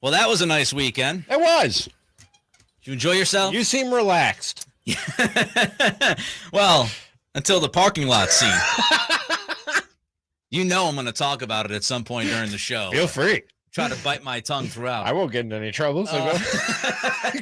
Well, that was a nice weekend. It was. Did you enjoy yourself? You seem relaxed. Well, until the parking lot scene. You know I'm going to talk about it at some point during the show. Feel free. Try to bite my tongue throughout. I won't get into any trouble, so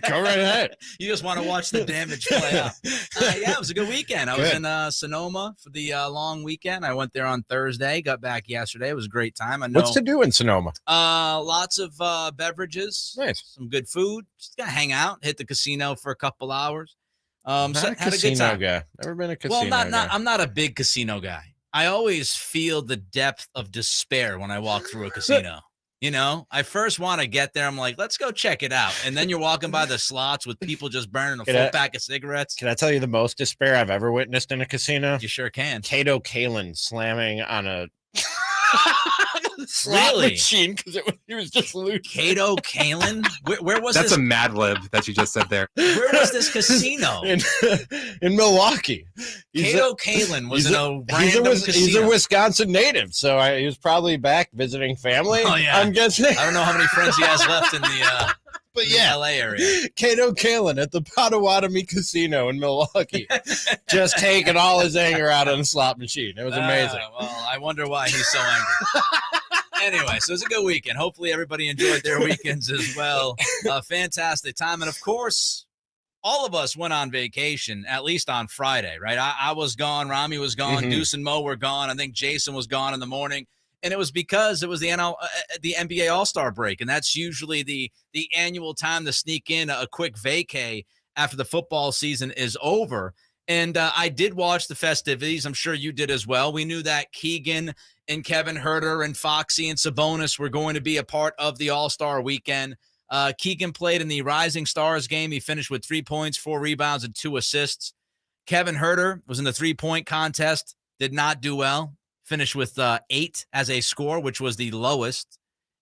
go right ahead. You just want to watch the damage play out. Yeah, it was a good weekend. I was in Sonoma for the long weekend. I went there on Thursday, got back yesterday. It was a great time. I know. What's to do in Sonoma? Lots of beverages. Nice. Some good food. Just got to hang out, hit the casino for a couple hours. Not so a had casino a good time. guy. Never been a casino guy. guy. I'm not a big casino guy. I always feel the depth of despair when I walk through a casino. You know, I first want to get there. I'm like, let's go check it out. And then you're walking by the slots with people just burning a full pack of cigarettes. Can I tell you the most despair I've ever witnessed in a casino? You sure can. Kato Kalin slamming on a slot machine because he was just loose. Kato Kalin? Where was That's this? a Mad Lib that you just said there. Where was this casino? in Milwaukee. Kato Kalin was in a random casino. He's a Wisconsin native, so he was probably back visiting family. Oh, yeah. I'm guessing. I don't know how many friends he has left in the but in the LA area. Kato Kalin at the Potawatomi Casino in Milwaukee, just taking all his anger out on the slot machine. It was amazing. Well, I wonder why he's so angry. Anyway, so it was a good weekend. Hopefully everybody enjoyed their weekends as well. Fantastic time. And, of course, all of us went on vacation, at least on Friday, right? I was gone. Ramie was gone. Deuce and Mo were gone. I think Jason was gone in the morning. And it was because it was the NBA All-Star break, and that's usually the annual time to sneak in a quick vacay after the football season is over. And I did watch the festivities. I'm sure you did as well. We knew that Keegan and Kevin Huerter and Foxy and Sabonis were going to be a part of the All-Star weekend. Keegan played in the Rising Stars game. He finished with 3 points, 4 rebounds, and 2 assists. Kevin Huerter was in the three-point contest, did not do well. Finished with 8 as a score, which was the lowest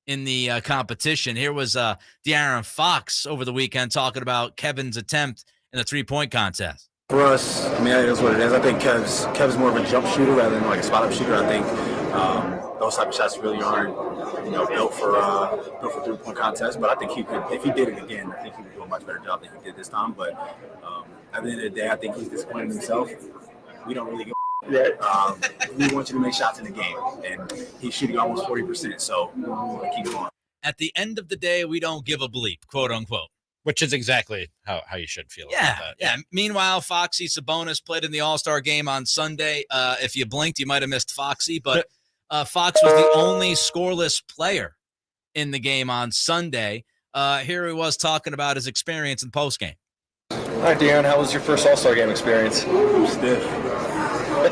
in the competition. Here was De'Aaron Fox over the weekend talking about Kevin's attempt in the three-point contest. For us, I mean, it is what it is. I think Kev's more of a jump shooter rather than like a spot-up shooter. I think those type of shots really aren't, built for three-point contests. But I think he could, if he did it again, I think he would do a much better job than he did this time. But at the end of the day, I think he's disappointed himself. We don't really go. We want you to make shots in the game, and he's shooting almost 40%, so we want to keep going. At the end of the day, we don't give a bleep, quote unquote. Which is exactly how you should feel about that. Yeah. Meanwhile, Foxy Sabonis played in the All-Star game on Sunday. If you blinked, you might have missed Foxy, but Fox was the only scoreless player in the game on Sunday. Here he was talking about his experience in postgame. All right, De'Aaron, how was your first All-Star game experience? Stiff.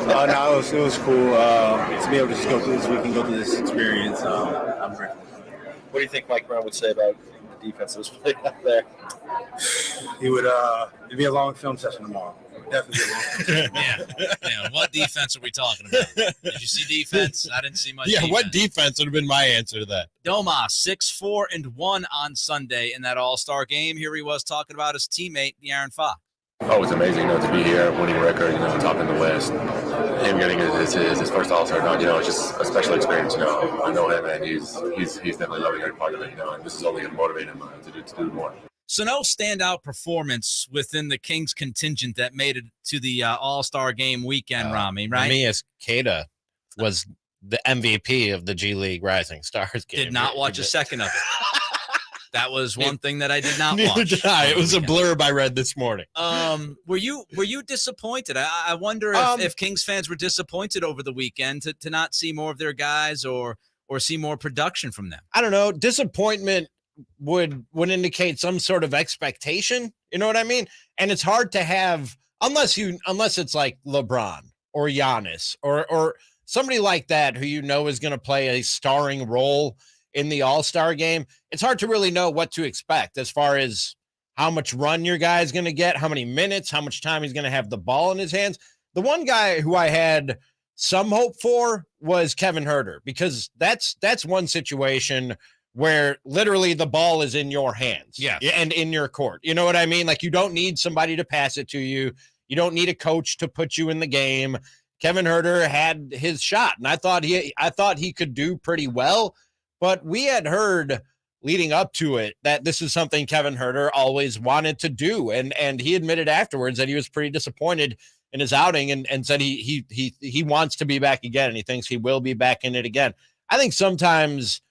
No, it was cool to be able to just go through this week and go through this experience. I'm grateful. What do you think Mike Brown would say about the defense that was played out there? He would. It'd be a long film session tomorrow. Definitely a long film session. Yeah. What defense are we talking about? Did you see defense? I didn't see much. Yeah, defense. what defense would have been my answer to that? Domas 6-4-1 on Sunday in that All-Star game. Here he was talking about his teammate De'Aaron Fox. Oh, it's amazing, to be here, winning record, top in the West. Him getting his first All-Star done, it's just a special experience, I know him, and he's definitely loving every part of it, and this is only going to motivate him to do more. So no standout performance within the Kings contingent that made it to the All-Star game weekend, Ramie, right? Ramius Keita was the MVP of the G League Rising Stars game. Did not watch a second of it. That was one thing that I did not Neither watch. did I. It was a blurb I read this morning. Were you disappointed? I wonder if Kings fans were disappointed over the weekend to not see more of their guys or see more production from them. I don't know. Disappointment would indicate some sort of expectation. You know what I mean? And it's hard to have unless it's like LeBron or Giannis or somebody like that who is going to play a starring role in the All-Star game. It's hard to really know what to expect as far as how much run your guy is going to get, how many minutes, how much time he's going to have the ball in his hands. The one guy who I had some hope for was Kevin Huerter, because that's one situation where literally the ball is in your hands and in your court. You know what I mean? Like, you don't need somebody to pass it to you. You don't need a coach to put you in the game. Kevin Huerter had his shot, and I thought he could do pretty well. But we had heard leading up to it that this is something Kevin Huerter always wanted to do. And he admitted afterwards that he was pretty disappointed in his outing and said he wants to be back again and he thinks he will be back in it again. I think sometimes,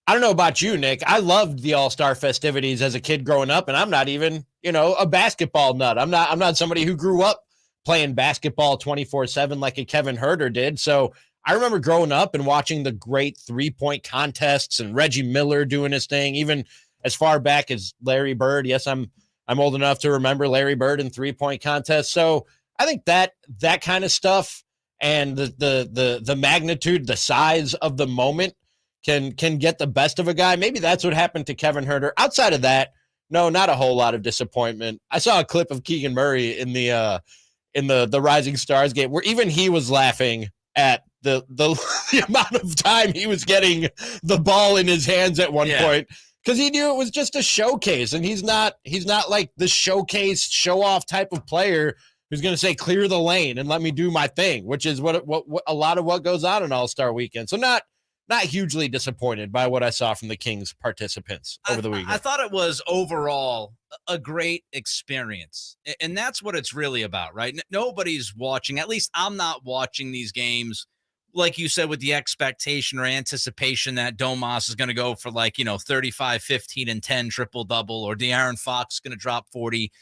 I don't know about you, Nick, I loved the All-Star festivities as a kid growing up, and I'm not even, a basketball nut. I'm not somebody who grew up playing basketball 24/7 like a Kevin Huerter did. So I remember growing up and watching the great 3-point contests and Reggie Miller doing his thing, even as far back as Larry Bird. Yes, I'm old enough to remember Larry Bird and 3-point contests. So I think that kind of stuff and the magnitude, the size of the moment can get the best of a guy. Maybe that's what happened to Kevin Huerter. Outside of that, no, not a whole lot of disappointment. I saw a clip of Keegan Murray in the Rising Stars game where even he was laughing at the amount of time he was getting the ball in his hands at one point, because he knew it was just a showcase, and he's not like the showcase show off type of player who's going to say clear the lane and let me do my thing, which is what a lot of what goes on in All-Star Weekend. So not hugely disappointed by what I saw from the Kings participants over the weekend. I thought it was overall a great experience, and that's what it's really about, right? Nobody's watching, at least I'm not watching these games, like you said, with the expectation or anticipation that Domas is going to go for 35, 15, and 10 triple-double, or De'Aaron Fox is going to drop 40.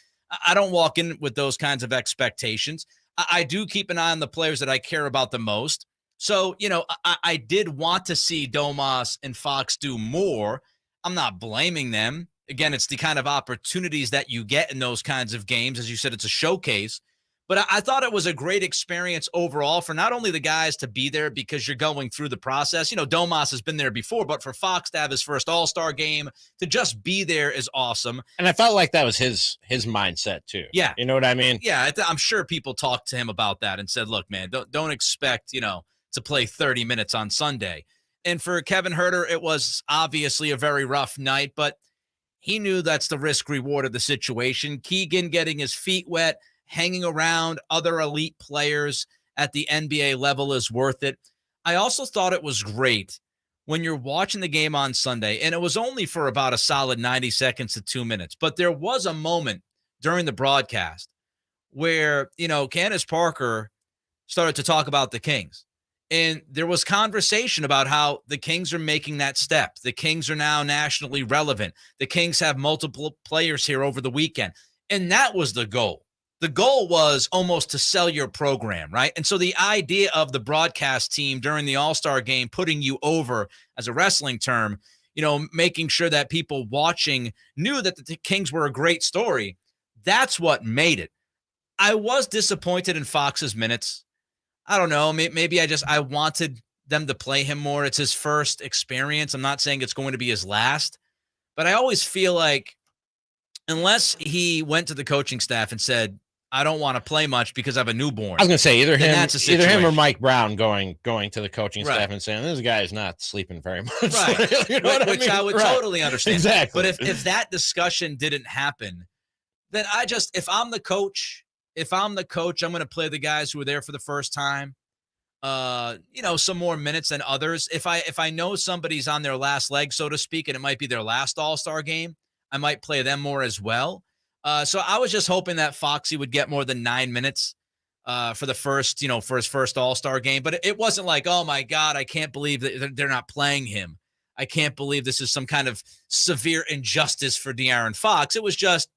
I don't walk in with those kinds of expectations. I do keep an eye on the players that I care about the most. So, I did want to see Domas and Fox do more. I'm not blaming them. Again, it's the kind of opportunities that you get in those kinds of games. As you said, it's a showcase. But I thought it was a great experience overall for not only the guys to be there because you're going through the process. Domas has been there before, but for Fox to have his first All-Star game, to just be there is awesome. And I felt like that was his mindset too. Yeah. You know what I mean? Yeah, I'm sure people talked to him about that and said, look, man, don't expect, to play 30 minutes on Sunday. And for Kevin Huerter, it was obviously a very rough night, but he knew that's the risk reward of the situation. Keegan getting his feet wet, hanging around other elite players at the NBA level is worth it. I also thought it was great when you're watching the game on Sunday, and it was only for about a solid 90 seconds to 2 minutes, but there was a moment during the broadcast where, Candace Parker started to talk about the Kings. And there was conversation about how the Kings are making that step. The Kings are now nationally relevant. The Kings have multiple players here over the weekend. And that was the goal. The goal was almost to sell your program, right? And so the idea of the broadcast team during the All-Star game putting you over, as a wrestling term, making sure that people watching knew that the Kings were a great story, that's what made it. I was disappointed in Fox's minutes. I don't know. Maybe I wanted them to play him more. It's his first experience. I'm not saying it's going to be his last, but I always feel like unless he went to the coaching staff and said, I don't want to play much because I have a newborn. I was going to say either him or Mike Brown going to the coaching staff and saying, this guy is not sleeping very much. Right. Which I would totally understand. Exactly. But if that discussion didn't happen, then if I'm the coach, I'm going to play the guys who were there for the first time, some more minutes than others. If I know somebody's on their last leg, so to speak, and it might be their last All-Star game, I might play them more as well. So I was just hoping that Foxy would get more than 9 minutes for the first, for his first All-Star game. But it wasn't like, oh my God, I can't believe that they're not playing him. I can't believe this is some kind of severe injustice for De'Aaron Fox. It was just,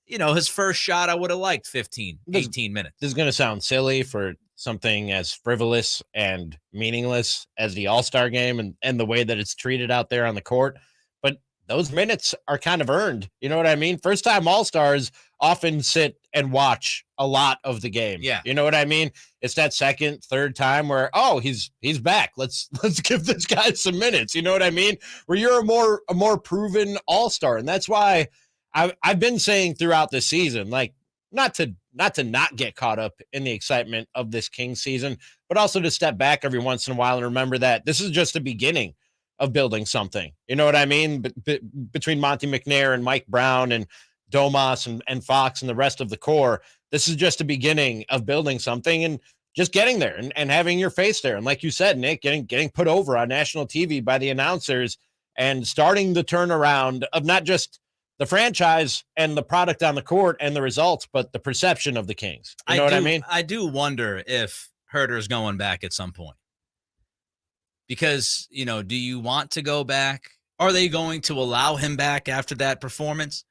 his first shot, I would have liked 15, 18 minutes. This is going to sound silly for something as frivolous and meaningless as the All-Star game and the way that it's treated out there on the court. But those minutes are kind of earned. You know what I mean? First-time All-Stars often sit and watch a lot of the game. Yeah. You know what I mean? It's that second, third time where, he's back. Let's give this guy some minutes. You know what I mean? Where you're a more proven All-Star. And that's why I've been saying throughout the season, like, not to not get caught up in the excitement of this Kings season, but also to step back every once in a while and remember that this is just the beginning of building something. You know what I mean? Between Monty McNair and Mike Brown and Domas and Fox and the rest of the core, this is just the beginning of building something and just getting there and having your face there. And like you said, Nick, getting put over on national TV by the announcers and starting the turnaround of not just the franchise and the product on the court and the results, but the perception of the Kings. You know what I mean? I do wonder if Herter's going back at some point. Because, do you want to go back? Are they going to allow him back after that performance?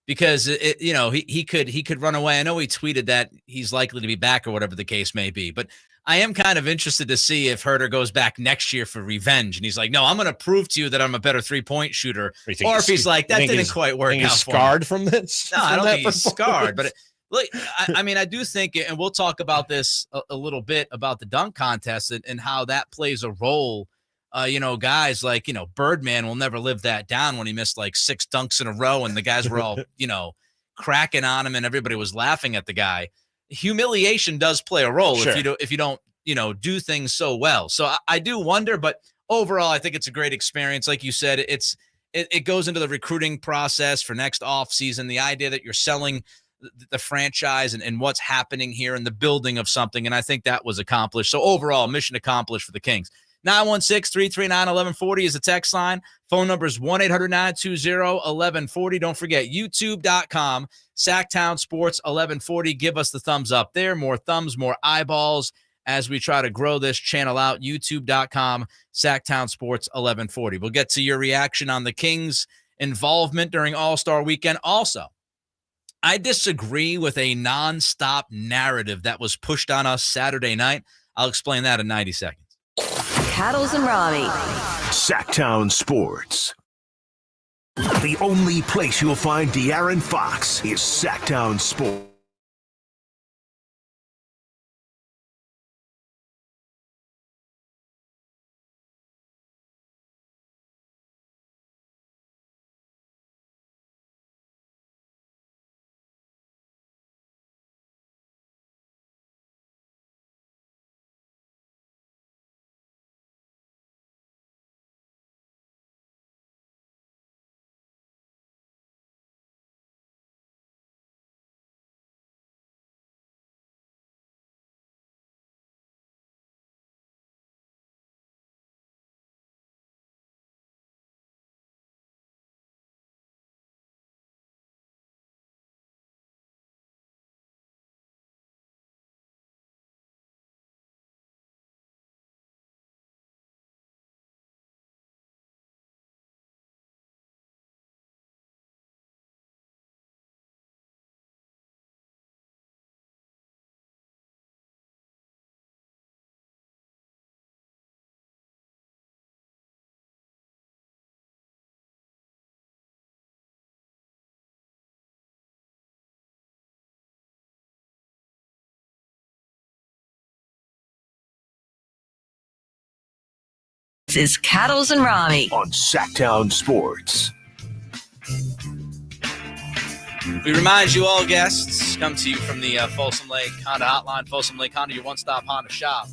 Because he could run away. I know he tweeted that he's likely to be back or whatever the case may be, but I am kind of interested to see if Herter goes back next year for revenge. And he's like, no, I'm going to prove to you that I'm a better 3-point shooter. Or if he's like, that didn't quite work out. He's scarred from this? No, I don't think he's scarred. But look, I do think, and we'll talk about this a little bit about the dunk contest and how that plays a role. Guys like, Birdman will never live that down when he missed like 6 dunks in a row and the guys were all, cracking on him and everybody was laughing at the guy. Humiliation does play a role if you don't do things so well. So I do wonder, but overall, I think it's a great experience. Like you said, it goes into the recruiting process for next offseason. The idea that you're selling the franchise and what's happening here and the building of something. And I think that was accomplished. So overall, mission accomplished for the Kings. 916-339-1140 is the text line. Phone number is 1-800-920-1140. Don't forget, youtube.com, Sactown Sports 1140. Give us the thumbs up there. More thumbs, more eyeballs as we try to grow this channel out. youtube.com, Sactown Sports 1140. We'll get to your reaction on the Kings' involvement during All-Star Weekend. Also, I disagree with a nonstop narrative that was pushed on us Saturday night. I'll explain that in 90 seconds. Cattles and Ramie. Sactown Sports. The only place you'll find De'Aaron Fox is Sactown Sports. This is Cattles and Ramie on Sactown Sports. We remind you all guests come to you from the Folsom Lake Honda Hotline. Folsom Lake Honda, your one-stop Honda shop.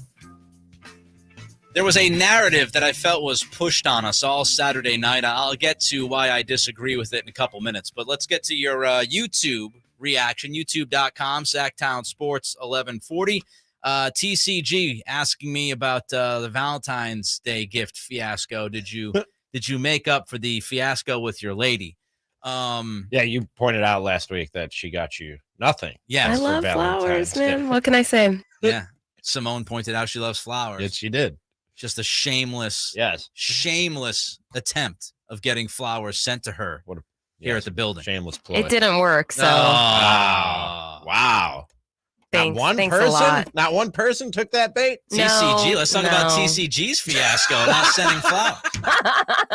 There was a narrative that I felt was pushed on us all Saturday night. I'll get to why I disagree with it in a couple minutes, but let's get to your YouTube reaction, youtube.com, Sactown Sports 1140. TCG asking me about the Valentine's Day gift fiasco. Did you make up for the fiasco with your lady? Yeah, you pointed out last week that she got you nothing. Yeah, I love flowers, man. What can I say? Yeah, Simone pointed out she loves flowers. Yes, she did. Just a shameless attempt of getting flowers sent to her here at the building. Shameless ploy. It didn't work. So wow. Thanks, not one thanks person. a lot. Not one person took that bait. TCG. Let's talk about TCG's fiasco, not sending flowers.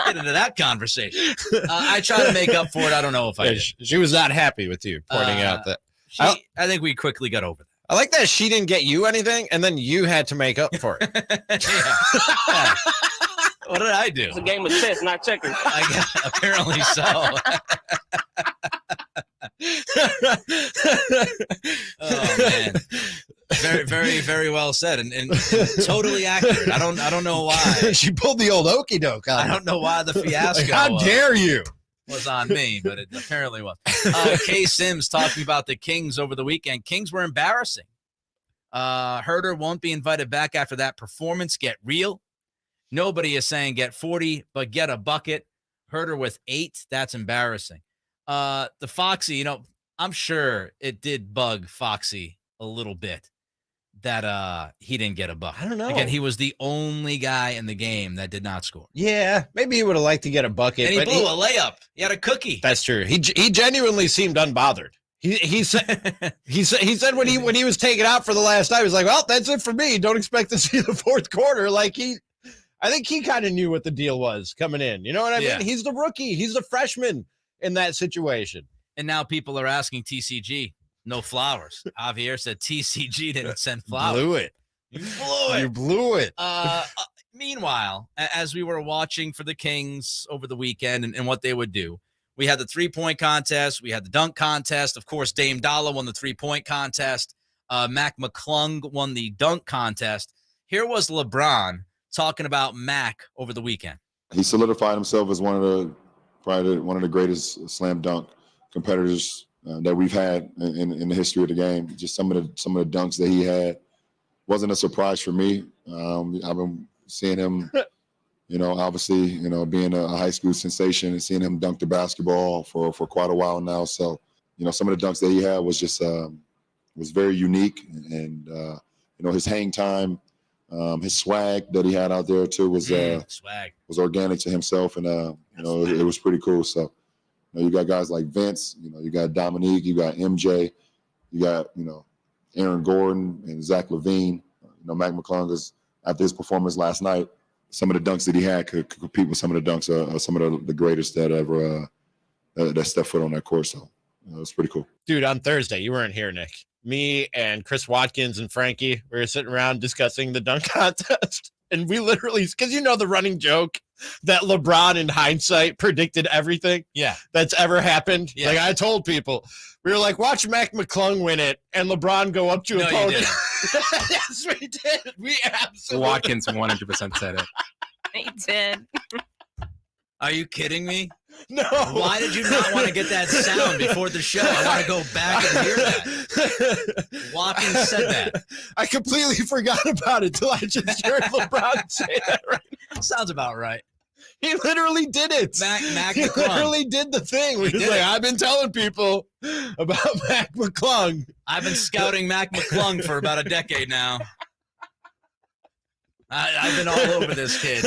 Get into that conversation. I try to make up for it. I don't know if I did. She was not happy with you pointing out that. I think we quickly got over that. I like that she didn't get you anything, and then you had to make up for it. Yeah. What did I do? It's a game of chess, not checkers. Apparently so. Oh man, very, very, very well said, and totally accurate. I don't know why she pulled the old okey doke. I don't know why the fiasco. Like, how dare you? Was on me, but it apparently was. Kay Sims talking about the Kings over the weekend. Kings were embarrassing. Herter won't be invited back after that performance. Get real. Nobody is saying get 40, but get a bucket. Herder with 8. That's embarrassing. The Foxy, I'm sure it did bug Foxy a little bit that he didn't get a bucket. I don't know. Again, he was the only guy in the game that did not score. Yeah, maybe he would have liked to get a bucket. And he but blew a layup. He had a cookie. That's true. He genuinely seemed unbothered. He said he said when he was taken out for the last time, he was like, "Well, that's it for me. Don't expect to see the fourth quarter." Like I think he kind of knew what the deal was coming in. You know what I mean? He's the rookie. He's the freshman in that situation. And now people are asking TCG, no flowers. Javier said TCG didn't send flowers. You blew it. Meanwhile, as we were watching for the Kings over the weekend and what they would do, we had the 3-point contest. We had the dunk contest. Of course, Dame Dalla won the 3-point contest. Mac McClung won the dunk contest. Here was LeBron talking about Mac over the weekend. He solidified himself as one of the greatest slam dunk competitors that we've had in the history of the game. Just some of the dunks that he had wasn't a surprise for me. I've been seeing him, obviously, being a high school sensation and seeing him dunk the basketball for quite a while now. So, some of the dunks that he had was just was very unique, and his hang time. His swag that he had out there too was organic to himself, and it was pretty cool. So, you got guys like Vince, you got Dominique, you got MJ, you got Aaron Gordon and Zach LaVine. Mac McClung is, after his performance last night, some of the dunks that he had could compete with some of the dunks of some of the greatest that ever that stepped foot on that court. So it was pretty cool. Dude, on Thursday, you weren't here, Nick. Me and Chris Watkins and Frankie, we were sitting around discussing the dunk contest. And we literally, because the running joke that LeBron in hindsight predicted everything that's ever happened. Yeah. Like I told people, we were like, watch Mac McClung win it and LeBron go up to a podium. Yes, we did. We absolutely. Watkins 100% said it. He did. Are you kidding me? No. Why did you not want to get that sound before the show? I want to go back and hear that. Watkins said that. I completely forgot about it till I just heard LeBron say that right. Sounds about right. He literally did it. Mac he McClung. Literally did the thing. He was like, I've been telling people about Mac McClung. I've been scouting Mac McClung for about a decade now. I've been all over this kid.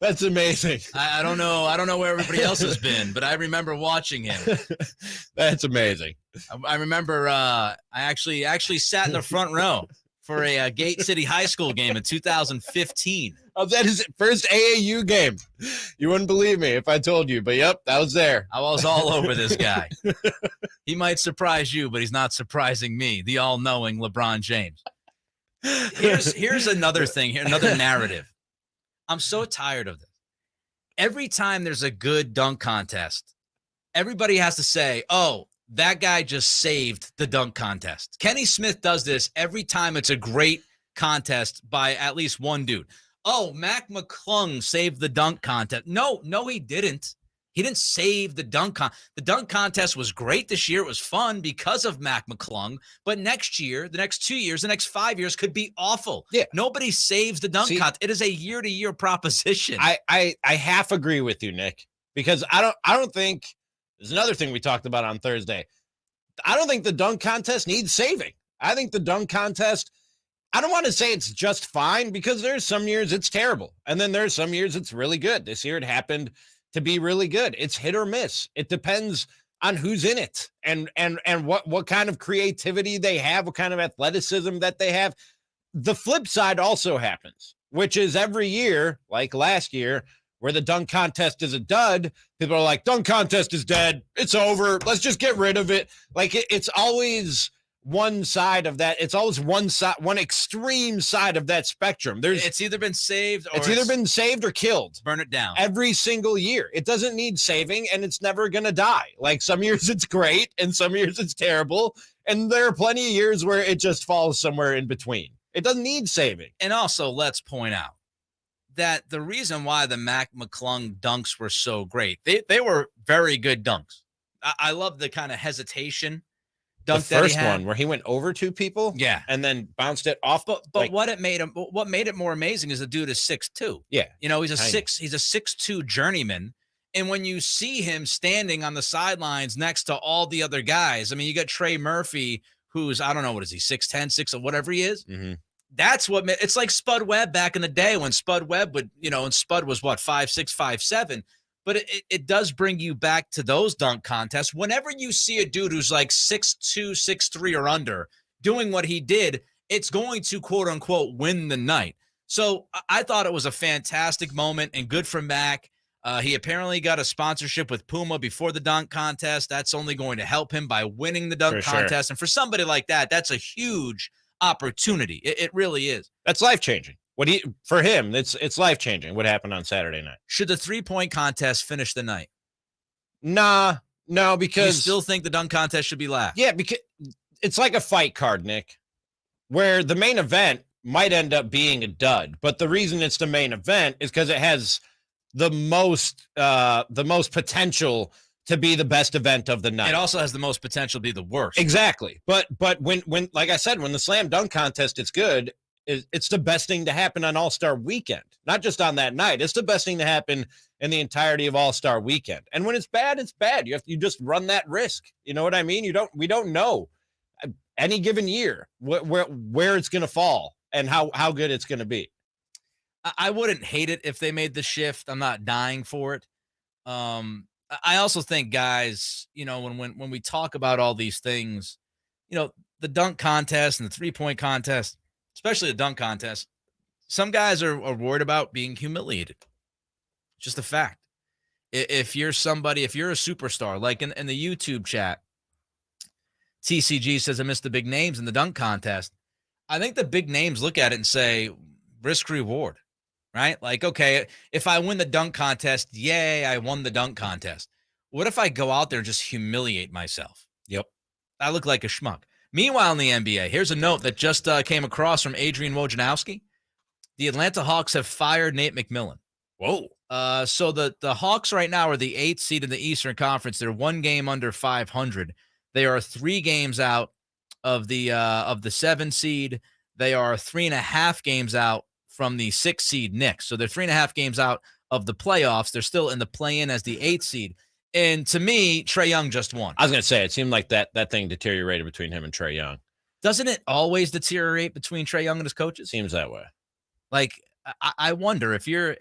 That's amazing. I don't know where everybody else has been, but I remember watching him. That's amazing. I remember I actually sat in the front row for a Gate City High School game in 2015. Oh, that is first AAU game. You wouldn't believe me if I told you, but yep, that was there. I was all over this guy. He might surprise you, but he's not surprising me, the all-knowing LeBron James. Here's another thing here, another narrative. I'm so tired of this. Every time there's a good dunk contest, everybody has to say, oh, that guy just saved the dunk contest. Kenny Smith does this every time it's a great contest by at least one dude. Oh, Mac McClung saved the dunk contest. No, he didn't. He didn't save the dunk contest. The dunk contest was great this year. It was fun because of Mac McClung. But next year, the next 2 years, the next 5 years could be awful. Yeah. Nobody saves the dunk contest. It is a year-to-year proposition. I half agree with you, Nick, because I don't think there's another thing we talked about on Thursday. I don't think the dunk contest needs saving. I think the dunk contest, I don't want to say it's just fine because there's some years it's terrible. And then there's some years it's really good. This year it happened to be really good. It's hit or miss. It depends on who's in it and what kind of creativity they have, what kind of athleticism that they have. The flip side also happens, which is every year, like last year, where the dunk contest is a dud, people are like, dunk contest is dead. It's over. Let's just get rid of it. Like it's always one side of that. It's always one side, one extreme side of that spectrum. It's either been saved or it's either been saved or killed. Burn it down. Every single year. It doesn't need saving and it's never going to die. Like some years it's great and some years it's terrible. And there are plenty of years where it just falls somewhere in between. It doesn't need saving. And also, let's point out that the reason why the Mac McClung dunks were so great, they were very good dunks. I love the kind of hesitation dunk the that he first had. one where he went over two people, Yeah. and then bounced it off. But like, what made it more amazing is the dude is 6'2". Yeah, you know, he's a tiny. 6'2" journeyman. And when you see him standing on the sidelines next to all the other guys, I mean, you got Trey Murphy, who's, I don't know, what is he, 6'10", 6 or whatever he is. Mm-hmm. That's what it's like Spud Webb back in the day when Spud Webb would, you know, and Spud was what, 5'6", 5'7". But it does bring you back to those dunk contests. Whenever you see a dude who's like 6'2", 6'3", or under doing what he did, it's going to, quote unquote, win the night. So I thought it was a fantastic moment and good for Mac. He apparently got a sponsorship with Puma before the dunk contest. That's only going to help him by winning the dunk contest. And for somebody like that, that's a huge opportunity. It really is. That's life-changing. For him, it's life-changing what happened on Saturday night. Should the 3-point contest finish the night? No, because you still think the dunk contest should be last? Yeah, because it's like a fight card, Nick, where the main event might end up being a dud, but the reason it's the main event is because it has the most potential to be the best event of the night. It also has the most potential to be the worst. Exactly. But when like I said, when the slam dunk contest is good, it's the best thing to happen on All-Star weekend. Not just on that night. It's the best thing to happen in the entirety of All-Star weekend. And when it's bad, it's bad. You just run that risk. You know what I mean? We don't know any given year where it's going to fall and how good it's going to be. I wouldn't hate it if they made the shift. I'm not dying for it. I also think, guys, you know, when we talk about all these things, you know, the dunk contest and the 3-point contest, especially the dunk contest, some guys are worried about being humiliated. Just a fact. If you're a superstar, like in the YouTube chat, TCG says I missed the big names in the dunk contest. I think the big names look at it and say risk reward, right? Like, okay, if I win the dunk contest, yay, I won the dunk contest. What if I go out there and just humiliate myself? Yep. I look like a schmuck. Meanwhile, in the NBA, here's a note that just came across from Adrian Wojnarowski. The Atlanta Hawks have fired Nate McMillan. Whoa. So the Hawks right now are the 8th seed in the Eastern Conference. They're 1 game under 500. They are 3 games out of the 7 seed. They are 3.5 games out from the 6 seed Knicks. So they're 3.5 games out of the playoffs. They're still in the play-in as the 8th seed. And to me, Trae Young just won. I was going to say, it seemed like that thing deteriorated between him and Trae Young. Doesn't it always deteriorate between Trae Young and his coaches? Seems that way. Like, I wonder if you're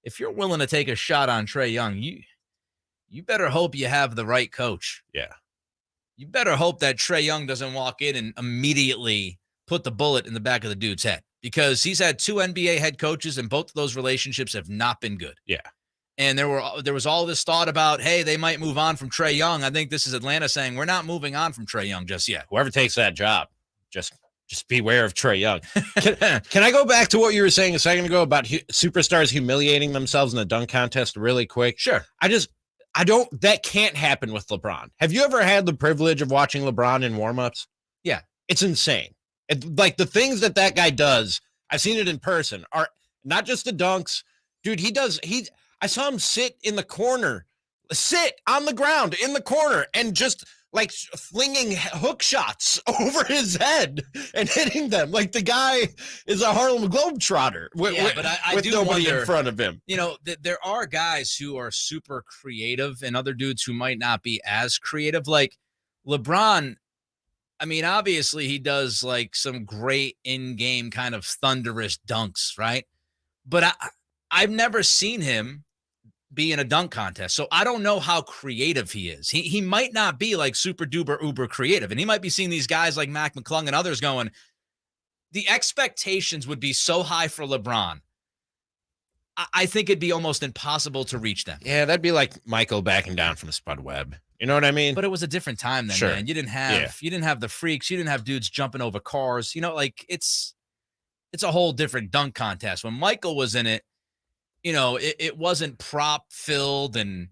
willing to take a shot on Trae Young, you better hope you have the right coach. Yeah. You better hope that Trae Young doesn't walk in and immediately put the bullet in the back of the dude's head, because he's had 2 NBA head coaches and both of those relationships have not been good. Yeah. And there was all this thought about, hey, they might move on from Trae Young. I think this is Atlanta saying we're not moving on from Trae Young just yet. Whoever takes that job, just beware of Trae Young. Can I go back to what you were saying a second ago about superstars humiliating themselves in the dunk contest really quick? Sure. That can't happen with LeBron. Have you ever had the privilege of watching LeBron in warmups? Yeah. It's insane. Like the things that guy does, I've seen it in person, are not just the dunks. Dude, I saw him sit on the ground in the corner and just like flinging hook shots over his head and hitting them. Like the guy is a Harlem Globetrotter with do nobody wonder, in front of him. You know, there are guys who are super creative and other dudes who might not be as creative. Like LeBron, I mean, obviously he does like some great in-game kind of thunderous dunks, right? But I've never seen him be in a dunk contest. So I don't know how creative he is. He might not be like super duper uber creative. And he might be seeing these guys like Mac McClung and others going, the expectations would be so high for LeBron. I think it'd be almost impossible to reach them. Yeah, that'd be like Michael backing down from Spud Webb. You know what I mean? But it was a different time then, Sure. man. You didn't have the freaks. You didn't have dudes jumping over cars. You know, like it's a whole different dunk contest. When Michael was in it, you know, it wasn't prop filled, and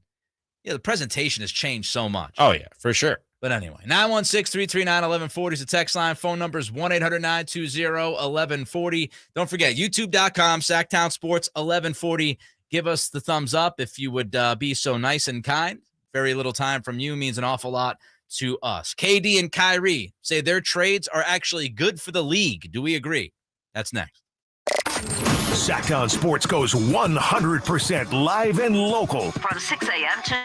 the presentation has changed so much. Oh, yeah, for sure. But anyway, 916-339-1140 is the text line. Phone number is 1-800-920-1140. Don't forget, youtube.com, Sactown Sports 1140. Give us the thumbs up if you would be so nice and kind. Very little time from you means an awful lot to us. KD and Kyrie say their trades are actually good for the league. Do we agree? That's next. Sactown Sports goes 100% live and local. From 6 a.m. to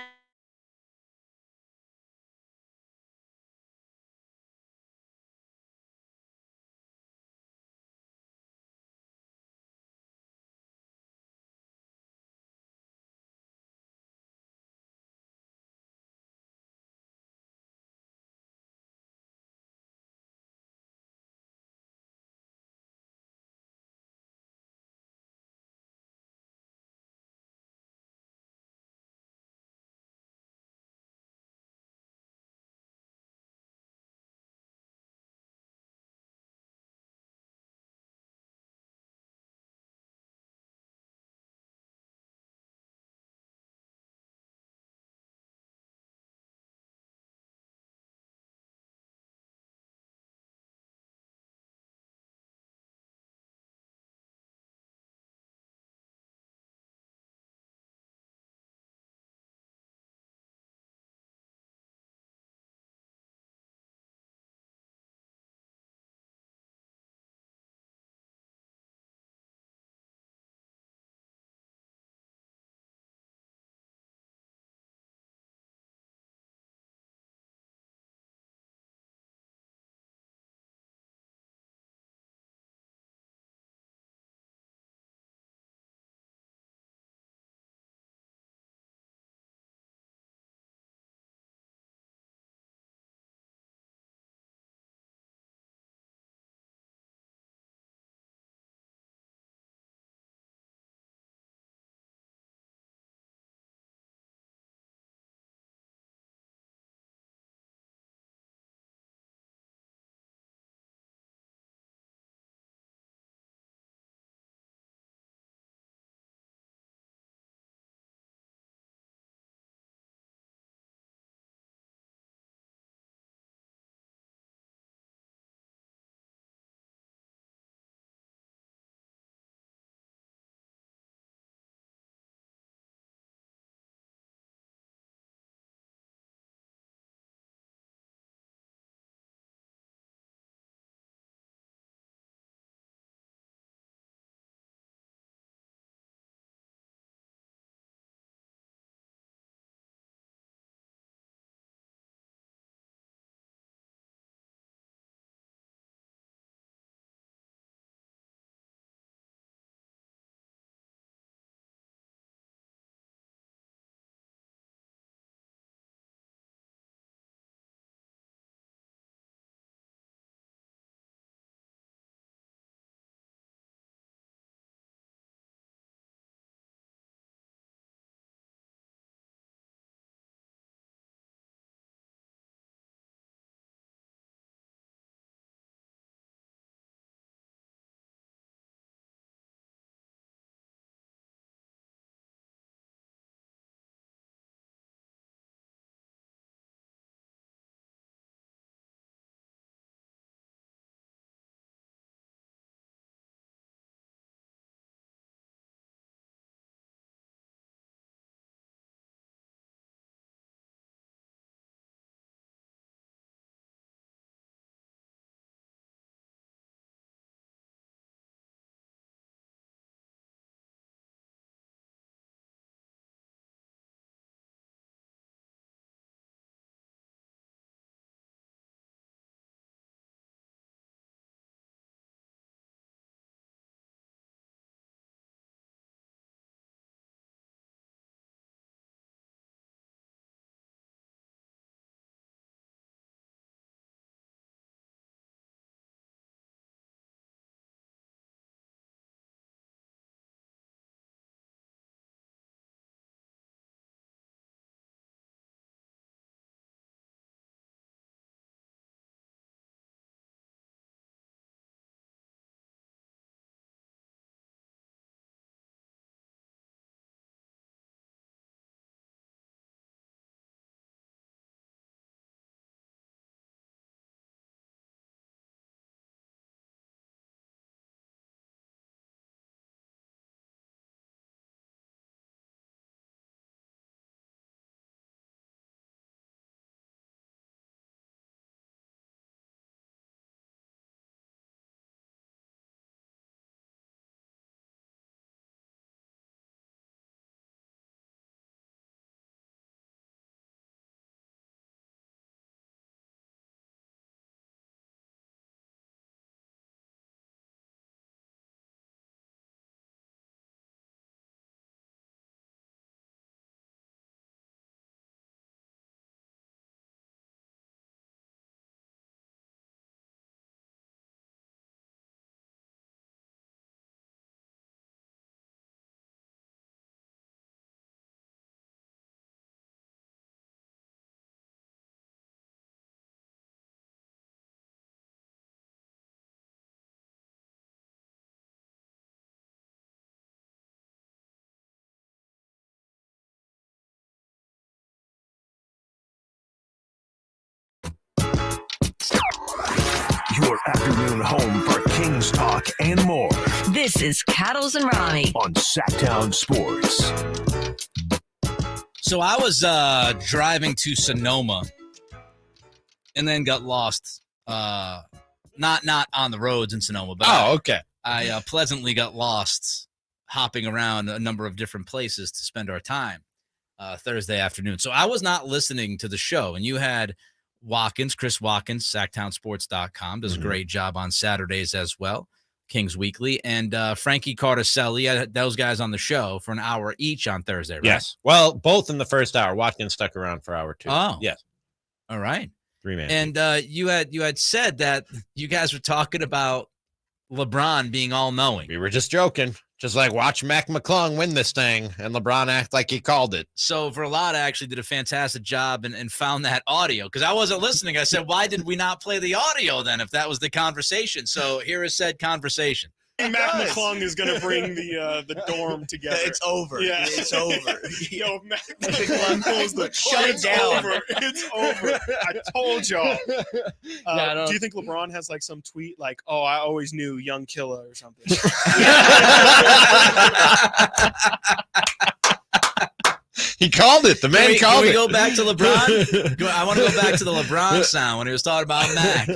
your afternoon home for Kings talk and more This is Cattles and Ramie. on Sactown Sports. So I was driving to Sonoma and then got lost. Not on the roads in Sonoma, but okay. I pleasantly got lost hopping around a number of different places to spend our time Thursday afternoon. So I was not listening to the show, and you had Chris Watkins, SactownSports.com, does a great job on Saturdays as well, Kings Weekly, and Frankie Carticelli. I had those guys on the show for an hour each on Thursday, right? Yes. Well, both in the first hour. Watkins stuck around for hour 2. Oh. Yes. All right. 3-man. And you had said that you guys were talking about LeBron being all-knowing. We were just joking. Just like watch Mac McClung win this thing, and LeBron act like he called it. So Verlotta actually did a fantastic job and found that audio because I wasn't listening. I said, why did we not play the audio then if that was the conversation? So here is said conversation. Mac McClung is going to bring the dorm together. It's over. Yeah. It's over. Yo, Mac McClung pulls the Shut it down. Over. It's over. I told y'all. Yeah, do you think LeBron has like some tweet like, "Oh, I always knew Young Killer" or something? He called it. The man called Can we it. go back to LeBron? I want to go back to the LeBron sound when he was talking about Mac.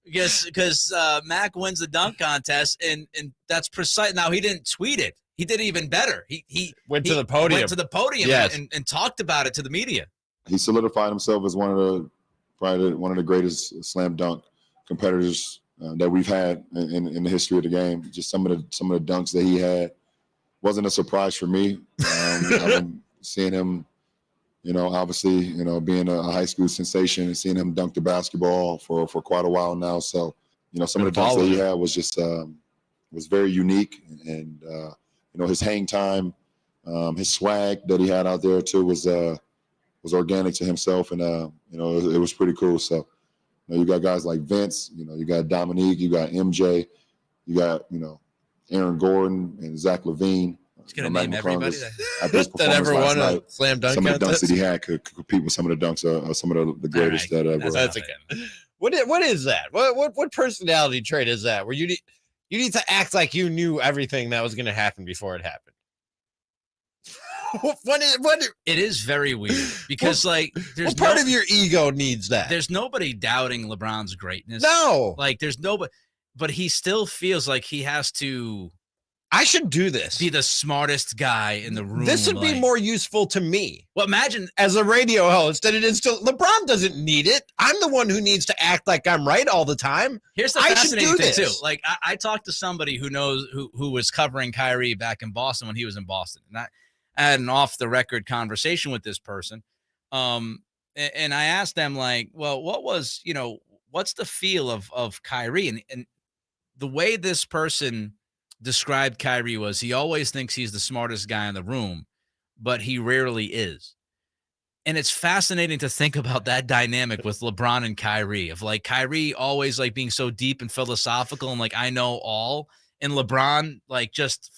Because Mac wins the dunk contest, and that's precise. Now, he didn't tweet it. He did even better. He went to the podium. Yes. and talked about it to the media. He solidified himself as one of the greatest slam dunk competitors that we've had in the history of the game. Just some of the dunks that he had wasn't a surprise for me. I've been seeing him, obviously, being a high school sensation and seeing him dunk the basketball for quite a while now. So, some of the dunks that he had was just was very unique, and his hang time, his swag that he had out there too was organic to himself, and it was pretty cool. So, you got guys like Vince, you got Dominique, you got MJ, you got Aaron Gordon and Zach LaVine. He's gonna name everybody that ever won a slam dunk some of the dunks contest. that he had could compete with some of the dunks of some of the greatest that ever. That's okay. What is that? What personality trait is that? Where you need to act like you knew everything that was going to happen before it happened. It is very weird because there's what part of your ego needs that? There's nobody doubting LeBron's greatness. No, there's nobody, but he still feels like he has to. I should do this. Be the smartest guy in the room. This would be more useful to me. Well, imagine as a radio host that it is still. LeBron doesn't need it. I'm the one who needs to act like I'm right all the time. Here's the fascinating thing too. I talked to somebody who knows who was covering Kyrie back in Boston when he was in Boston, and I had an off the record conversation with this person. And I asked them well, what's the feel of Kyrie, and the way this person described Kyrie was he always thinks he's the smartest guy in the room, but he rarely is. And it's fascinating to think about that dynamic with LeBron and Kyrie of Kyrie always being so deep and philosophical and I know all, and LeBron just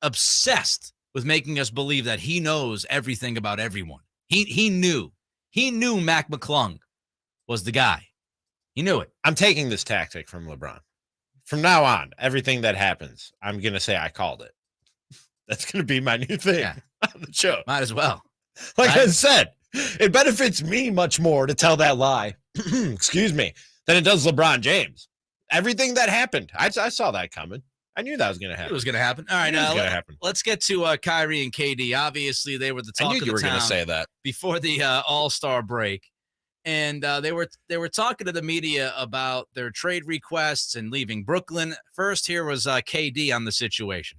obsessed with making us believe that he knows everything about everyone. He knew Mac McClung was the guy. He knew it. I'm taking this tactic from LeBron. From now on, everything that happens, I'm going to say I called it. That's going to be my new thing on the show. Might as well. I said, it benefits me much more to tell that lie, excuse me, than it does LeBron James. Everything that happened, I saw that coming. I knew that was going to happen. It was going to happen. All right, let's get to Kyrie and KD. Obviously, they were the talk I knew of you the were going town to say that before the All-Star break. And they were talking to the media about their trade requests and leaving Brooklyn. First, here was KD on the situation.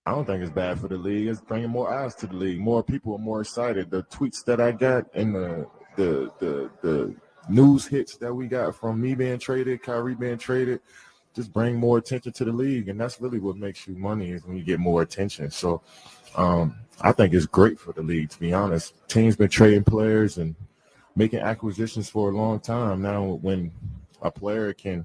I don't think it's bad for the league. It's bringing more eyes to the league. More people are more excited. The tweets that I got and the news hits that we got from me being traded, Kyrie being traded, just bring more attention to the league. And that's really what makes you money is when you get more attention. So I think it's great for the league, to be honest. Teams been trading players and making acquisitions for a long time. Now when a player can,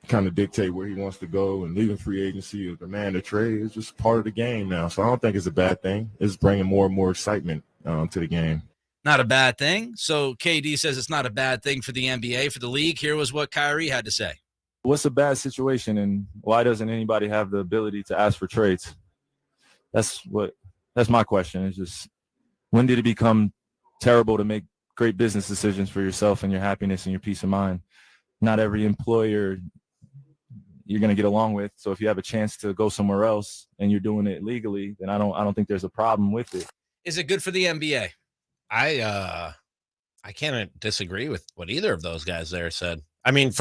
kind of dictate where he wants to go and leaving free agency or demand a trade, it's just part of the game now. So I don't think it's a bad thing. It's bringing more and more excitement to the game. Not a bad thing. So KD says it's not a bad thing for the NBA, for the league. Here was what Kyrie had to say. What's a bad situation, and why doesn't anybody have the ability to ask for trades? That's my question. It's just, when did it become terrible to make great business decisions for yourself and your happiness and your peace of mind? Not every employer you're going to get along with. So if you have a chance to go somewhere else and you're doing it legally, then I don't think there's a problem with it. Is it good for the NBA? I can't disagree with what either of those guys there said. I mean,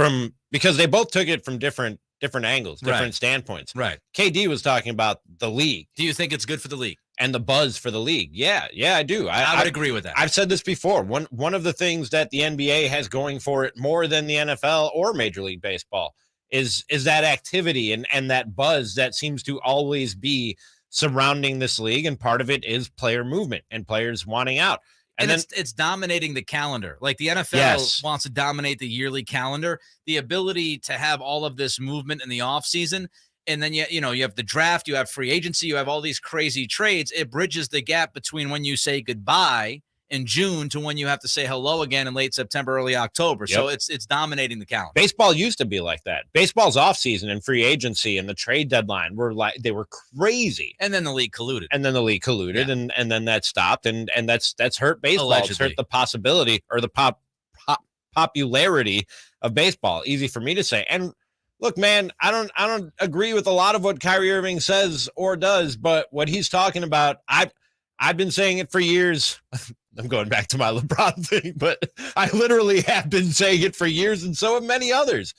because they both took it from different angles, different standpoints. Right. KD was talking about the league. Do you think it's good for the league? And the buzz for the league. Yeah, I do. I would agree with that. I've said this before. One of the things that the NBA has going for it more than the NFL or Major League Baseball is that activity and that buzz that seems to always be surrounding this league. And part of it is player movement and players wanting out. And then it's dominating the calendar. Like the NFL wants to dominate the yearly calendar. The ability to have all of this movement in the offseason, and then you have the draft, you have free agency, you have all these crazy trades. It bridges the gap between when you say goodbye in June to when you have to say hello again in late September, early October. Yep. So it's dominating the calendar. Baseball used to be like that. Baseball's offseason and free agency and the trade deadline were crazy. And then the league colluded. Yeah. And then that stopped. And that's hurt baseball. Allegedly. It's hurt the possibility or the popularity of baseball. Easy for me to say. And look, man, I don't agree with a lot of what Kyrie Irving says or does, but what he's talking about, I've been saying it for years. I'm going back to my LeBron thing, but I literally have been saying it for years, and so have many others.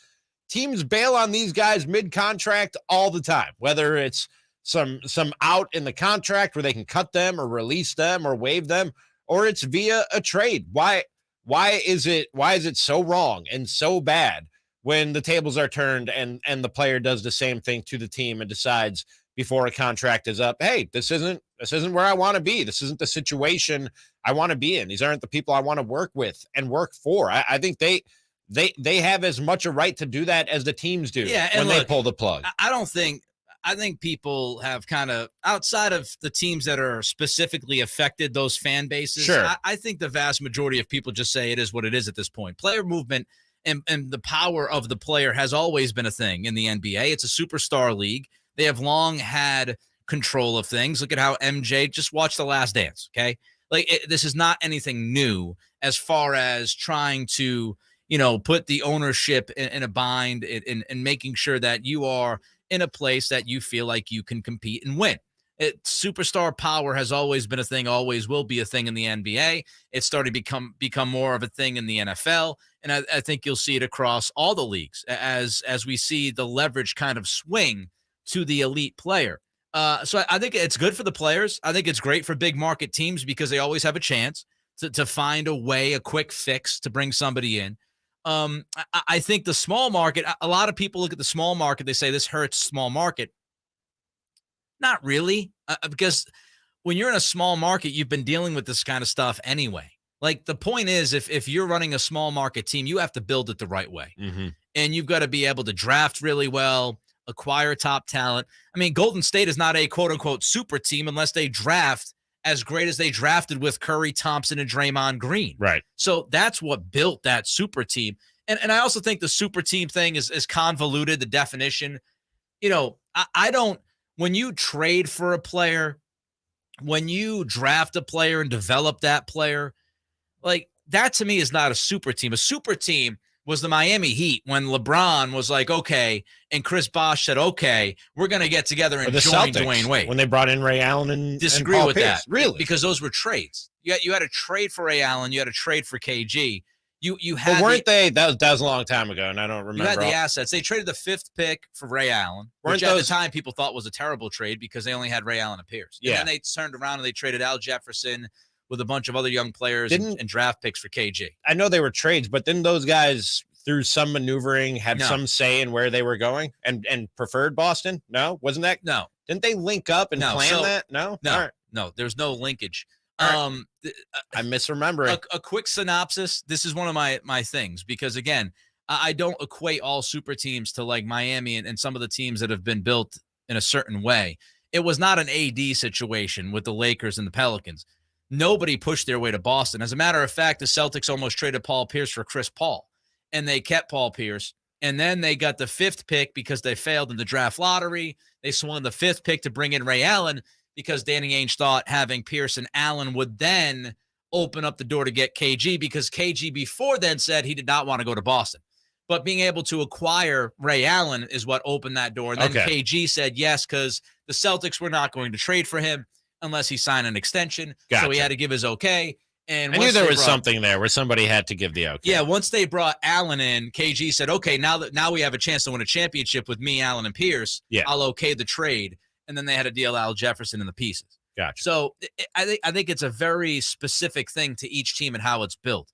Teams bail on these guys mid-contract all the time, whether it's some out in the contract where they can cut them or release them or waive them, or it's via a trade. Why is it so wrong and so bad when the tables are turned and the player does the same thing to the team and decides before a contract is up, hey, this isn't where I want to be. This isn't the situation I want to be in. These aren't the people I want to work with and work for. I think they have as much a right to do that as the teams do when they pull the plug. I think people have kind of, outside of the teams that are specifically affected, those fan bases, sure. I think the vast majority of people just say it is what it is at this point. Player movement and the power of the player has always been a thing in the NBA. It's a superstar league. They have long had control of things. Look at how MJ, just watch The Last Dance, okay? This is not anything new as far as trying to, put the ownership in a bind and making sure that you are in a place that you feel like you can compete and win. Superstar power has always been a thing, always will be a thing in the NBA. It's starting to become more of a thing in the NFL, and I think you'll see it across all the leagues as we see the leverage kind of swing to the elite player. So I think it's good for the players. I think it's great for big market teams because they always have a chance to find a way, a quick fix to bring somebody in. I think the small market, a lot of people look at the small market, they say this hurts small market. Not really, because when you're in a small market, you've been dealing with this kind of stuff anyway. Like the point is, if you're running a small market team, you have to build it the right way. Mm-hmm. And you've got to be able to draft really well, acquire top talent. I mean, Golden State is not a quote-unquote super team unless they draft as great as they drafted with Curry, Thompson, and Draymond Green. Right. So that's what built that super team. And I also think the super team thing is convoluted, the definition. I don't – when you trade for a player, when you draft a player and develop that player, like that to me is not a super team. A super team was the Miami Heat when LeBron was like, okay, and Chris Bosh said, okay, we're going to get together and join Dwayne Wade. When they brought in Ray Allen and disagree and Paul with Pierce. that. Really? Because those were trades. You had to trade for Ray Allen. You had to trade for KG. You had but weren't they? That was a long time ago, and I don't remember. You had the assets. They traded the 5th pick for Ray Allen, which at the time people thought was a terrible trade because they only had Ray Allen and Pierce. Yeah. And then they turned around and they traded Al Jefferson with a bunch of other young players and draft picks for KG. I know they were trades, but didn't those guys, through some maneuvering, had some say in where they were going and preferred Boston? No? Wasn't that? No. Didn't they link up and plan that? No? No. All right. No, there's no linkage. I'm misremembering. A quick synopsis. This is one of my things because, again, I don't equate all super teams to like Miami and some of the teams that have been built in a certain way. It was not an AD situation with the Lakers and the Pelicans. nobody pushed their way to Boston. As a matter of fact, the Celtics almost traded Paul Pierce for Chris Paul, and they kept Paul Pierce. And then they got the 5th pick because they failed in the draft lottery. They swung the 5th pick to bring in Ray Allen because Danny Ainge thought having Pierce and Allen would then open up the door to get KG, because KG before then said he did not want to go to Boston. But being able to acquire Ray Allen is what opened that door. And then KG said yes, because the Celtics were not going to trade for him unless he signed an extension. Gotcha. So he had to give his okay. And I knew there was something there where somebody had to give the okay. Yeah, once they brought Allen in, KG said, okay, now we have a chance to win a championship with me, Allen, and Pierce. Yeah. I'll okay the trade. And then they had to deal Al Jefferson and the pieces. Gotcha. So I think it's a very specific thing to each team and how it's built.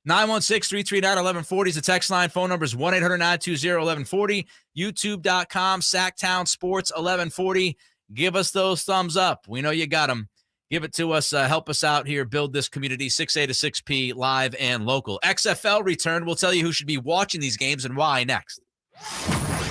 916-339-1140 is the text line. Phone number is 1-800-920-1140. YouTube.com, Sactown Sports 1140. Give us those thumbs up. We know you got them. Give it to us. Help us out here. Build this community. 6A to 6P, live and local. XFL return. We'll tell you who should be watching these games and why next.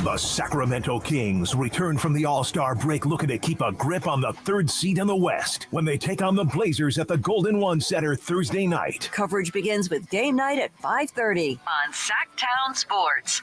The Sacramento Kings return from the All-Star break looking to keep a grip on the 3rd seed in the West when they take on the Blazers at the Golden One Center Thursday night. Coverage begins with game night at 5:30 on Sactown Sports.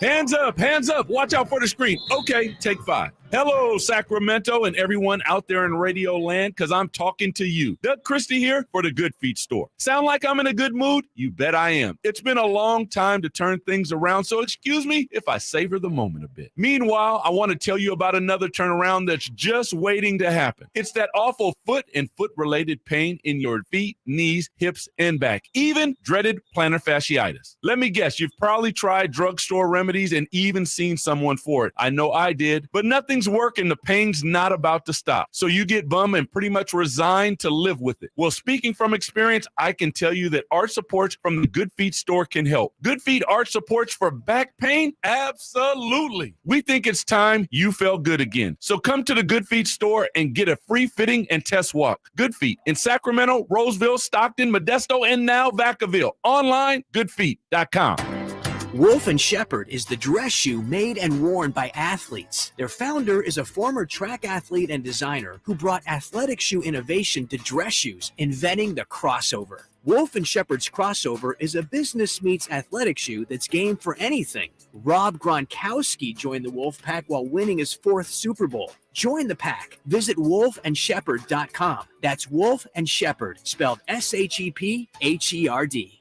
Hands up, watch out for the screen. Okay, take 5. Hello, Sacramento and everyone out there in radio land, because I'm talking to you. Doug Christie here for the Good Feet store. Sound like I'm in a good mood? You bet I am. It's been a long time to turn things around, so excuse me if I savor the moment a bit. Meanwhile, I want to tell you about another turnaround that's just waiting to happen. It's that awful foot and foot-related pain in your feet, knees, hips, and back, even dreaded plantar fasciitis. Let me guess, you've probably tried drugstore remedies and even seen someone for it. I know I did, but nothing's working. The pain's not about to stop. So you get bum and pretty much resign to live with it. Well, speaking from experience, I can tell you that arch supports from the Good Feet store can help. Good Feet arch supports for back pain? Absolutely. We think it's time you felt good again. So come to the Good Feet store and get a free fitting and test walk. Good Feet in Sacramento, Roseville, Stockton, Modesto, and now Vacaville. Online, goodfeet.com. Wolf & Shepherd is the dress shoe made and worn by athletes. Their founder is a former track athlete and designer who brought athletic shoe innovation to dress shoes, inventing the crossover. Wolf & Shepherd's crossover is a business meets athletic shoe that's game for anything. Rob Gronkowski joined the Wolf Pack while winning his 4th Super Bowl. Join the pack. Visit wolfandshepherd.com. That's Wolf and Shepherd, spelled SHEPHERD.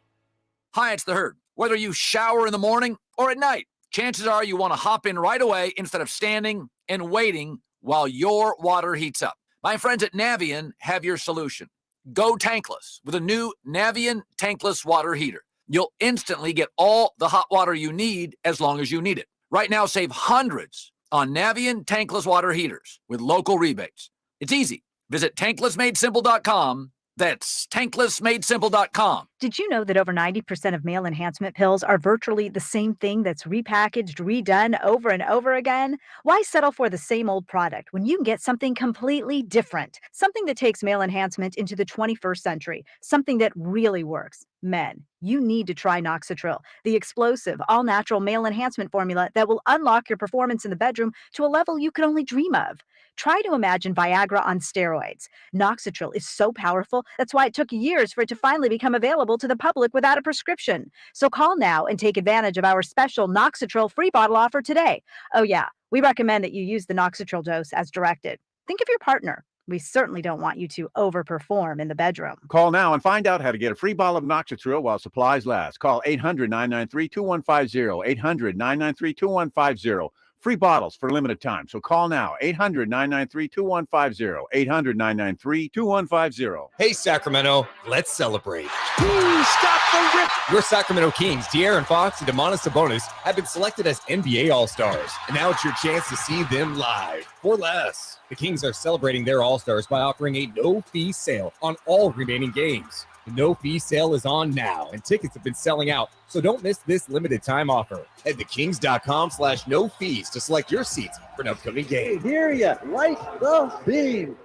Hi, it's the Herd. Whether you shower in the morning or at night, chances are you want to hop in right away instead of standing and waiting while your water heats up. My friends at Navien have your solution. Go tankless with a new Navien tankless water heater. You'll instantly get all the hot water you need as long as you need it. Right now, save hundreds on Navien tankless water heaters with local rebates. It's easy. Visit tanklessmadesimple.com. That's tanklessmadesimple.com. Did you know that over 90% of male enhancement pills are virtually the same thing that's repackaged, redone over and over again? Why settle for the same old product when you can get something completely different? Something that takes male enhancement into the 21st century. Something that really works. Men, you need to try Noxitril, the explosive, all-natural male enhancement formula that will unlock your performance in the bedroom to a level you could only dream of. Try to imagine Viagra on steroids. Noxitril is so powerful, that's why it took years for it to finally become available to the public without a prescription. So call now and take advantage of our special Noxitril free bottle offer today. Oh yeah, we recommend that you use the Noxitril dose as directed. Think of your partner. We certainly don't want you to overperform in the bedroom. Call now and find out how to get a free bottle of Noxitril while supplies last. Call 800-993-2150, 800-993-2150. Free bottles for limited time. So call now, 800-993-2150, 800-993-2150. Hey, Sacramento, let's celebrate. Stop the rip! Your Sacramento Kings, De'Aaron Fox and Domantas Sabonis, have been selected as NBA All-Stars. And now it's your chance to see them live for less. The Kings are celebrating their All-Stars by offering a no-fee sale on all remaining games. The no-fee sale is on now, and tickets have been selling out, so don't miss this limited time offer. Head to kings.com/no-fees to select your seats for an upcoming game. Hear ya, like the beam.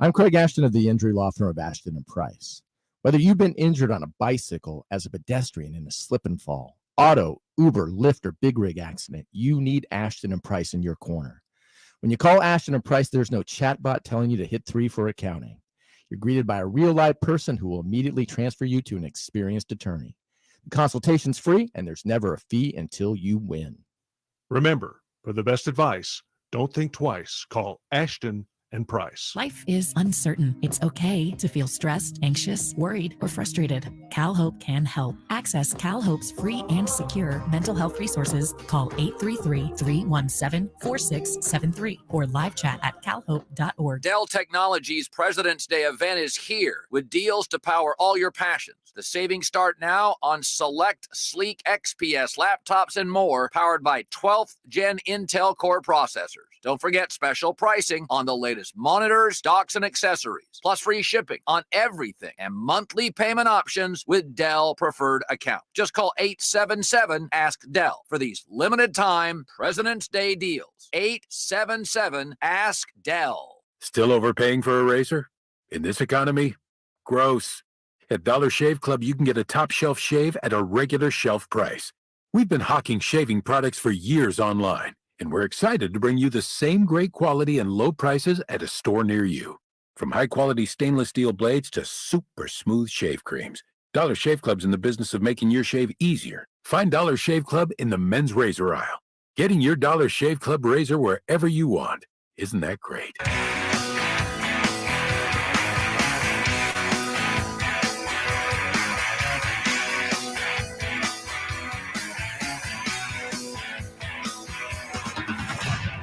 I'm Craig Ashton of the Injury Law Firm of Ashton and Price. Whether you've been injured on a bicycle, as a pedestrian in a slip and fall, auto, Uber, Lyft, or big rig accident, you need Ashton and Price in your corner. When you call Ashton and Price, there's no chatbot telling you to hit 3 for accounting. You're greeted by a real live person who will immediately transfer you to an experienced attorney. The consultation's free, and there's never a fee until you win. Remember, for the best advice, don't think twice. Call Ashton and Price. Life is uncertain. It's okay to feel stressed, anxious, worried, or frustrated. CalHope can help. Access CalHope's free and secure mental health resources. Call 833-317-4673 or live chat at calhope.org. Dell Technologies President's Day event is here with deals to power all your passions. The savings start now on select sleek XPS laptops and more, powered by 12th gen Intel Core processors. Don't forget special pricing on the latest monitors, docks, and accessories, plus free shipping on everything and monthly payment options with Dell Preferred Account. Just call 877-ASK-DELL for these limited time President's Day deals. 877-ASK-DELL. Still overpaying for a razor? In this economy? Gross. At Dollar Shave Club, you can get a top shelf shave at a regular shelf price. We've been hawking shaving products for years online, and we're excited to bring you the same great quality and low prices at a store near you. From high-quality stainless steel blades to super smooth shave creams, Dollar Shave Club's in the business of making your shave easier. Find Dollar Shave Club in the men's razor aisle. Getting your Dollar Shave Club razor wherever you want. Isn't that great?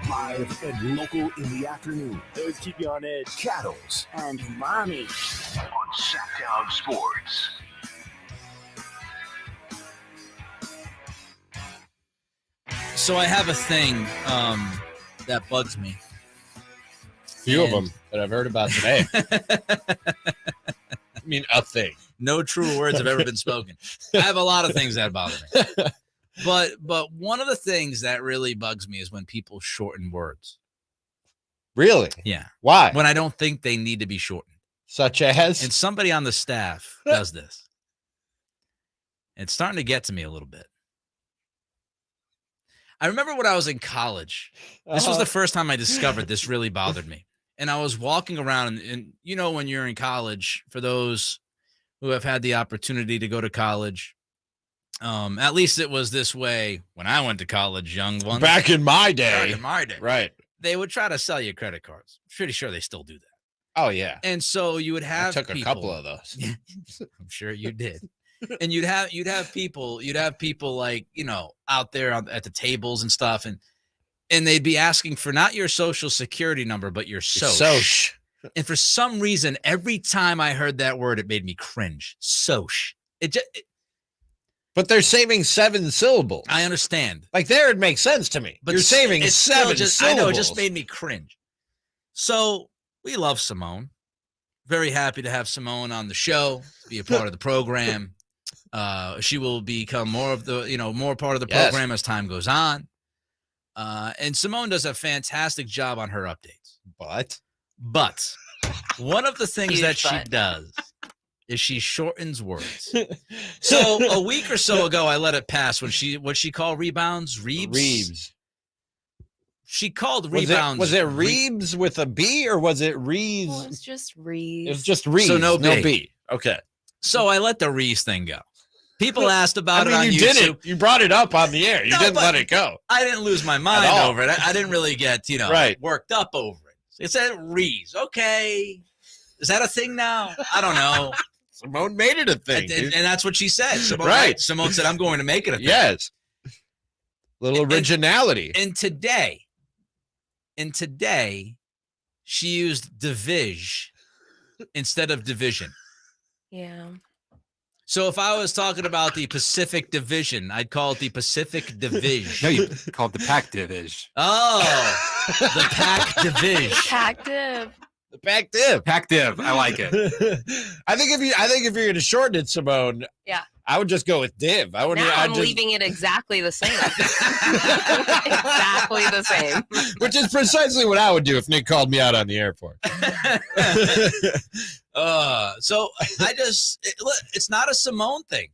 Live and local in the afternoon. Those keep you on edge. Cattles And Ramie on Sactown Sports. So I have a thing that bugs me. Few of them that I've heard about today. I mean, a thing. No true words have ever been spoken. I have a lot of things that bother me. But one of the things that really bugs me is when people shorten words. Really? Yeah. Why? When I don't think they need to be shortened. Such as? And somebody on the staff does this. It's starting to get to me a little bit. I remember when I was in college. This was the first time I discovered this really bothered me. And I was walking around, and you know, when you're in college, for those who have had the opportunity to go to college, at least it was this way when I went to college, young ones. Back in my day. Back in my day. Right. They would try to sell you credit cards. I'm pretty sure they still do that. Oh, yeah. And so you would have I took a couple of those. I'm sure you did. And you'd have people like, you know, out there at the tables and stuff, and they'd be asking for not your social security number, but your soch. And for some reason, every time I heard that word, it made me cringe. Soch. But they're saving 7 syllables. I understand. Like there, it makes sense to me. But you're saving 7 syllables. I know, it just made me cringe. So we love Simone. Very happy to have Simone on the show, be a part of the program. She will become more part of the program as time goes on. And Simone does a fantastic job on her updates. But one of the things that she does is she shortens words. So a week or so ago, I let it pass when what she called rebounds? Reebs. She called rebounds. Was it Reebs with a B or was it Reeves? Well, it was just Reeves. It was just Reeves. So no B. Okay. So I let the Reeves thing go. People asked about it on you YouTube. Didn't. You brought it up on the air. You didn't let it go. I didn't lose my mind over it. I didn't really get, worked up over it. It said Reeves. Okay. Is that a thing now? I don't know. Simone made it a thing. And that's what she said. Simone said, I'm going to make it a thing. Yes. Little originality. And today, she used division instead of division. Yeah. So if I was talking about the Pacific Division, I'd call it the Pacific Division. No, you called the Pac Division. Oh, the Pac Division. Pac Div. The Pac Div. Pac Div. I like it. I think if you're going to shorten it, Simone, yeah, I would just go with div. I'm leaving it exactly the same. Exactly the same. Which is precisely what I would do if Nick called me out on the airport. So it's not a Simone thing.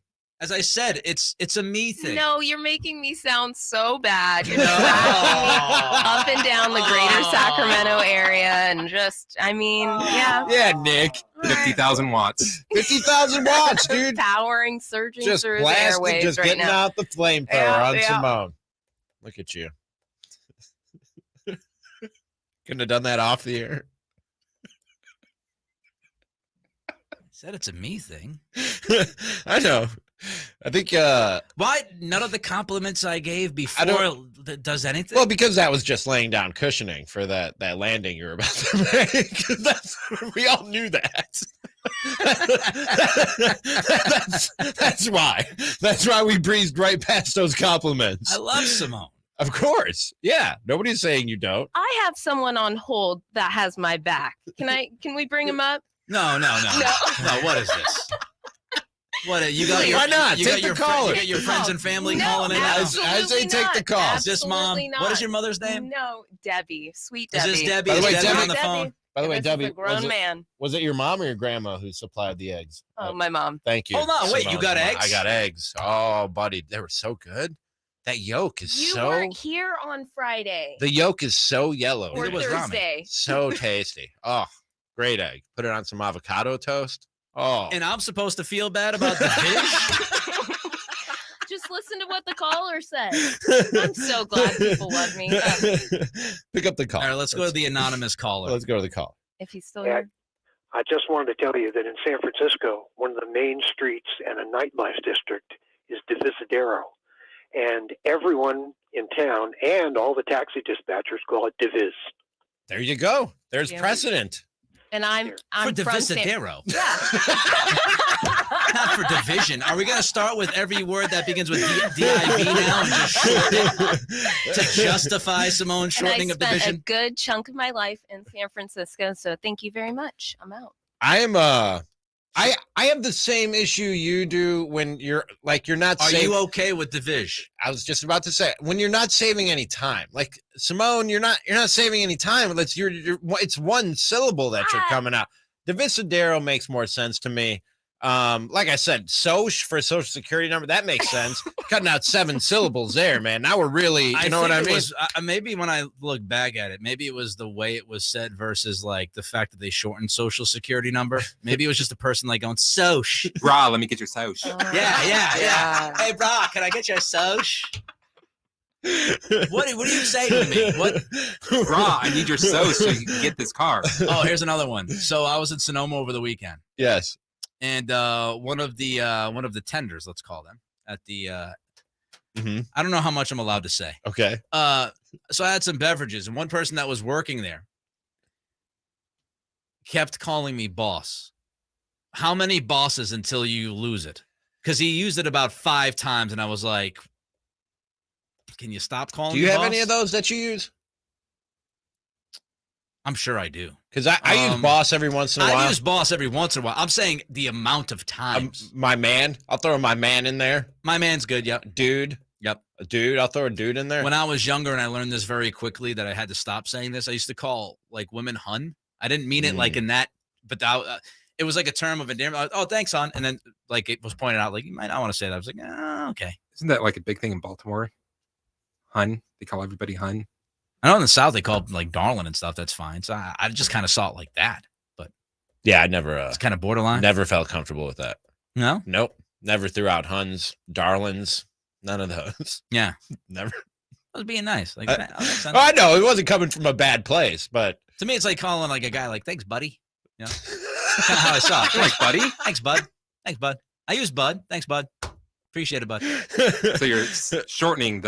As I said, it's a me thing. No, you're making me sound so bad. You're tracking me up and down the greater Sacramento area, and just, yeah. Yeah, Nick. 50,000 watts. 50,000 watts, dude. Powering, surging Just through the blasting, airwaves just right getting now. out the flamethrower Yeah, on yeah. Simone. Look at you. Couldn't have done that off the air. Said it's a me thing. I know. I think why none of the compliments I gave before does anything? well, because that was just laying down cushioning for that landing you were about to make. We all knew that. That's why. That's why we breezed right past those compliments. I love Simone. Of course. Yeah. Nobody's saying you don't. I have someone on hold that has my back. Can we bring him up? No. What is this? What you got? Why not? You Take got the your caller. You got your friends and family calling in. I say take the call. Is this mom? Absolutely not. What is your mother's name? No, Debbie. Sweet Is Debbie. this Debbie? By the way, Is Debbie Debbie on the phone? By the way, This is Debbie, a grown man. Was it your mom or your grandma who supplied the eggs? Oh, my mom. Thank you. Hold on, wait, you Simone. got eggs? I got eggs. Oh, buddy, they were so good. That yolk is You so. weren't here on Friday. The yolk is so yellow. Or Thursday. So tasty. Oh, great egg. Put it on some avocado toast. Oh. And I'm supposed to feel bad about the fish? Just listen to what the caller said. I'm so glad people love me. Pick up the call. All right, let's go to the anonymous caller. Let's go to the call. If he's still here. I just wanted to tell you that in San Francisco, one of the main streets and a nightlife district is Divisadero. And everyone in town and all the taxi dispatchers call it Diviz. There you go. There's Yeah. precedent. And I'm For from Divisadero. Yeah. Not for division. Are we going to start with every word that begins with D-I-V now and just shorten it to justify Simone shortening and of I spent division? a good chunk of my life in San Francisco, so thank you very much. I'm out. I am I have the same issue you do when you're not Are saving. you okay with division? I was just about to say, when you're not saving any time, like Simone, you're not saving any time. It's one syllable that you're coming out. Divisadero makes more sense to me. Like I said, Soch for social security number, that makes sense. Cutting out 7 syllables there, man. Now we're really, you know what I mean? Maybe when I look back at it, maybe it was the way it was said versus like the fact that they shortened social security number. Maybe it was just a person like going, Soch. Brah, let me get your Soch. Yeah. Hey, brah, can I get your Soch? What do you say to me? What? Brah, I need your Soch so you can get this car. Oh, here's another one. So I was in Sonoma over the weekend. Yes. And one of the tenders, let's call them, at the I don't know how much I'm allowed to say. Okay. So I had some beverages, and one person that was working there kept calling me boss. How many bosses until you lose it? Because he used it about 5 times, and I was like, can you stop calling me Do you have boss? any of those that you use? I'm sure I do. Because I use boss every once in a while. I use boss every once in a while. I'm saying the amount of times. My man. I'll throw my man in there. My man's good, yep. Dude. Yep. A dude. I'll throw a dude in there. When I was younger, and I learned this very quickly that I had to stop saying this, I used to call like women hun. I didn't mean it like in that, but it was like a term of endearment. Oh, thanks, hon. And then like it was pointed out, like, you might not want to say that. I was like, okay. Isn't that like a big thing in Baltimore? Hun. They call everybody hun. I know in the South they call like darling and stuff. That's fine. So I just kind of saw it like that. But yeah, I never. It's kind of borderline. Never felt comfortable with that. No. Nope. Never threw out huns, darlings. None of those. Yeah. Never. I was being nice. Like, I know it wasn't coming from a bad place, but to me, it's like calling like a guy like, thanks, buddy. You know, kind of how I saw it. Like, buddy? Thanks, bud. Thanks, bud. I use bud. Thanks, bud. Appreciate it, bud. So you're shortening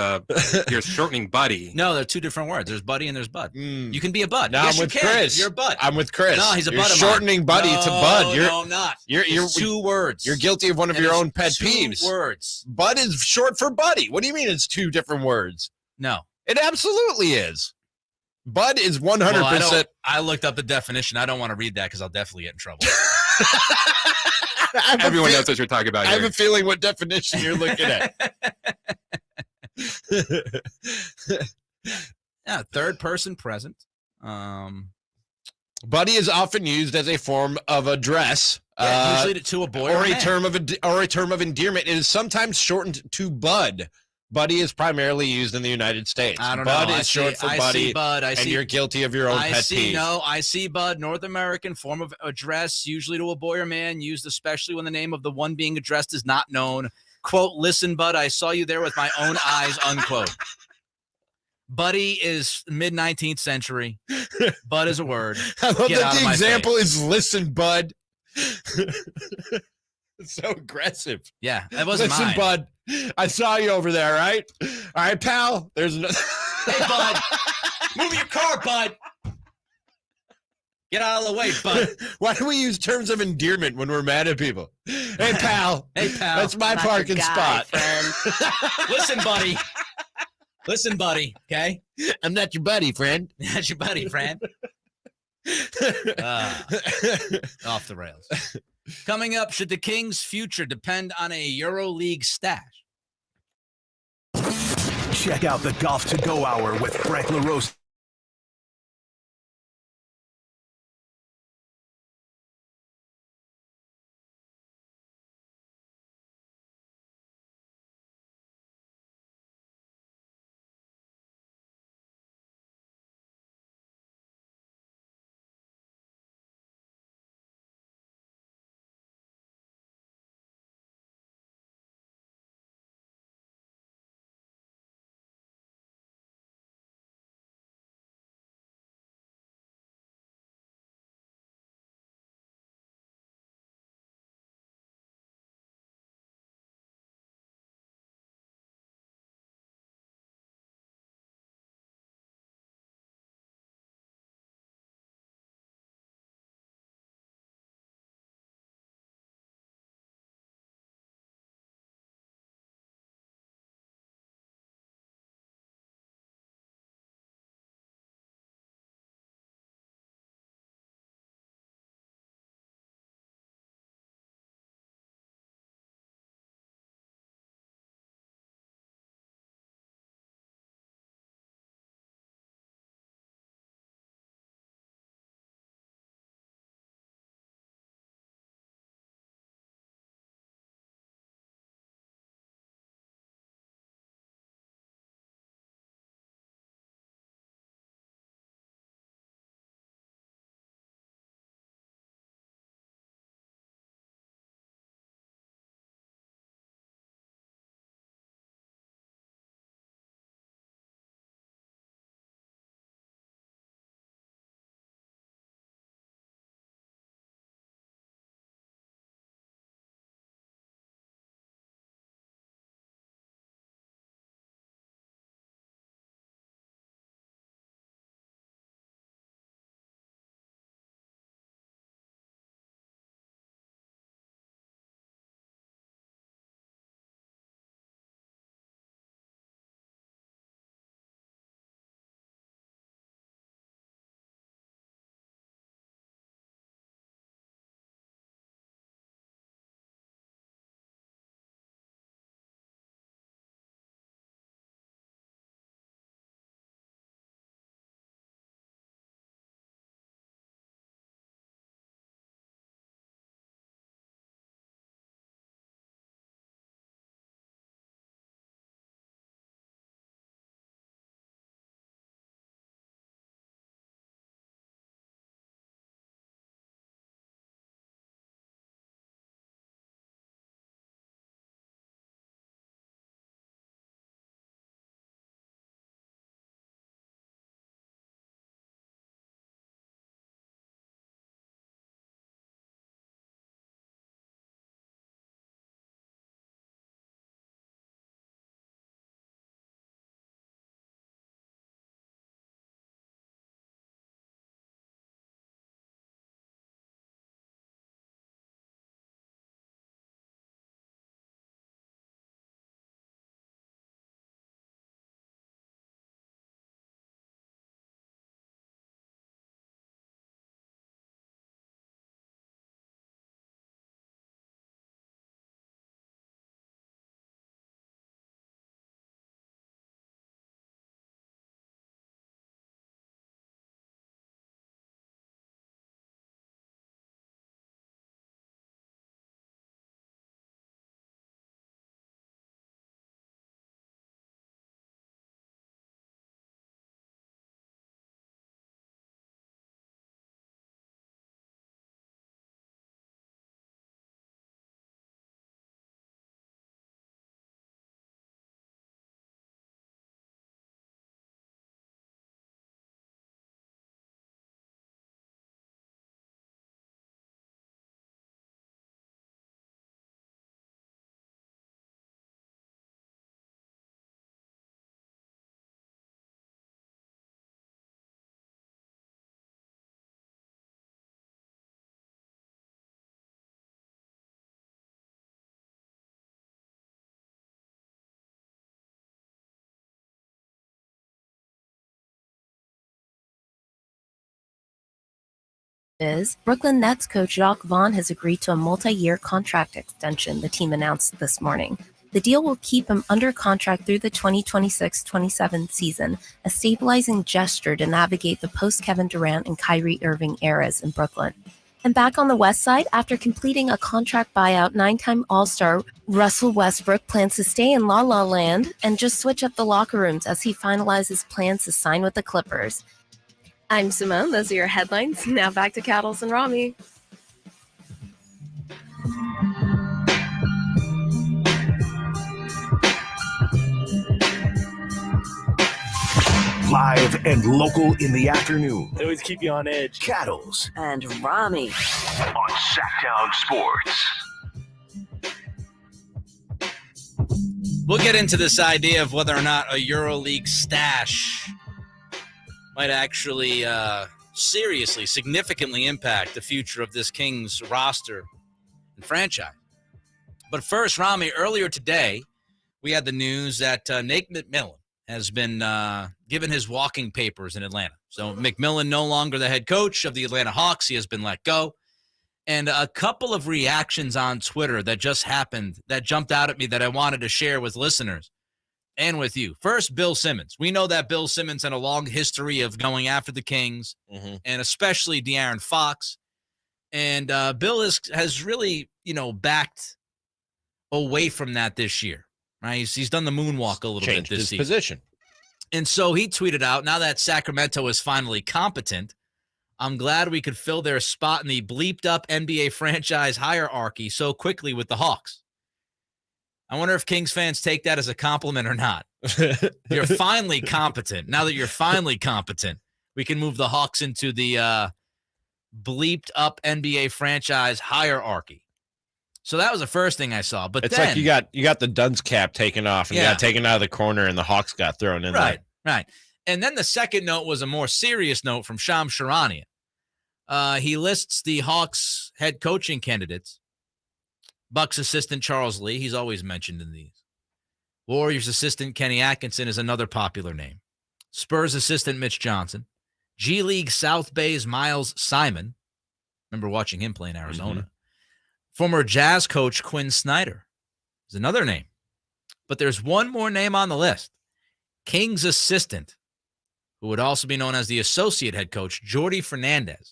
buddy. No, they're 2 different words. There's buddy and there's bud. You can be a bud. No, Yes, I'm with you can. Chris. You're a bud. I'm with Chris. No, he's a You're bud of shortening mine. buddy to bud. No, I'm not. You're It's 2 words. You're guilty of one of And your it's own pet 2 peeves. words. Bud is short for buddy. What do you mean it's 2 different words? No. It absolutely is. Bud is 100%. Well, I looked up the definition. I don't want to read that because I'll definitely get in trouble. Everyone knows what you're talking about I here. have a feeling what definition you're looking at. Yeah, third person present. Buddy is often used as a form of address, Yeah, usually to a boy or a man. term of endearment. It is sometimes shortened to Bud. Buddy is primarily used in the United States. I don't Bud know. is short for buddy, and you're guilty of your own pet peeve. No, I see Bud, North American form of address, usually to a boy or man, used especially when the name of the one being addressed is not known. Quote, listen, Bud, I saw you there with my own eyes, unquote. Buddy is mid-19th century. Bud is a word. I love Get that out of the my example face. is listen, Bud. It's so aggressive. Yeah, that wasn't Listen, mine. Bud, I saw you over there, right? All right, pal. There's no. Hey, Bud, move your car, Bud. Get out of the way, Bud. Why do we use terms of endearment when we're mad at people? Hey, pal. Hey, pal. That's my parking spot. Listen, buddy. Listen, buddy. Okay, I'm not your buddy, friend. That's your buddy, friend. Off the rails. Coming up, should the Kings' future depend on a EuroLeague stash? Check out the Golf to Go Hour with Frank LaRose. is Brooklyn Nets coach Jacques Vaughn has agreed to a multi-year contract extension, the team announced this morning. The deal will keep him under contract through the 2026-27 season, a stabilizing gesture to navigate the post-Kevin Durant and Kyrie Irving eras in Brooklyn. And back on the West Side, after completing a contract buyout, 9-time All-Star Russell Westbrook plans to stay in La La Land and just switch up the locker rooms as he finalizes plans to sign with the Clippers. I'm Simone. Those are your headlines. Now back to Cattles and Ramie. Live and local in the afternoon. They always keep you on edge. Cattles and Ramie on Sactown Sports. We'll get into this idea of whether or not a EuroLeague stash might actually seriously, significantly impact the future of this Kings roster and franchise. But first, Ramie, earlier today, we had the news that Nate McMillan has been given his walking papers in Atlanta. So McMillan no longer the head coach of the Atlanta Hawks. He has been let go. And a couple of reactions on Twitter that just happened that jumped out at me that I wanted to share with listeners and with you. First, Bill Simmons. We know that Bill Simmons had a long history of going after the Kings, and especially De'Aaron Fox. And Bill has really, backed away from that this year. Right? He's done the moonwalk a little bit this season. Position. And so he tweeted out, now that Sacramento is finally competent, I'm glad we could fill their spot in the bleeped up NBA franchise hierarchy so quickly with the Hawks. I wonder if Kings fans take that as a compliment or not. You're finally competent. Now that you're finally competent, we can move the Hawks into the bleeped up NBA franchise hierarchy. So that was the first thing I saw. But it's then, like you got the dunce cap taken off and got taken out of the corner, and the Hawks got thrown in there. Right. And then the second note was a more serious note from Shams Charania. He lists the Hawks head coaching candidates. Bucks assistant Charles Lee, he's always mentioned in these. Warriors assistant Kenny Atkinson is another popular name. Spurs assistant Mitch Johnson. G League South Bay's Miles Simon. Remember watching him play in Arizona. Former Jazz coach Quinn Snyder is another name. But there's one more name on the list. Kings assistant, who would also be known as the associate head coach, Jordy Fernandez.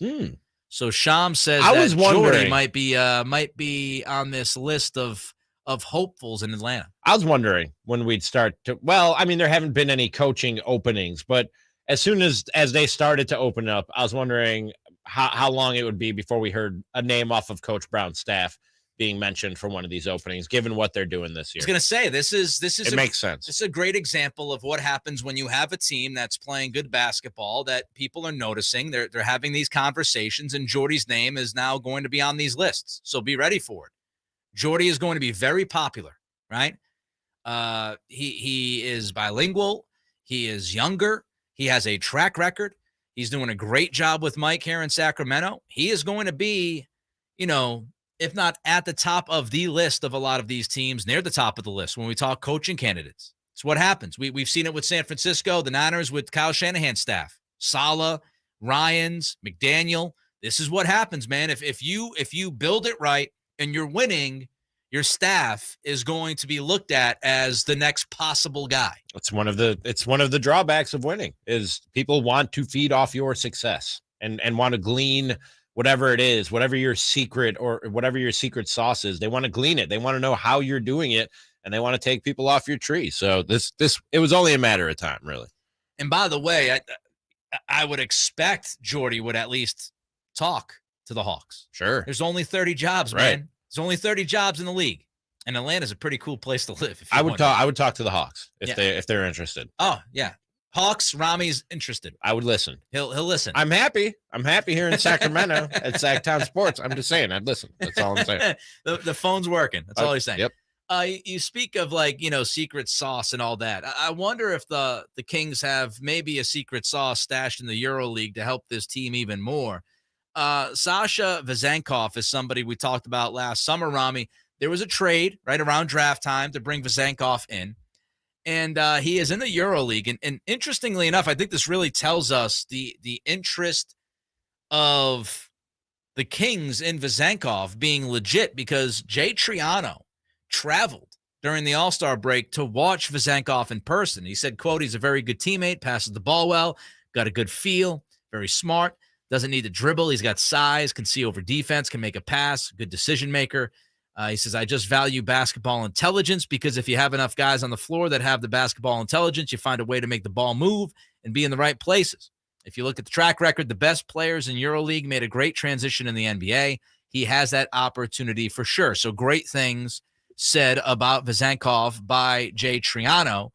So Shams says that Jordy might be on this list of hopefuls in Atlanta. I was wondering when we'd start to. Well, I mean, there haven't been any coaching openings, but as soon as they started to open up, I was wondering how long it would be before we heard a name off of Coach Brown's staff being mentioned for one of these openings, given what they're doing this year. I was going to say, this is it makes sense. This is a great example of what happens when you have a team that's playing good basketball that people are noticing. They're having these conversations, and Jordy's name is now going to be on these lists. So be ready for it. Jordy is going to be very popular, right? He is bilingual. He is younger. He has a track record. He's doing a great job with Mike here in Sacramento. He is going to be, if not at the top of the list of a lot of these teams, near the top of the list when we talk coaching candidates. It's what happens. We've seen it with San Francisco, the Niners with Kyle Shanahan's staff, Saleh, Ryans, McDaniel. This is what happens, man. If you build it right and you're winning, your staff is going to be looked at as the next possible guy. It's one of the drawbacks of winning is people want to feed off your success and want to glean whatever it is, whatever your secret or whatever your secret sauce is. They want to glean it. They want to know how you're doing it, and they want to take people off your tree. So it was only a matter of time, really. And by the way, I would expect Jordy would at least talk to the Hawks. Sure. There's only 30 jobs, right, man. There's only 30 jobs in the league, and Atlanta's a pretty cool place to live. I would talk to the Hawks if they're interested. Oh yeah, Hawks. Ramie's interested. I would listen. He'll listen. I'm happy here in Sacramento at Sactown Sports. I'm just saying, I'd listen. That's all I'm saying. the phone's working. That's all he's saying. Yep. You speak of secret sauce and all that. I wonder if the Kings have maybe a secret sauce stashed in the EuroLeague to help this team even more. Sasha Vezenkov is somebody we talked about last summer, Ramie. There was a trade right around draft time to bring Vezenkov in, and he is in the EuroLeague. And interestingly enough, I think this really tells us the interest of the Kings in Vezenkov being legit because Jay Triano traveled during the All-Star break to watch Vezenkov in person. He said, quote, he's a very good teammate, passes the ball well, got a good feel, very smart, doesn't need to dribble. He's got size, can see over defense, can make a pass, good decision maker. He says, I just value basketball intelligence because if you have enough guys on the floor that have the basketball intelligence, you find a way to make the ball move and be in the right places. If you look at the track record, the best players in EuroLeague made a great transition in the NBA. He has that opportunity for sure. So great things said about Vezenkov by Jay Triano.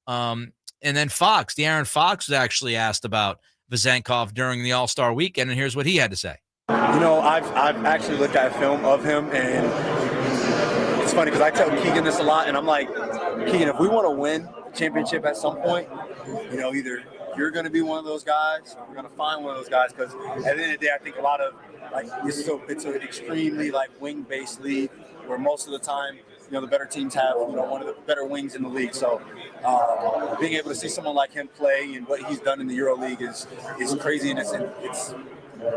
And then Fox, De'Aaron Fox was actually asked about Vezenkov during the All-Star weekend, and here's what he had to say. You know, I've actually looked at a film of him, and it's funny because I tell Keegan this a lot, and I'm like, Keegan, if we want to win a championship at some point, you know, either you're going to be one of those guys, or we're going to find one of those guys, because at the end of the day, I think a lot of, like, it's an extremely, like, wing-based league where most of the time, you know, the better teams have, you know, one of the better wings in the league. So being able to see someone like him play and what he's done in the EuroLeague is crazy, and it's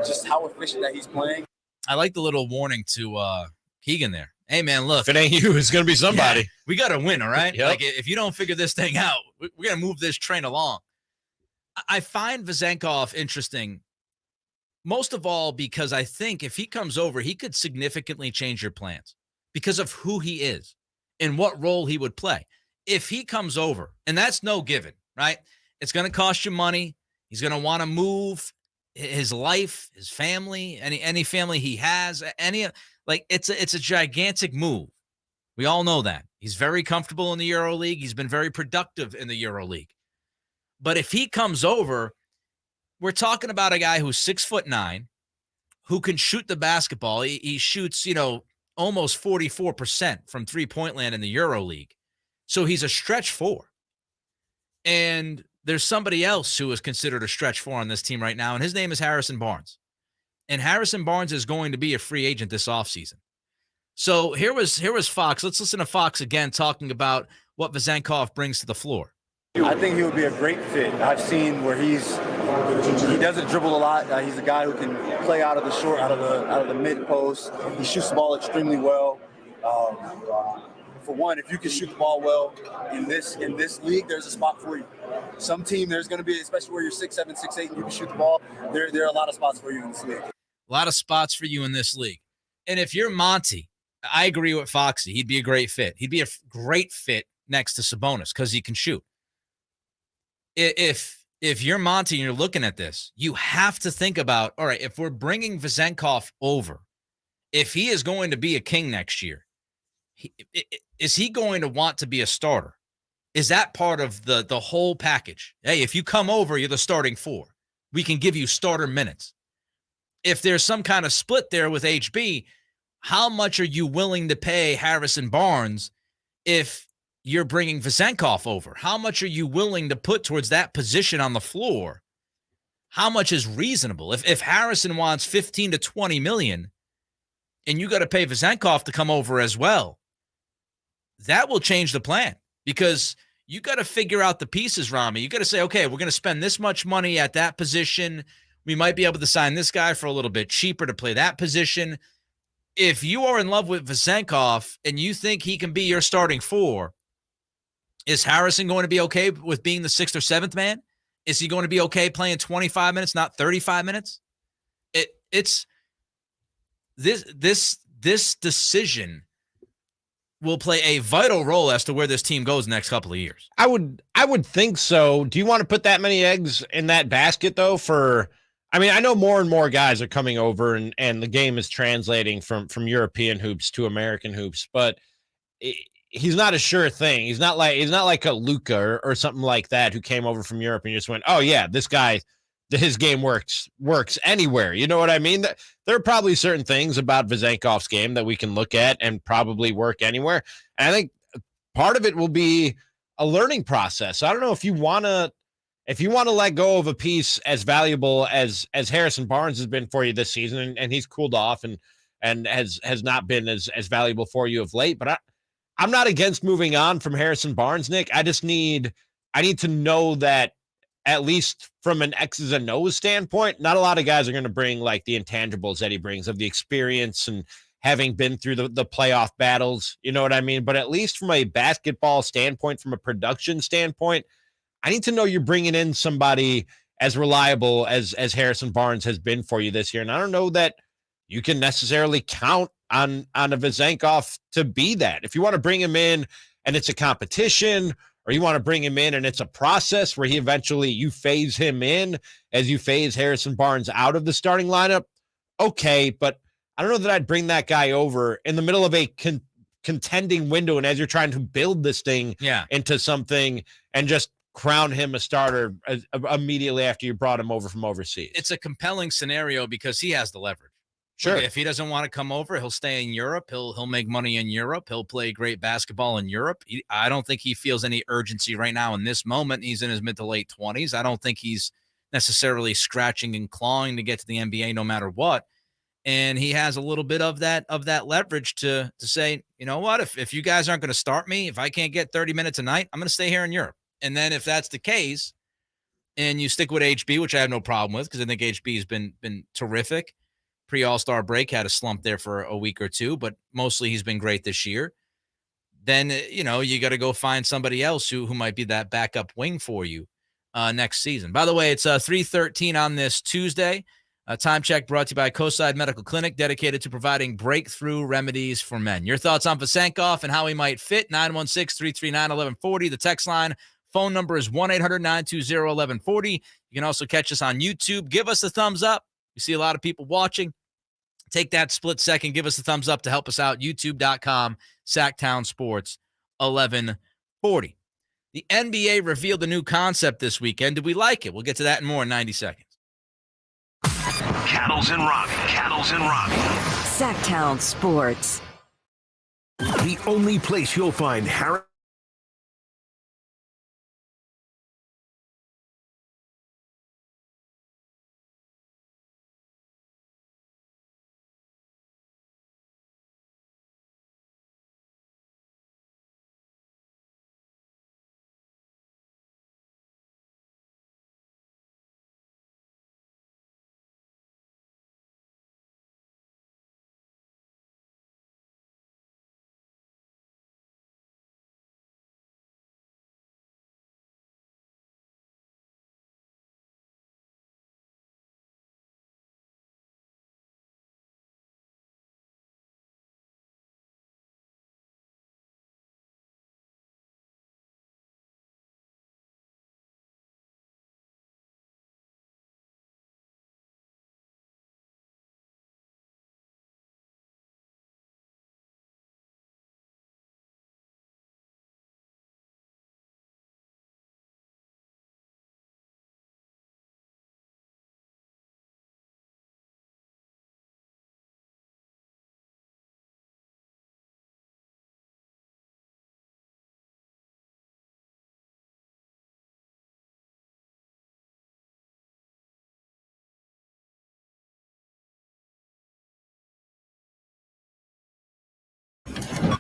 just how efficient that he's playing. I like the little warning to Keegan there. Hey, man, look. If it ain't you, it's going to be somebody. Yeah, we got to win, all right? Yep. Like, if you don't figure this thing out, we're going to move this train along. I find Vezenkov interesting, most of all because I think if he comes over, he could significantly change your plans because of who he is and what role he would play. If he comes over, and that's no given, right? It's going to cost you money. He's going to want to move his life, his family, any family he has, it's a gigantic move. We all know that. He's very comfortable in the EuroLeague. He's been very productive in the EuroLeague. But if he comes over, we're talking about a guy who's 6'9", who can shoot the basketball. He shoots, almost 44% from three-point land in the EuroLeague. So he's a stretch four. And there's somebody else who is considered a stretch four on this team right now, and his name is Harrison Barnes. And Harrison Barnes is going to be a free agent this offseason. So here was Fox. Let's listen to Fox again talking about what Vezenkov brings to the floor. I think he would be a great fit. I've seen where he doesn't dribble a lot. He's a guy who can play out of the short, out of the mid post. He shoots the ball extremely well. For one, if you can shoot the ball well in this league, there's a spot for you. Some team, there's going to be, especially where you're 6'7", 6'8", and you can shoot the ball. There are a lot of spots for you in this league. A lot of spots for you in this league. And if you're Monty, I agree with Foxy. He'd be a great fit. He'd be a great fit next to Sabonis because he can shoot. If you're Monty and you're looking at this, you have to think about, all right, if we're bringing Vezenkov over, if he is going to be a King next year, is he going to want to be a starter? Is that part of the whole package? Hey, if you come over, you're the starting four. We can give you starter minutes. If there's some kind of split there with HB, how much are you willing to pay Harrison Barnes if you're bringing Vezenkov over? How much are you willing to put towards that position on the floor? How much is reasonable? If Harrison wants 15 to 20 million and you got to pay Vezenkov to come over as well, that will change the plan because you got to figure out the pieces, Ramie. You got to say, okay, we're going to spend this much money at that position. We might be able to sign this guy for a little bit cheaper to play that position. If you are in love with Vezenkov and you think he can be your starting four, is Harrison going to be okay with being the sixth or seventh man? Is he going to be okay playing 25 minutes, not 35 minutes? It's this decision will play a vital role as to where this team goes the next couple of years. I would think so. Do you want to put that many eggs in that basket though? I know more and more guys are coming over and the game is translating from European hoops to American hoops, but he's not a sure thing. He's not like a Luka or something like that who came over from Europe and just went, oh yeah, this guy, his game works anywhere. You know what I mean? There are probably certain things about Vezenkov's game that we can look at and probably work anywhere. And I think part of it will be a learning process. So I don't know if you want to let go of a piece as valuable as Harrison Barnes has been for you this season, and he's cooled off and has not been as valuable for you of late. But I'm not against moving on from Harrison Barnes, Nick. I need to know that at least from an X's and O's standpoint, not a lot of guys are going to bring like the intangibles that he brings of the experience and having been through the playoff battles. You know what I mean? But at least from a basketball standpoint, from a production standpoint, I need to know you're bringing in somebody as reliable as Harrison Barnes has been for you this year. And I don't know that you can necessarily count on a Vezenkov to be that. If you want to bring him in and it's a competition, or you want to bring him in and it's a process where you phase him in as you phase Harrison Barnes out of the starting lineup, okay, but I don't know that I'd bring that guy over in the middle of a contending window and as you're trying to build this thing into something and just crown him a starter immediately after you brought him over from overseas. It's a compelling scenario because he has the leverage. Sure. If he doesn't want to come over, he'll stay in Europe. He'll make money in Europe. He'll play great basketball in Europe. I don't think he feels any urgency right now in this moment. He's in his mid to late 20s. I don't think he's necessarily scratching and clawing to get to the NBA no matter what. And he has a little bit of that leverage to say, you know what, if you guys aren't going to start me, if I can't get 30 minutes a night, I'm going to stay here in Europe. And then if that's the case, and you stick with HB, which I have no problem with because I think HB has been terrific. Pre-All-Star break, had a slump there for a week or two, but mostly he's been great this year. Then, you got to go find somebody else who might be that backup wing for you next season. By the way, it's 3:13 on this Tuesday. Time check brought to you by Coastside Medical Clinic, dedicated to providing breakthrough remedies for men. Your thoughts on Vezenkov and how he might fit, 916-339-1140. The text line, phone number is 1-800-920-1140. You can also catch us on YouTube. Give us a thumbs up. You see a lot of people watching. Take that split second. Give us a thumbs up to help us out. YouTube.com, Sactown Sports 1140. The NBA revealed a new concept this weekend. Did we like it? We'll get to that and more in 90 seconds. Cattles and Ramie. Sactown Sports. The only place you'll find Harry.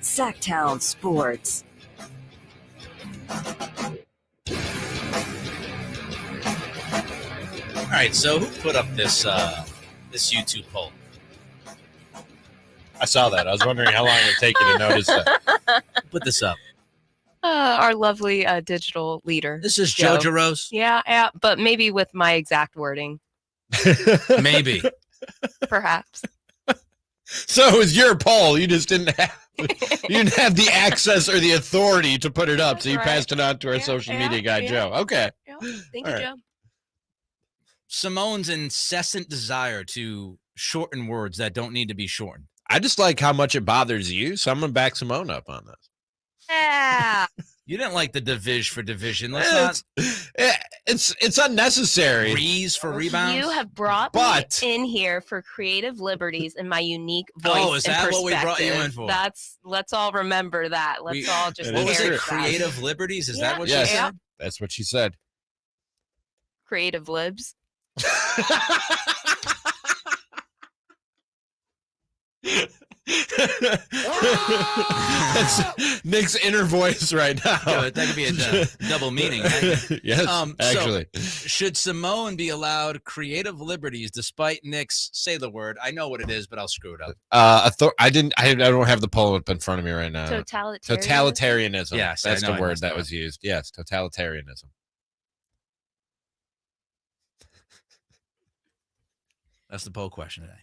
Sactown Sports. All right, so who put up this YouTube poll? I saw that. I was wondering how long it would take you to notice that. Put this up. Our lovely digital leader. This is Jojo Rose? Yeah, but maybe with my exact wording. Maybe. Perhaps. So it was your poll. You just didn't have the access or the authority to put it up. That's so you right. passed it on to our social media guy, Joe. Okay. Thank All you, right. Joe. Simone's incessant desire to shorten words that don't need to be shortened. I just like how much it bothers you, so I'm going to back Simone up on this. Yeah. You didn't like the division for division. Let's It's unnecessary. Rees for rebounds. You have brought me in here for creative liberties and my unique voice. Oh, is that and what we brought you in perspective. for? Let's all remember that. Let's all just What was it? cherish that. Creative liberties? Is that what Yes, she said? that's what she said. Creative libs. Nick's inner voice right now. Yeah, that could be a double meaning. Right? Yes, actually. So, should Simone be allowed creative liberties despite Nick's say the word? I know what it is, but I'll screw it up. I don't have the poll up in front of me right now. Totalitarianism. Yes, that's I know the I word messed that up. was used. Yes, totalitarianism. That's the poll question today.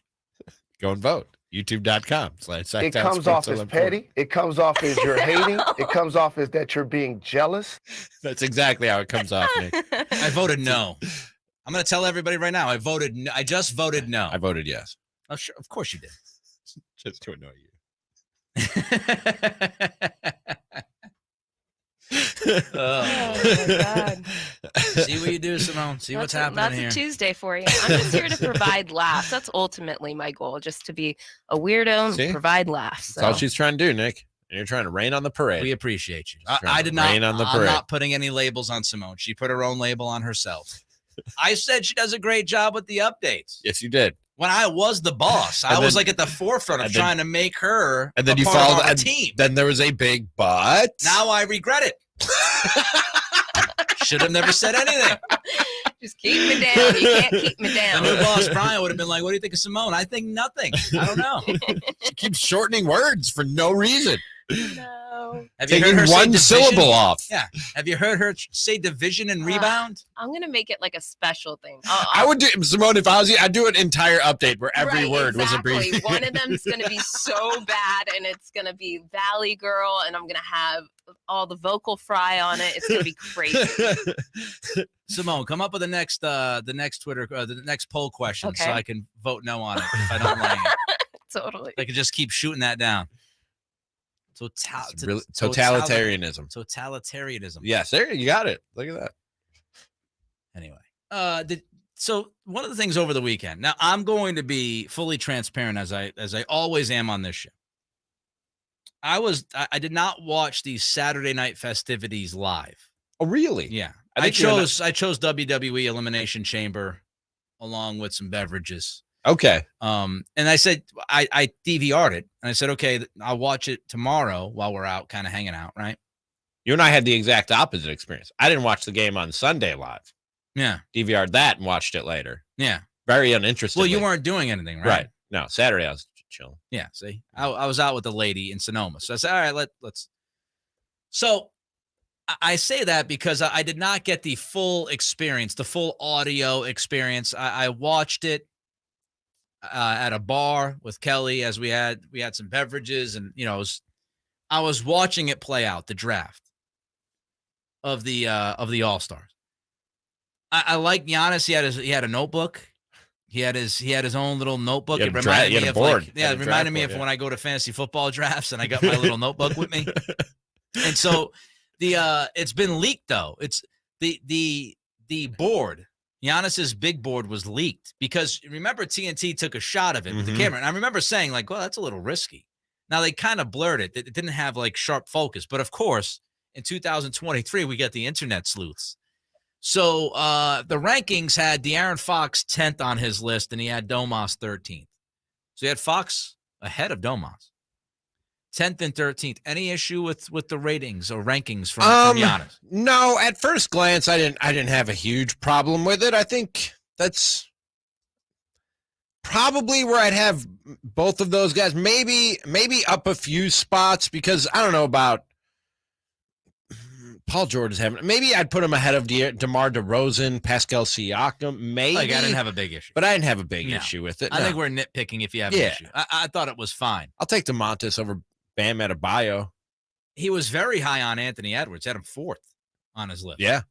Go and vote. YouTube.com/Sactown. It comes off as petty. It comes off as you're hating. It comes off as that you're being jealous. That's exactly how it comes off, Nick. I voted no. I'm going to tell everybody right now. I voted no. I just voted no. I voted yes. Oh, sure. Of course you did. Just to annoy you. Oh my God. See what you do, Simone. See what's happening that's here. That's a Tuesday for you. I'm just here to provide laughs. That's ultimately my goal, just to be a weirdo and provide laughs. That's all she's trying to do, Nick. And you're trying to rain on the parade. We appreciate you. Trying I to did not. rain on the I'm parade. not putting any labels on Simone. She put her own label on herself. I said she does a great job with the updates. Yes, you did. When I was the boss, I was like at the forefront of trying to make her and then a you part followed of our and team. Then there was a big but. Now I regret it. Should have never said anything. Just keep me down. You can't keep me down. The new boss, Brian, would have been like, what do you think of Simone? I think nothing. I don't know. She keeps shortening words for no reason. No. Have you Taking heard her say one division? syllable off. Yeah. Have you heard her say division and rebound? I'm going to make it like a special thing. I would do, Simone, if I was you, I'd do an entire update where every word was exactly. abbreviated. One of them is going to be so bad, and it's going to be Valley Girl, and I'm going to have all the vocal fry on it. It's going to be crazy. Simone, come up with the next Twitter, the next poll question, so Okay. I can vote no on it if I don't like it. Totally. I could just keep shooting that down. Totalitarianism. Totalitarianism. Yes, there you got it. Look at that. Anyway, so one of the things over the weekend. Now I'm going to be fully transparent as I always am on this show. I did not watch these Saturday night festivities live. Oh, really? Yeah. I I think you're chose WWE Elimination Chamber along with some beverages. Okay. And I said I DVR'd it, and I said, okay, I'll watch it tomorrow while we're out, kind of hanging out, right? You and I had the exact opposite experience. I didn't watch the game on Sunday live. Yeah. DVR'd that and watched it later. Yeah. Very uninteresting. Well, you weren't doing anything, right? Right. No, Saturday I was chilling. Yeah. See, I was out with a lady in Sonoma, so I said, all right, let's. So I say that because I did not get the full experience, the full audio experience. I watched it at a bar with Kelly as we had some beverages, and I was watching it play out, the draft of the All-Stars. I like Giannis. He had a notebook. He had his own little notebook. It reminded me of it reminded me of when I go to fantasy football drafts and I got my little notebook with me. And so it's been leaked though. It's the board. Giannis's big board was leaked because remember TNT took a shot of it with the camera. And I remember saying like, well, that's a little risky. Now they kind of blurred it. It didn't have like sharp focus. But of course, in 2023, we got the internet sleuths. So the rankings had De'Aaron Fox 10th on his list, and he had Domas 13th. So he had Fox ahead of Domas. 10th and 13th. Any issue with the ratings or rankings from Giannis? No, at first glance, I didn't have a huge problem with it. I think that's probably where I'd have both of those guys. Maybe up a few spots because I don't know about Paul George is having. Maybe I'd put him ahead of DeMar DeRozan, Pascal Siakam. Maybe Like I didn't have a big issue, but I didn't have a big No. issue with it. I no. think we're nitpicking if you have an Yeah. issue. I thought it was fine. I'll take DeMontis over Bam Adebayo. He was very high on Anthony Edwards. Had him 4th on his list. Yeah,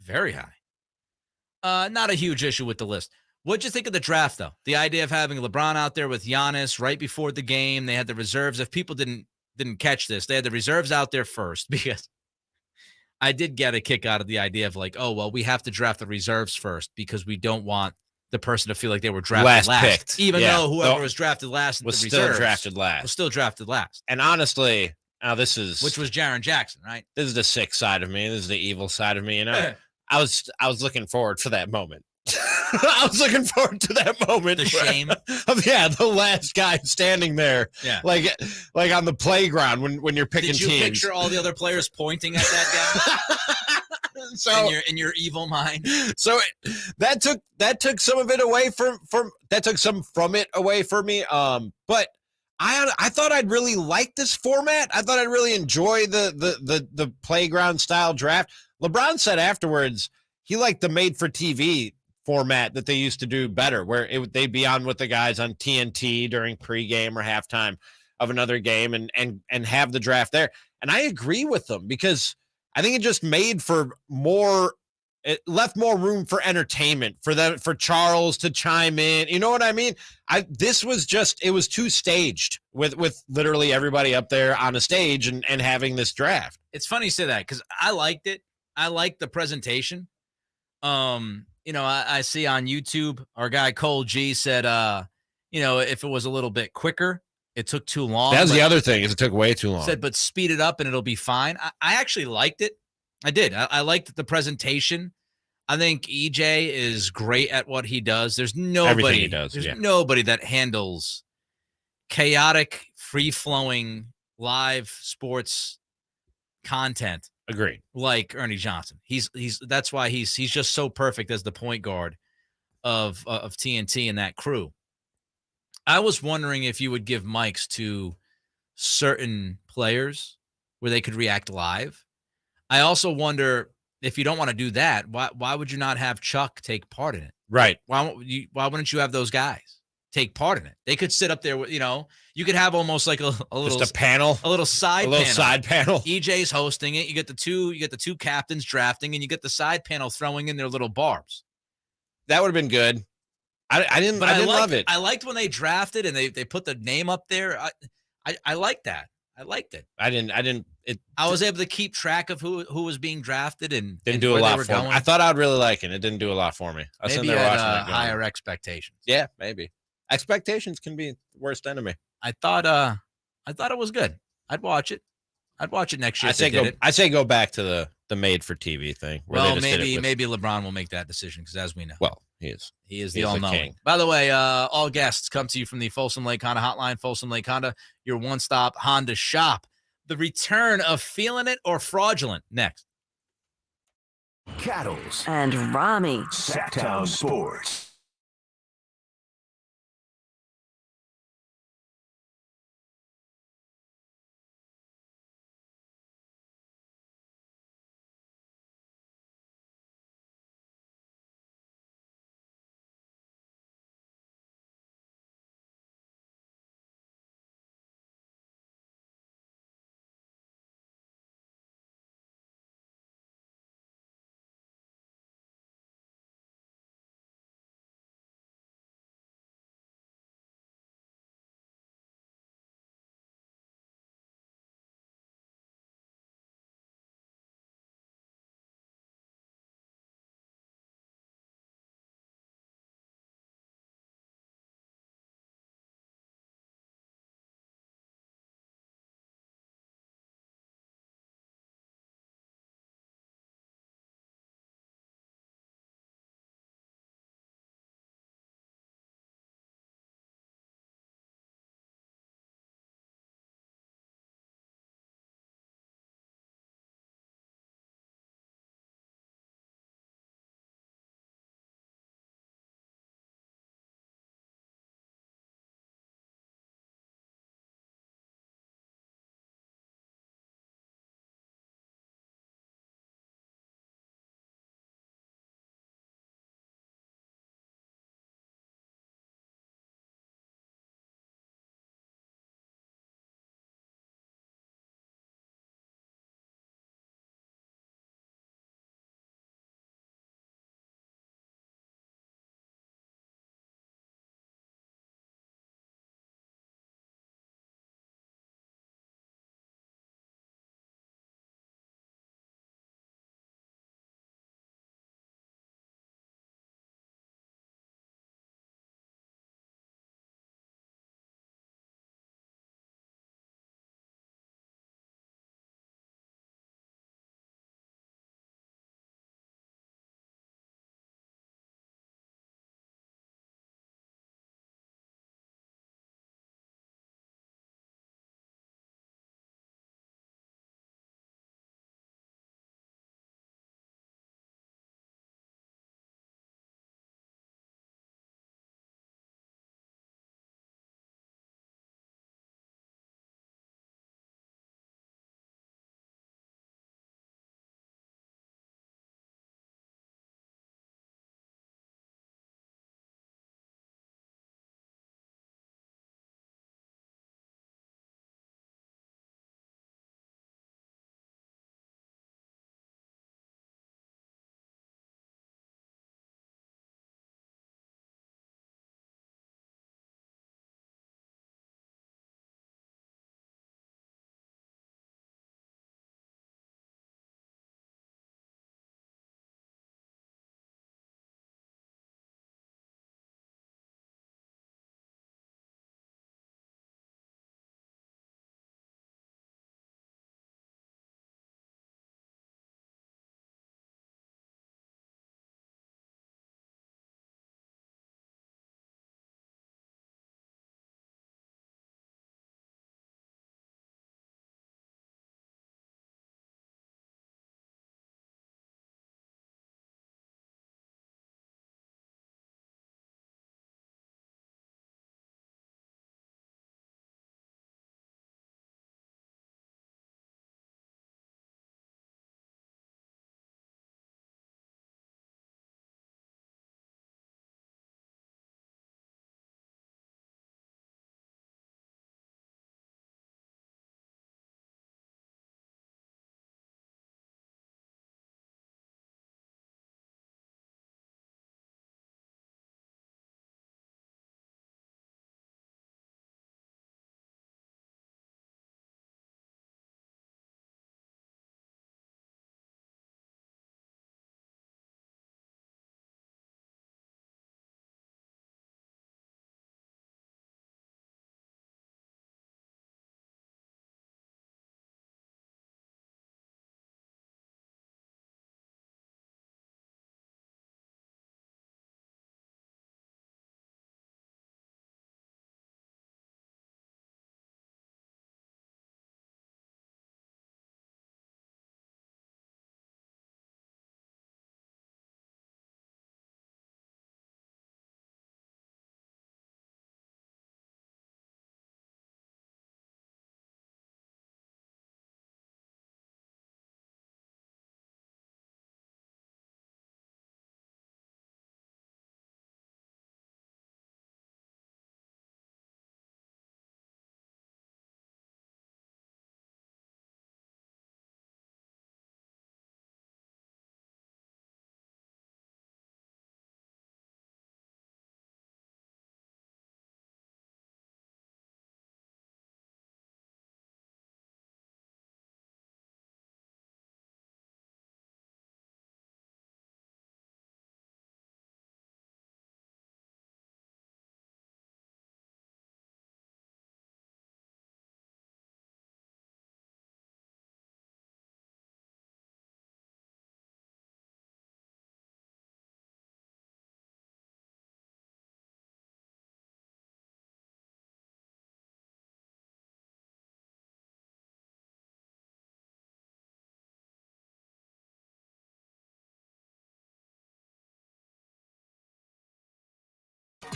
very high. Not a huge issue with the list. What'd you think of the draft, though? The idea of having LeBron out there with Giannis right before the game. They had the reserves. If people didn't catch this, they had the reserves out there first because I did get a kick out of the idea of like, oh, well, we have to draft the reserves first because we don't want the person to feel like they were drafted last. Picked. Even Yeah. though whoever was drafted last was the still reserves drafted last. was still drafted last. And honestly, which was Jaren Jackson, right? This is the sick side of me. This is the evil side of me. And I was looking forward for that moment. I was looking forward to that moment. The shame. The last guy standing there. Yeah. Like on the playground when you're picking Did you teams. picture all the other players pointing at that guy? So in your evil mind. So that took some of it away from it away from me. But I thought I'd really like this format. I thought I'd really enjoy the playground style draft. LeBron said afterwards he liked the made for TV format that they used to do better, where they'd be on with the guys on TNT during pregame or halftime of another game and have the draft there. And I agree with them because I think it just made for more. It left more room for entertainment for Charles to chime in. You know what I mean? This was just, it was too staged with literally everybody up there on a stage and having this draft. It's funny you say that because I liked it. I liked the presentation. I see on YouTube our guy Cole G said, if it was a little bit quicker, it took too long. That was the other thing is it took way too long. Said, but speed it up and it'll be fine. I actually liked it. I did. I liked the presentation. I think EJ is great at what he does. There's nobody. Everything he does. There's nobody that handles chaotic, free-flowing live sports content. Agreed. Like Ernie Johnson. That's why he's just so perfect as the point guard of TNT and that crew. I was wondering if you would give mics to certain players where they could react live. I also wonder if you don't want to do that, why would you not have Chuck take part in it? Right. Why wouldn't you have those guys take part in it? They could sit up there with, you could have almost like a little just a panel, a little side panel. EJ's hosting it. You get the two captains drafting, and you get the side panel throwing in their little barbs. That would have been good. I didn't love it. I liked when they drafted and they put the name up there. I liked that. I liked it. I was able to keep track of who was being drafted and didn't do a lot for me. I thought I'd really like it. It didn't do a lot for me. I was maybe sitting you there had watching it higher expectations. Yeah, maybe. Expectations can be the worst enemy. I thought it was good. I'd watch it. I'd watch it next year. I say go back to the made for TV thing. Well, maybe LeBron will make that decision because as we know, he is the all-knowing. By the way, all guests come to you from the Folsom Lake Honda Hotline. Folsom Lake Honda, your one-stop Honda shop. The return of Feeling It or Fraudulent next. Cattles and Ramie. Sactown Sports.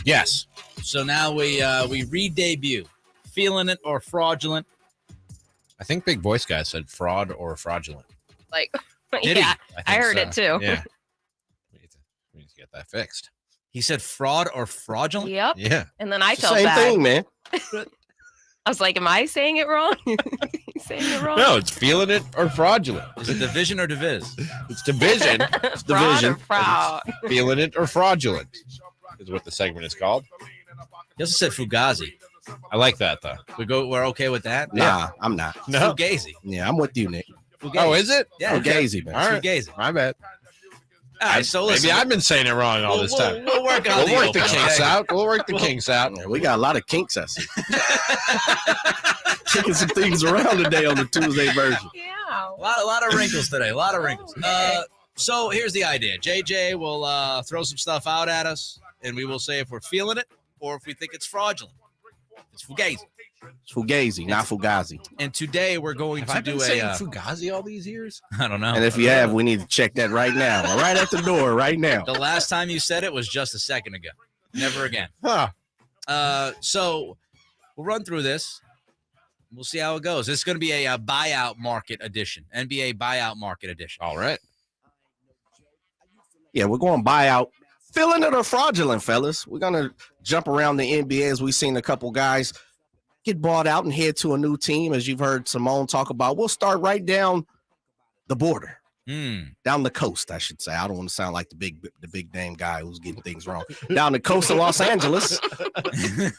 Yes. So now we re-debut. Feeling it or fraudulent? I think Big Voice Guy said fraud or fraudulent. Like, Did he? yeah, I heard it too. Yeah. We need to get that fixed. He said fraud or fraudulent? Yep. Yeah. And then I It's the felt same bad. thing, man. I was like, am I saying it wrong? saying it wrong? No, it's feeling it or fraudulent. Is it division or diviz? It's division. It's Fraud division. or fraud? Feeling it or fraudulent is what the segment is called. He also said fugazi. I like that though. We're okay with that? Nah, I'm not. No. Fugazi. Yeah, I'm with you, Nick. Fugazi. Oh, is it? Yeah. Fugazi, man. All right. Fugazi. My bad. All right, so listen. Maybe I've been saying it wrong all this time. We'll work on We'll work the open, kinks okay? out. We'll work the kinks out. Yeah, we got a lot of kinks, I see. Kicking some things around today on the Tuesday version. Yeah. A lot of wrinkles today. A lot of wrinkles. So here's the idea. JJ will throw some stuff out at us, and we will say if we're feeling it or if we think it's fraudulent. It's fugazi. It's Fugazi, not Fugazi. And today we're going Have to I been do saying a. Fugazi all these years? I don't know. And if you have, we need to check that right now. Right at the door, right now. The last time you said it was just a second ago. Never again. Huh. So we'll run through this. We'll see how it goes. This is going to be a buyout market edition, NBA buyout market edition. All right. Yeah, we're going buyout. Feeling it or fraudulent, fellas. We're going to jump around the NBA as we've seen a couple guys get bought out and head to a new team, as you've heard Simone talk about. We'll start right down the border, down the coast, I should say. I don't want to sound like the big name guy who's getting things wrong. Down the coast of Los Angeles,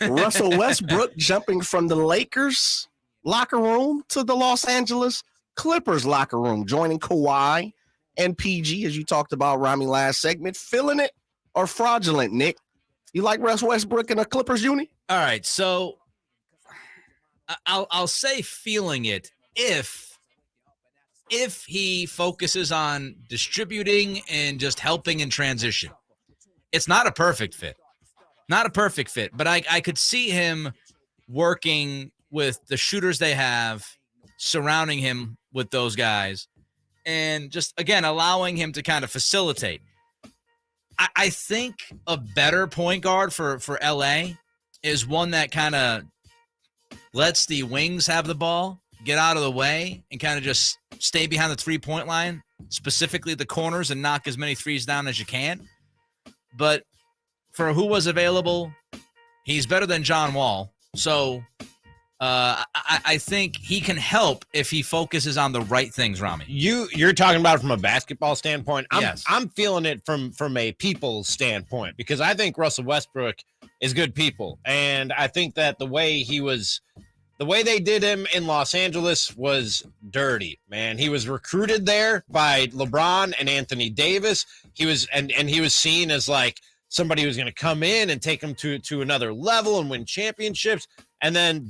Russell Westbrook jumping from the Lakers locker room to the Los Angeles Clippers locker room, joining Kawhi and PG, as you talked about, Ramie, last segment. Feeling it or fraudulent, Nick? You like Russ Westbrook in a Clippers uni? All right, so I'll say feeling it if he focuses on distributing and just helping in transition. It's not a perfect fit. Not a perfect fit, but I could see him working with the shooters they have, surrounding him with those guys, and just, again, allowing him to kind of facilitate. I think a better point guard for LA is one that kind of lets the wings have the ball, get out of the way, and kind of just stay behind the three-point line, specifically the corners, and knock as many threes down as you can. But for who was available, he's better than John Wall. So I think he can help if he focuses on the right things, Ramie. You're talking about it from a basketball standpoint. Yes. I'm feeling it from a people standpoint, because I think Russell Westbrook is good people. And I think that the way they did him in Los Angeles was dirty, man. He was recruited there by LeBron and Anthony Davis. He was and he was seen as like somebody who was going to come in and take him to another level and win championships. And then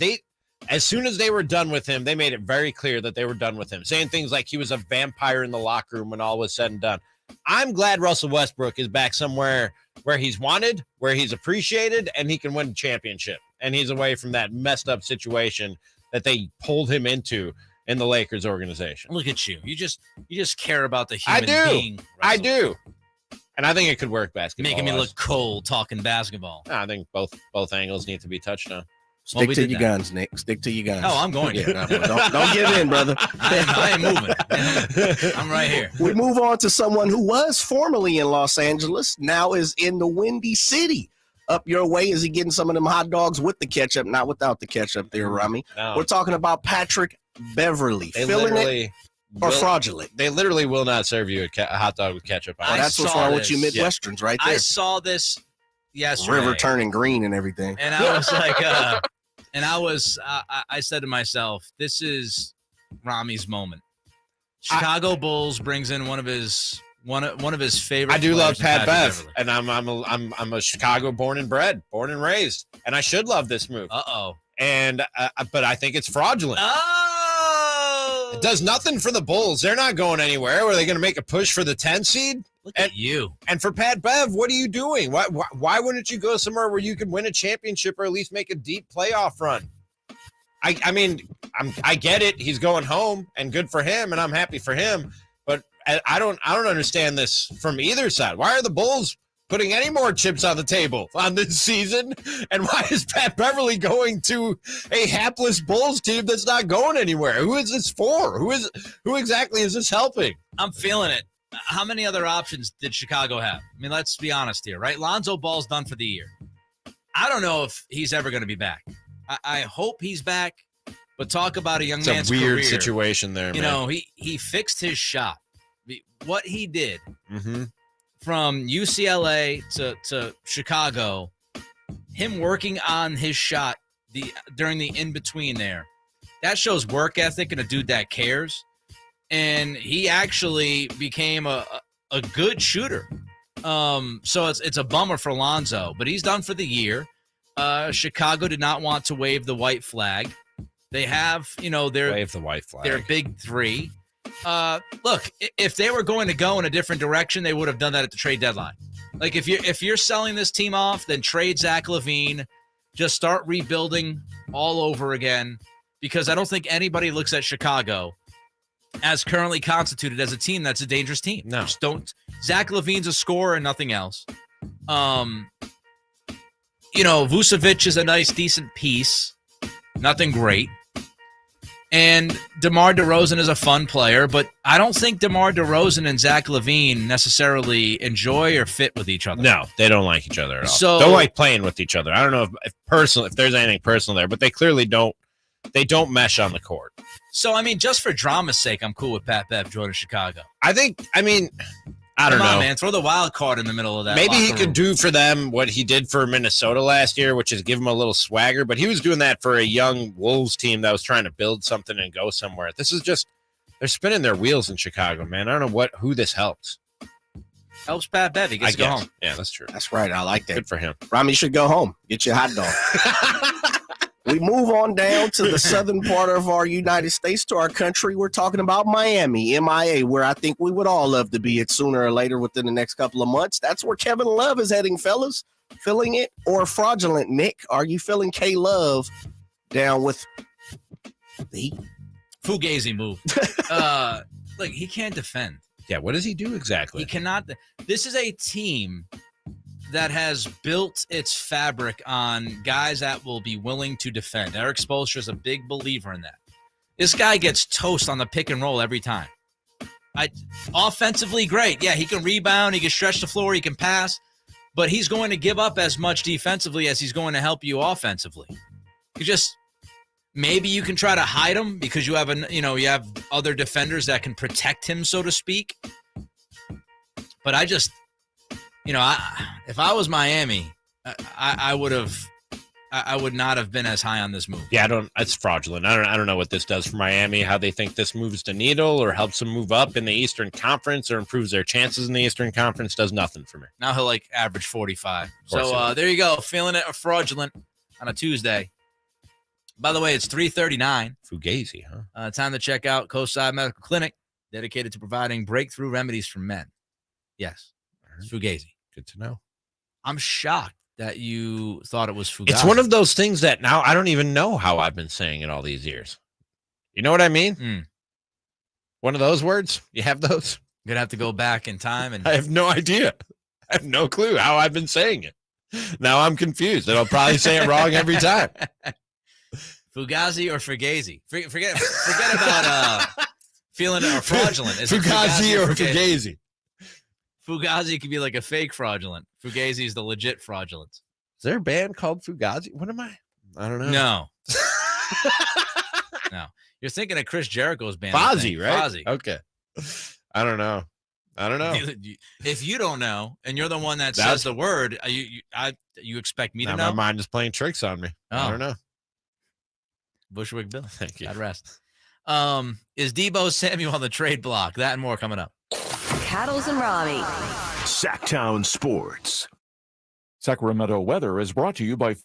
as soon as they were done with him, they made it very clear that they were done with him, saying things like he was a vampire in the locker room when all was said and done. I'm glad Russell Westbrook is back somewhere where he's wanted, where he's appreciated, and he can win a championship. And he's away from that messed up situation that they pulled him into in the Lakers organization. Look at you. You just care about the human being. I do. And I think it could work basketball. Making me look cold talking basketball. I think both angles need to be touched on. Stick to your guns, Nick. Stick to your guns. Oh, I'm going to. Yeah, don't give in, brother. I am moving. I'm right here. We move on to someone who was formerly in Los Angeles, now is in the Windy City. Up your way, is he getting some of them hot dogs with the ketchup, not without the ketchup there, Ramie? No. We're talking about Patrick Beverly. Feeling it or fraudulent? They literally will not serve you a hot dog with ketchup on it. That's what's wrong with you Midwesterns right there. I saw this yesterday. River turning green and everything. And I was like, I said to myself, this is Ramie's moment. Chicago Bulls brings in one of his favorite. I do love players, Pat Bev, and I'm a Chicago born and raised, and I should love this move. And but I think it's fraudulent. It does nothing for the Bulls. They're not going anywhere. Are they going to make a push for the 10 seed? Look at you. And for Pat Bev, what are you doing? Why wouldn't you go somewhere where you could win a championship or at least make a deep playoff run? I mean, I get it. He's going home, and good for him, and I'm happy for him. But I don't understand this from either side. Why are the Bulls putting any more chips on the table on this season? And why is Pat Beverly going to a hapless Bulls team that's not going anywhere? Who is this for? Who exactly is this helping? I'm feeling it. How many other options did Chicago have? I mean, let's be honest here, right? Lonzo Ball's done for the year. I don't know if he's ever going to be back. I hope he's back, but talk about a young It's man's a weird career. situation there, You man. know, he fixed his shot. What he did Mm-hmm. from UCLA to Chicago, him working on his shot during the in-between there, that shows work ethic and a dude that cares. And he actually became a good shooter. So it's a bummer for Lonzo, but he's done for the year. Chicago did not want to wave the white flag. They have, Wave the white flag. Their big three. Look, if they were going to go in a different direction, they would have done that at the trade deadline. Like if you're selling this team off, then trade Zach LaVine, just start rebuilding all over again. Because I don't think anybody looks at Chicago as currently constituted as a team that's a dangerous team. No. Just don't. Zach LaVine's a scorer and nothing else. Vucevic is a nice, decent piece. Nothing great. And DeMar DeRozan is a fun player, but I don't think DeMar DeRozan and Zach LaVine necessarily enjoy or fit with each other. No, they don't like each other at all. So- Don't like playing with each other. I don't know if there's anything personal there, but they clearly don't. They don't mesh on the court. So, I mean, just for drama's sake, I'm cool with Pat Bev joining Chicago. I don't Come know. on, man. Throw the wild card in the middle of that. Maybe he locker could room. do for them what he did for Minnesota last year, which is give him a little swagger. But he was doing that for a young Wolves team that was trying to build something and go somewhere. This is just they're spinning their wheels in Chicago, man. I don't know who this helps. Helps Pat Bev. He gets to go home. Yeah, that's true. That's right. I like that. Good for him. Ramie, you should go home. Get your hot dog. We move on down to the southern part of our United States, to our country. We're talking about Miami, MIA, where I think we would all love to be it sooner or later within the next couple of months. That's where Kevin Love is heading, fellas. Feeling it or fraudulent, Nick? Are you feeling K Love down with the Heat? Fugazi move. Look, he can't defend. Yeah, what does he do exactly? He cannot. This is a team that has built its fabric on guys that will be willing to defend. Eric Spoelstra is a big believer in that. This guy gets toast on the pick and roll every time. Offensively, great. Yeah, he can rebound, he can stretch the floor, he can pass, but he's going to give up as much defensively as he's going to help you offensively. Maybe you can try to hide him because you have you have other defenders that can protect him, so to speak. But if I was Miami, I would not have been as high on this move. Yeah, it's fraudulent. I don't know what this does for Miami, how they think this moves the needle or helps them move up in the Eastern Conference or improves their chances in the Eastern Conference. Does nothing for me. Now he'll average 45. course he So there you go. Feeling it fraudulent on a Tuesday. By the way, it's 3:39. Fugazi, huh? Time to check out Coastside Medical Clinic, dedicated to providing breakthrough remedies for men. Yes, it's Fugazi. Good to know. I'm shocked that you thought it was Fugazi. It's one of those things that now I don't even know how I've been saying it all these years. You know what I mean? One of those words? You have those? You're going to have to go back in time. And I have no idea. I have no clue how I've been saying it. Now I'm confused, and I'll probably say it wrong every time. Fugazi or Fugazi? Forget about feeling it or fraudulent. Is it Fugazi or Fugazi? Fugazi could be like a fake fraudulent. Fugazi is the legit fraudulent. Is there a band called Fugazi? What am I? I don't know. No. No. You're thinking of Chris Jericho's band. Fozzy, right? Fozzy. Okay. I don't know. If you don't know, and you're the one that says the word, you expect me to know? My mind is playing tricks on me. I don't know. Bushwick Bill. Thank you. God rest. Is Debo Samuel on the trade block? That and more coming up. Cattles and Ramie. Sactown Sports. Sacramento weather is brought to you by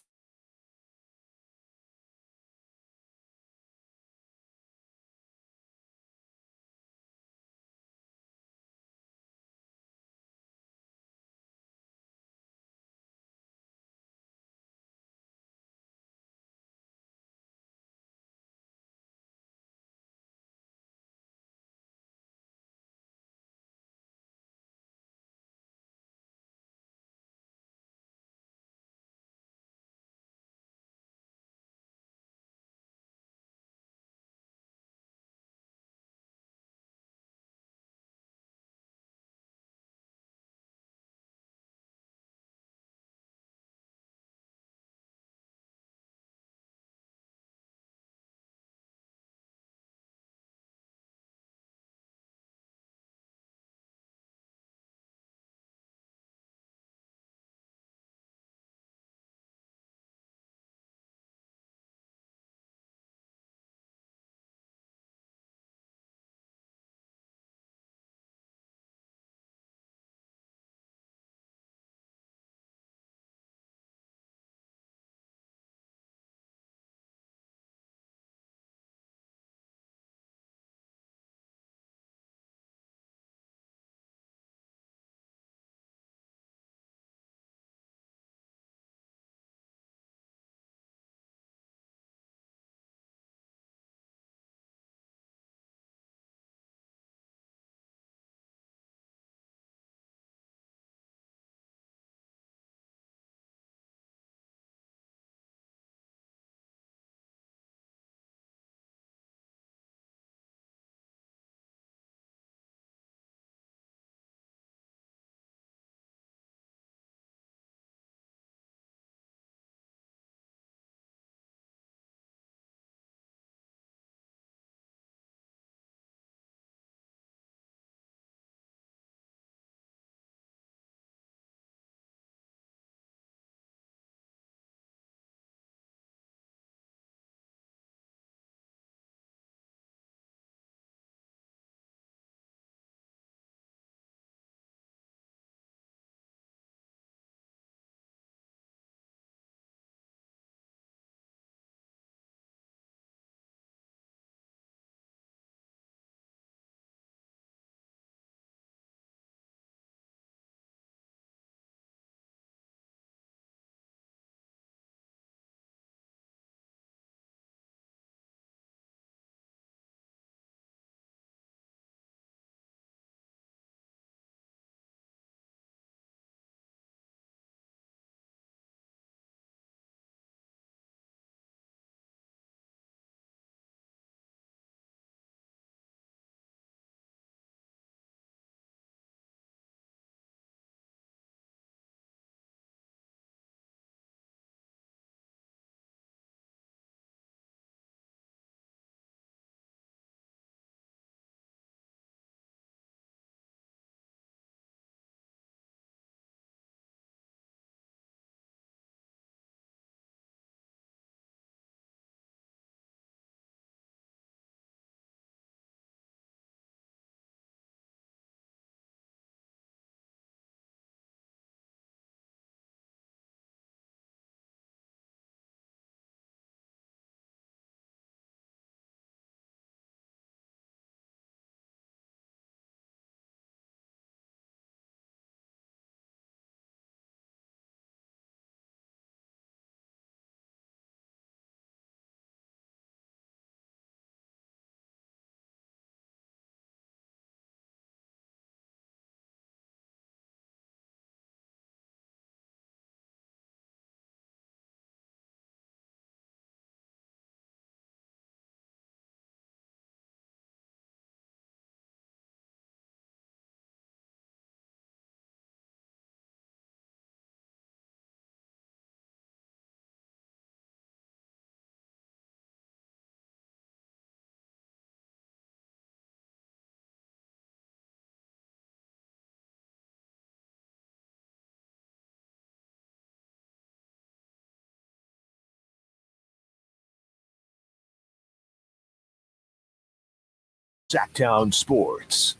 Sactown Sports.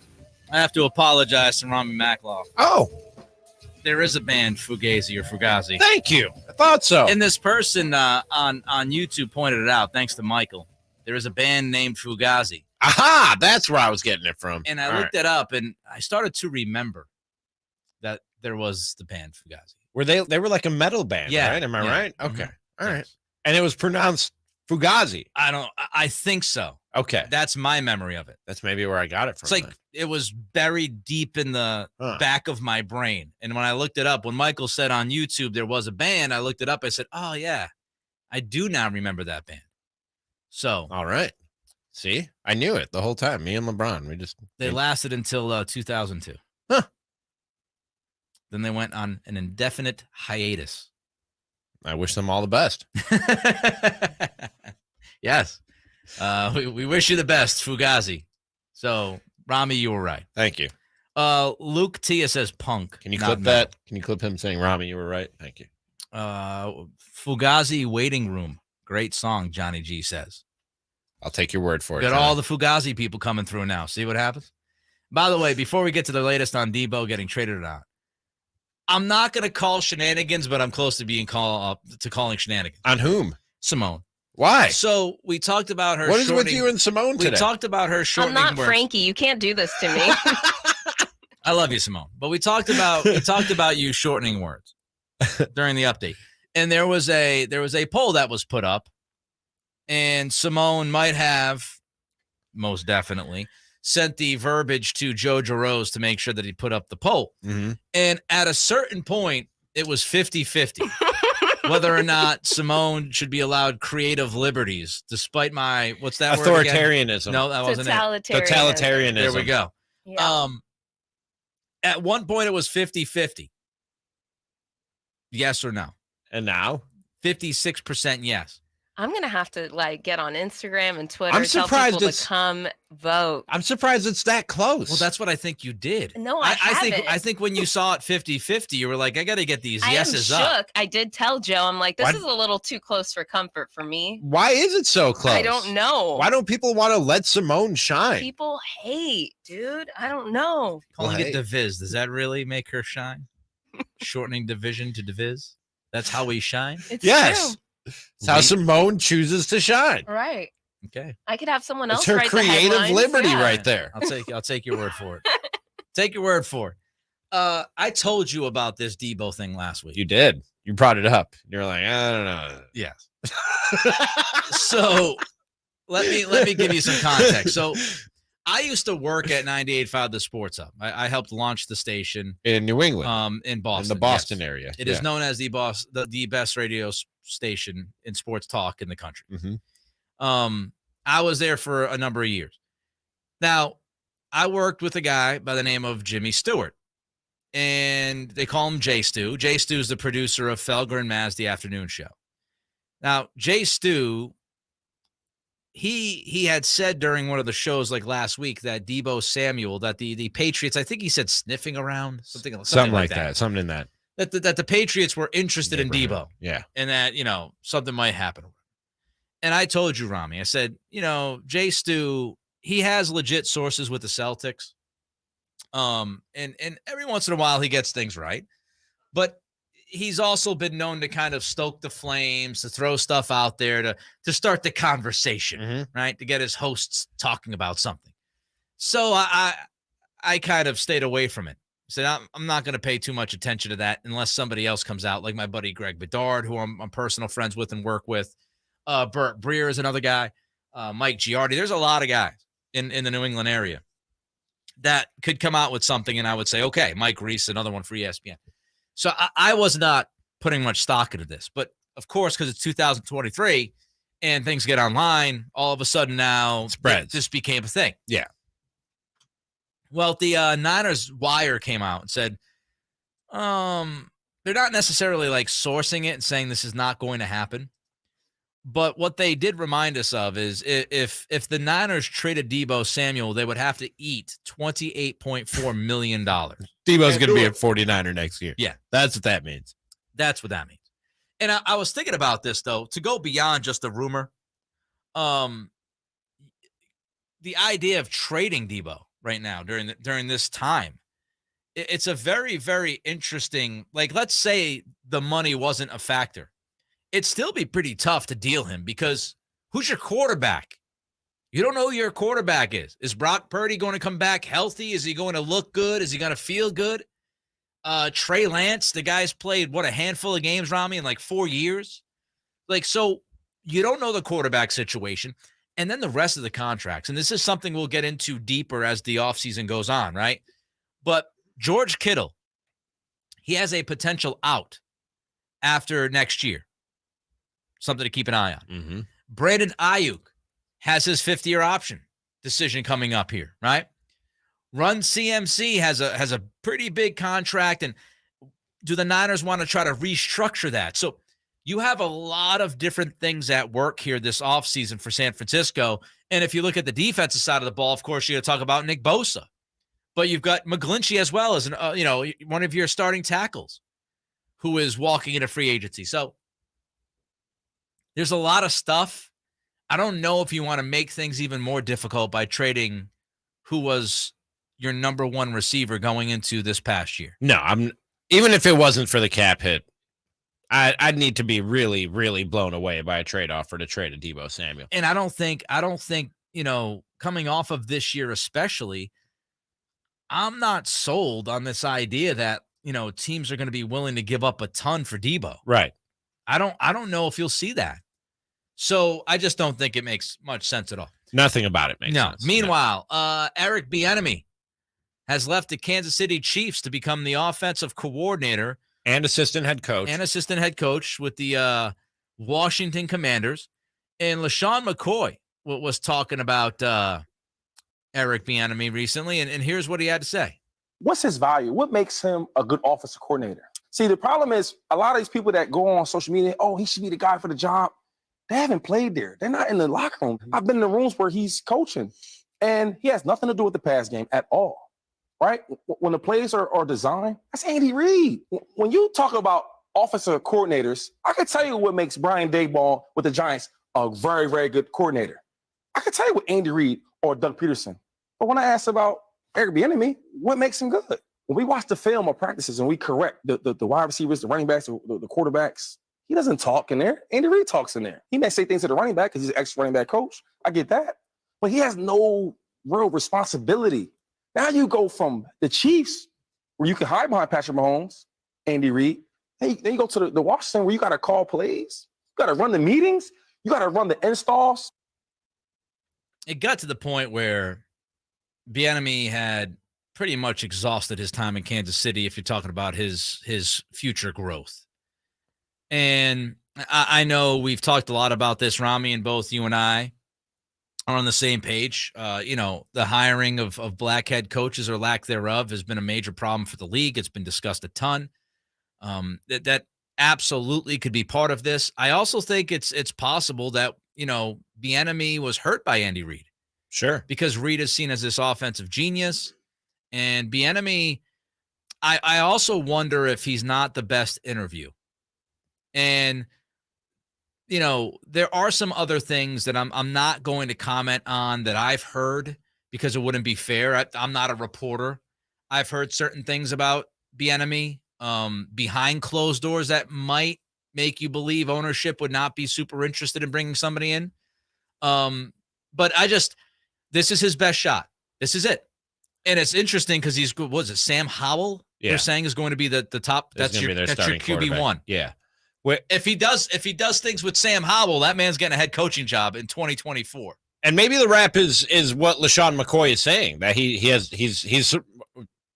I have to apologize to Ramie Mackloff. Oh, there is a band, Fugazi or Fugazi. Thank you. I thought so. And this person on YouTube pointed it out, thanks to Michael. There is a band named Fugazi. Aha, that's where I was getting it from. And I looked it up, and I started to remember that there was the band Fugazi. Were they were like a metal band, Yeah, right? Am I yeah. right? Okay. Mhm. All right. And it was pronounced Fugazi. I think so. Okay. That's my memory of it. That's maybe where I got it from. It's like it was buried deep in the back of my brain. And when I looked it up, when Michael said on YouTube there was a band, I looked it up. I said, oh, yeah, I do now remember that band. So. All right. See, I knew it the whole time. Me and LeBron, They lasted until 2002. Huh. Then they went on an indefinite hiatus. I wish them all the best. Yes. We wish you the best, Fugazi. So, Ramie, you were right. Thank you. Luke Tia says punk. Can you not clip metal. that? Can you clip him saying, Ramie, you were right? Thank you. Fugazi Waiting Room. Great song, Johnny G says. I'll take your word for it. Got Johnny. all the Fugazi people coming through now. See what happens? By the way, before we get to the latest on Debo getting traded or not, I'm not going to call shenanigans, but I'm close to being calling shenanigans. On whom? Simone. Why? So we talked about her. What is with you and Simone today? We talked about her I'm shortening not words. Frankie. You can't do this to me. I love you, Simone. But we talked about you shortening words during the update. And there was a poll that was put up, and Simone might have, most definitely, sent the verbiage to Joe Jarose to make sure that he put up the poll. Mm-hmm. And at a certain point, it was 50-50 whether or not Simone should be allowed creative liberties, despite my, what's that word again? Authoritarianism. No, that wasn't it. Totalitarianism. There we go. Yeah. At one point, it was 50-50. Yes or no? And now? 56% yes. I'm gonna have to get on Instagram and Twitter. I'm tell surprised people to come vote. I'm surprised it's that close. Well, that's what I think you did. No, I I think when you saw it 50-50, you were like, I got to get these yeses I am up. shook. I did tell Joe, I'm like, this Why- is a little too close for comfort for me. Why is it so close? I don't know. Why don't people want to let Simone shine? People hate, dude. I don't know. Calling it Diviz, does that really make her shine? Shortening division to Diviz? That's how we shine? It's Yes. true. It's how Simone chooses to shine. Right. Okay. I could have someone else It's her write the creative headlines. liberty Yeah. right there. I'll take your word for it. Take your word for it. I told you about this Debo thing last week. You did. You brought it up. You're like, I don't know. Yes. So let me give you some context. So I used to work at 98.5 The Sports Hub. I helped launch the station in New England, in Boston, in the Boston yes. area. It is known as the best radio station in sports talk in the country. Mm-hmm. I was there for a number of years. Now, I worked with a guy by the name of Jimmy Stewart, and they call him Jay Stu. Jay Stu is the producer of Felger and Maz, the afternoon show. Now, Jay Stu, he had said during one of the shows like last week that Debo Samuel, that the Patriots, I think he said sniffing around, something like that. Something in that. That the Patriots were interested in Debo. Yeah. And that, something might happen. And I told you, Ramie, I said, Jay Stu, he has legit sources with the Celtics. And every once in a while he gets things right. But he's also been known to kind of stoke the flames, to throw stuff out there, to start the conversation, right? To get his hosts talking about something. So I kind of stayed away from it. I said, I'm not going to pay too much attention to that unless somebody else comes out, like my buddy Greg Bedard, who I'm personal friends with and work with. Burt Breer is another guy. Mike Giardi. There's a lot of guys in the New England area that could come out with something, and I would say, okay, Mike Reese, another one for ESPN. So I was not putting much stock into this. But, of course, because it's 2023 and things get online, all of a sudden now this became a thing. Yeah. Well, the Niners Wire came out and said they're not necessarily sourcing it and saying this is not going to happen. But what they did remind us of is if the Niners traded Debo Samuel, they would have to eat $28.4 million. Debo's going to be a 49er next year. Yeah. That's what that means. That's what that means. And I was thinking about this, though, to go beyond just a rumor. the idea of trading Debo right now during this time, it's a very, very interesting, like, let's say the money wasn't a factor. It'd still be pretty tough to deal him because who's your quarterback? You don't know who your quarterback is. Is Brock Purdy going to come back healthy? Is he going to look good? Is he going to feel good? Trey Lance, the guy's played, a handful of games, Ramie, in like 4 years. Like, so you don't know the quarterback situation. And then the rest of the contracts. And this is something we'll get into deeper as the offseason goes on, right? But George Kittle, he has a potential out after next year. Something to keep an eye on. Mm-hmm. Brandon Ayuk has his 5th-year option decision coming up here, right? Run CMC has a pretty big contract, and do the Niners want to try to restructure that? So you have a lot of different things at work here this offseason for San Francisco. And if you look at the defensive side of the ball, of course, you got to talk about Nick Bosa. But you've got McGlinchey as well as one of your starting tackles who is walking into free agency. So there's a lot of stuff. I don't know if you want to make things even more difficult by trading who was your number one receiver going into this past year. No, even if it wasn't for the cap hit, I'd need to be really, really blown away by a trade offer to trade a Deebo Samuel. And I don't think, coming off of this year especially, I'm not sold on this idea that, teams are going to be willing to give up a ton for Deebo. Right. I don't know if you'll see that. So I just don't think it makes much sense at all. Nothing about it makes sense. Meanwhile, Eric Bieniemy has left the Kansas City Chiefs to become the offensive coordinator and assistant head coach with the Washington Commanders. And LaShawn McCoy was talking about Eric Bieniemy recently, and here's what he had to say. What's his value? What makes him a good offensive coordinator? See, the problem is a lot of these people that go on social media, he should be the guy for the job. They haven't played there. They're not in the locker room. I've been in the rooms where he's coaching, and he has nothing to do with the pass game at all, right? When the plays are designed, that's Andy Reid. When you talk about offensive coordinators, I can tell you what makes Brian Daboll with the Giants a very, very good coordinator. I can tell you what Andy Reid or Doug Peterson. But when I ask about Eric Bieniemy, what makes him good? When we watch the film or practices and we correct the wide receivers, the running backs, the quarterbacks, he doesn't talk in there. Andy Reid talks in there. He may say things to the running back because he's an ex-running back coach. I get that. But he has no real responsibility. Now you go from the Chiefs, where you can hide behind Patrick Mahomes, Andy Reid. Then you go to the Washington, where you got to call plays. You got to run the meetings. You got to run the installs. It got to the point where Bieniemy had pretty much exhausted his time in Kansas City if you're talking about his future growth. And I know we've talked a lot about this, Ramie, and both you and I are on the same page. The hiring of black head coaches or lack thereof has been a major problem for the league. It's been discussed a ton. That absolutely could be part of this. I also think it's possible that, Bieniemy was hurt by Andy Reid. Sure. Because Reid is seen as this offensive genius. And Bieniemy, I also wonder if he's not the best interview. And, there are some other things that I'm not going to comment on that I've heard because it wouldn't be fair. I'm not a reporter. I've heard certain things about Bieniemy behind closed doors that might make you believe ownership would not be super interested in bringing somebody in. But this is his best shot. This is it. And it's interesting because Sam Howell? Yeah. They're saying is going to be the top. That's your QB1. Yeah. If he does things with Sam Howell, that man's getting a head coaching job in 2024. And maybe the rap is what LaShawn McCoy is saying, that he's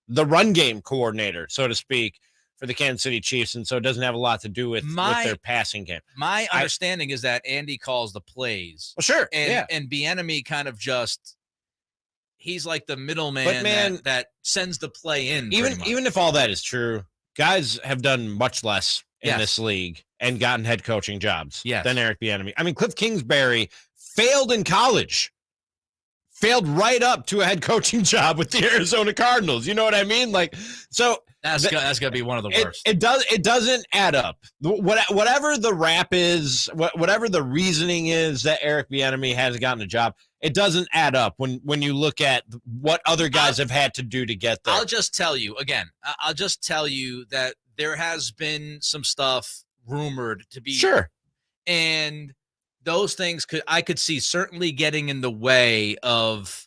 the run game coordinator, so to speak, for the Kansas City Chiefs, and so it doesn't have a lot to do with their passing game. My understanding is that Andy calls the plays. Well, sure. And Bieniemy kind of he's like the middleman that sends the play in. Even if all that is true, guys have done much less in this league and gotten head coaching jobs than Eric Bieniemy. I mean, Cliff Kingsbury failed in college, failed right up to a head coaching job with the Arizona Cardinals. You know what I mean? So That's gonna be one of the worst. It doesn't add up. Whatever the rap is, whatever the reasoning is that Eric Bieniemy hasn't gotten a job, it doesn't add up when you look at what other guys have had to do to get there. I'll just tell you again. I'll just tell you that there has been some stuff rumored to be sure, and those things I could see certainly getting in the way of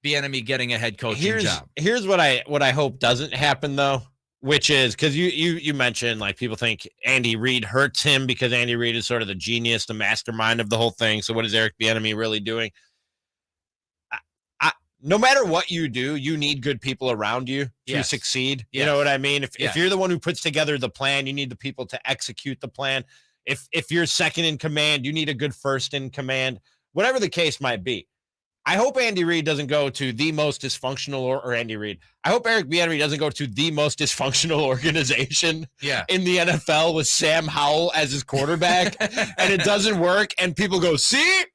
Bieniemy getting a head coaching job. Here's what I hope doesn't happen though, which is because you mentioned like people think Andy Reid hurts him because Andy Reid is sort of the genius, the mastermind of the whole thing. So what is Eric Bieniemy really doing? No matter what you do, you need good people around you to succeed. You know what I mean? If you're the one who puts together the plan, you need the people to execute the plan. If you're second in command, you need a good first in command. Whatever the case might be. I hope Andy Reid doesn't go to the most dysfunctional or Andy Reid. I hope Eric Bieniemy doesn't go to the most dysfunctional organization in the NFL with Sam Howell as his quarterback and it doesn't work and people go, see,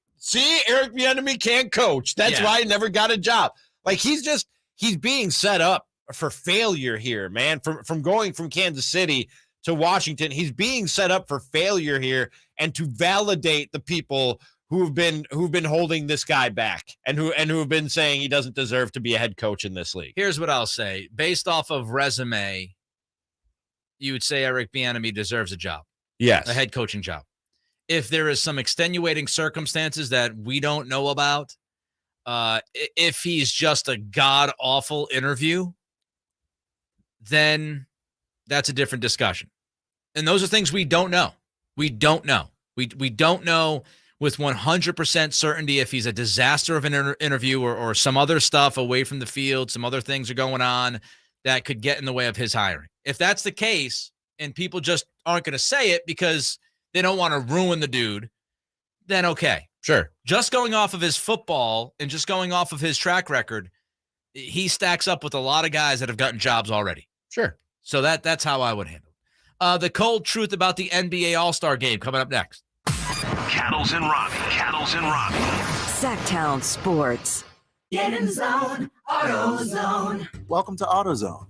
Eric Bieniemy can't coach. That's why he never got a job. Like he's being set up for failure here, man. From going from Kansas City to Washington, he's being set up for failure here and to validate the people who've been holding this guy back and who have been saying he doesn't deserve to be a head coach in this league. Here's what I'll say. Based off of resume, you would say Eric Bieniemy deserves a job. Yes. A head coaching job. If there is some extenuating circumstances that we don't know about, if he's just a god-awful interview, then that's a different discussion. And those are things we don't know. We don't know. We don't know with 100% certainty if he's a disaster of an interview or some other stuff away from the field, some other things are going on that could get in the way of his hiring. If that's the case and people just aren't going to say it because they don't want to ruin the dude, then okay. Sure. Just going off of his football and just going off of his track record, he stacks up with a lot of guys that have gotten jobs already. Sure. So that's how I would handle it. The cold truth about the NBA All-Star Game coming up next. Cattles and Ramie. Sactown Sports. Get in the zone, AutoZone. Welcome to AutoZone.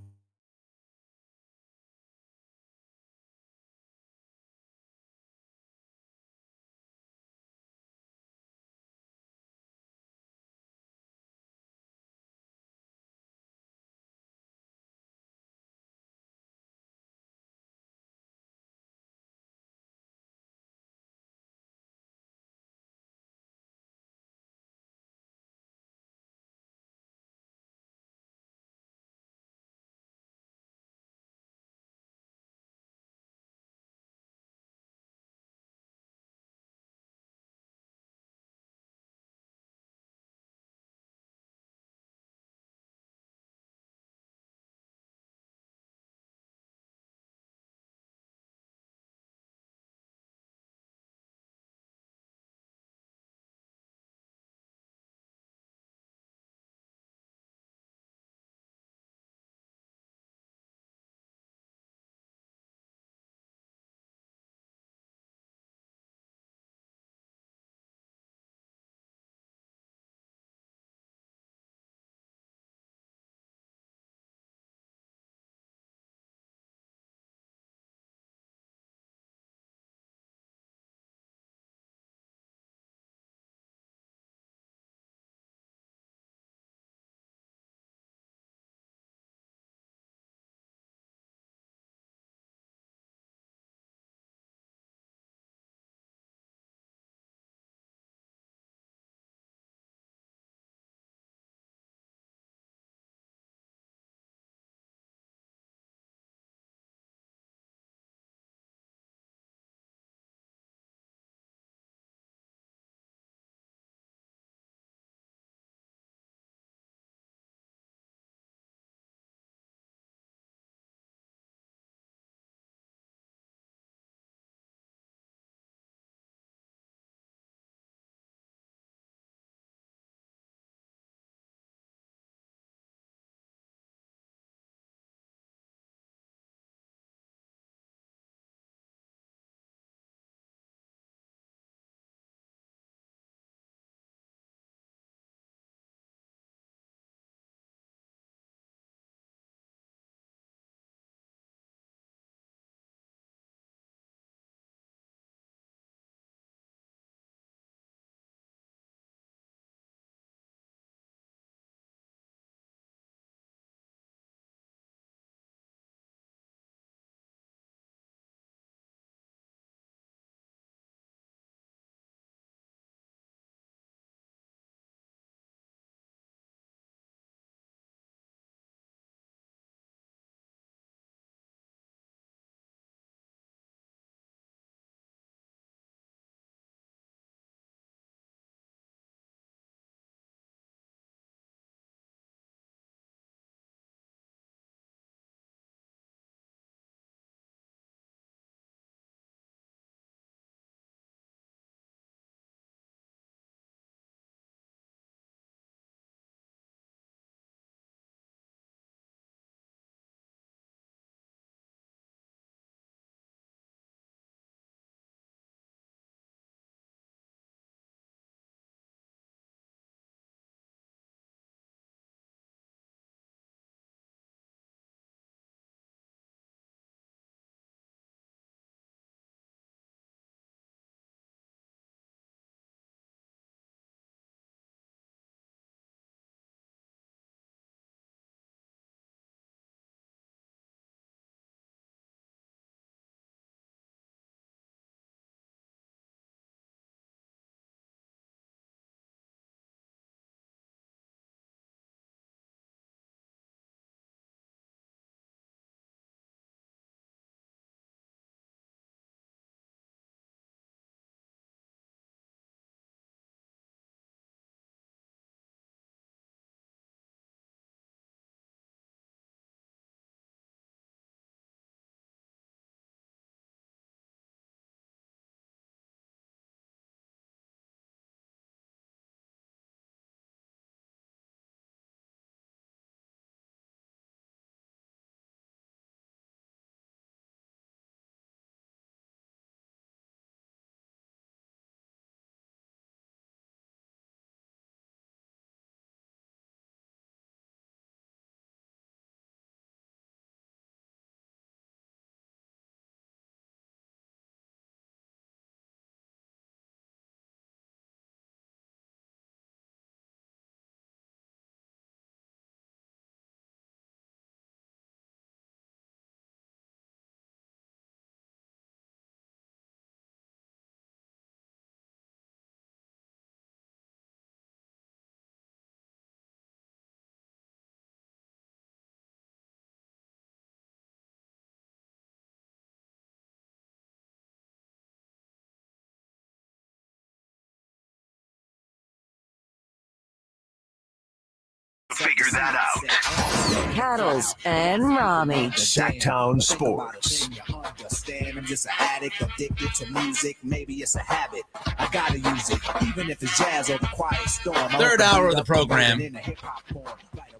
Figure that out. Cattles and Ramie. Sactown Sports. I'm just an addict, addicted to music. Maybe it's a habit. I gotta use it, even if it's jazz or the quiet storm. Third hour of the program.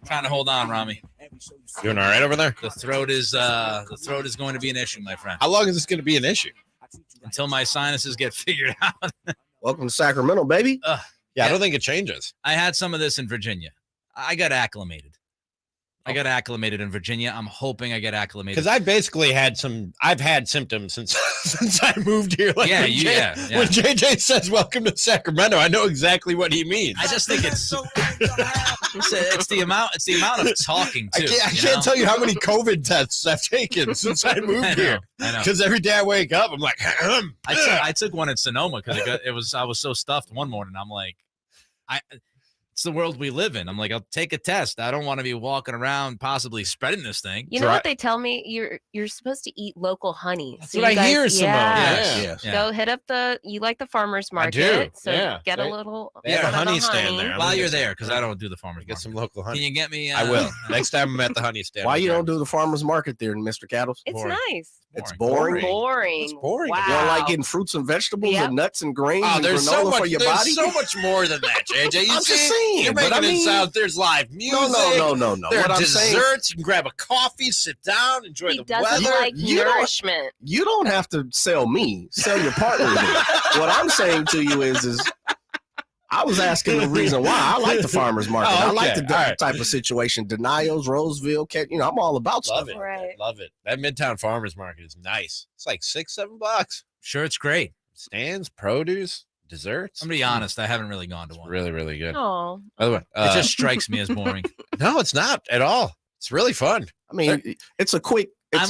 Trying to hold on, Ramie. Doing all right over there? The throat is going to be an issue, my friend. How long is this going to be an issue? Until my sinuses get figured out. Welcome to Sacramento, baby. Yeah, I don't think it changes. I had some of this in Virginia. I got acclimated. In Virginia. I'm hoping I get acclimated. Because I basically I've had symptoms since I moved here. Like Yeah, when yeah. JJ says welcome to Sacramento, I know exactly what he means. I just think it's the amount of talking too. I can't tell you how many COVID tests I've taken since I moved here. I know. Because every day I wake up, I'm like, I took one in Sonoma because I was so stuffed one morning. I'm like, it's the world we live in. I'm like, I'll take a test. I don't want to be walking around possibly spreading this thing. You know what they tell me? You're supposed to eat local honey. That's what I hear, Simone. Yeah. Yeah. Go hit up you like the farmer's market. I do. So Yeah. get a little. They have a bit of honey the stand there. While you're there, because I don't do the farmer's Get market. some local honey. Can you get me? I will. Next time I'm at the honey stand. Why you don't do the farmer's market there, Mr. Cattles? It's Boring. nice. It's boring. Boring. It's boring. Wow. You don't like getting fruits and vegetables Yep. and nuts and grains Oh, and there's granola so much. for your There's body? so much more than that, JJ. I'm just saying, You're but making I mean- it sound. There's live music. No. There What are I'm desserts. saying- You can grab a coffee, sit down, enjoy He the doesn't weather. like You don't- nourishment. You don't have to sell me. Sell your partner. What I'm saying to you is I was asking the reason why. I like the farmer's market. Oh, I like okay. the All right. type of situation. Denials, Roseville, I'm all about Love stuff. it. Right. Love it. That Midtown Farmers Market is nice. It's like $6-7. Sure, it's great. Stands, produce, desserts. I'm gonna be honest. I haven't really gone to one. Really, really good. Oh. By the way, It just strikes me as boring. no, it's not at all. It's really fun. I mean, it's a quick get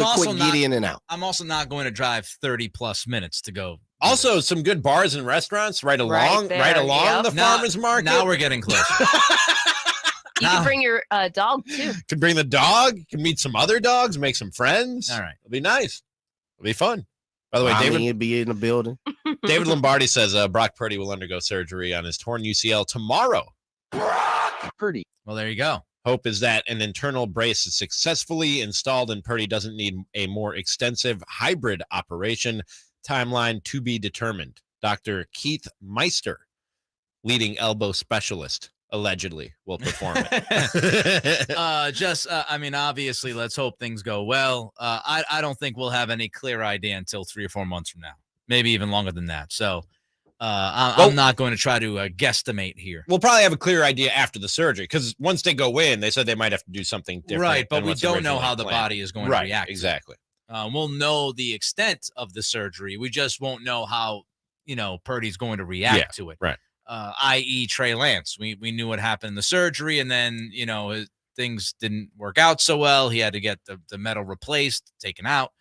in and out. I'm also not going to drive 30 plus minutes to go. Also, some good bars and restaurants right along there, the Now- farmers market. Now we're getting closer. You can bring your dog too. Could bring the dog. Can meet some other dogs. Make some friends. All right. It'll be nice. It'll be fun. By the way, I David mean, it'd be in the building. David Lombardi says Brock Purdy will undergo surgery on his torn UCL tomorrow. Purdy. Well, there you go. Hope is that an internal brace is successfully installed and Purdy doesn't need a more extensive hybrid operation. Timeline to be determined. Dr. Keith Meister, leading elbow specialist, allegedly will perform it. I mean, obviously, let's hope things go well. I don't think we'll have any clear idea until 3 or 4 months from now, maybe even longer than that. So I'm not going to try to guesstimate here. We'll probably have a clear idea after the surgery because once they go in, they said they might have to do something different. Right, but than we what's don't know originally how the planned. body is going to Right, react. exactly. We'll know the extent of the surgery. We just won't know how, Purdy's going to react to it. Right. I.e. Trey Lance. We knew what happened in the surgery, and then, things didn't work out so well. He had to get the metal replaced, taken out.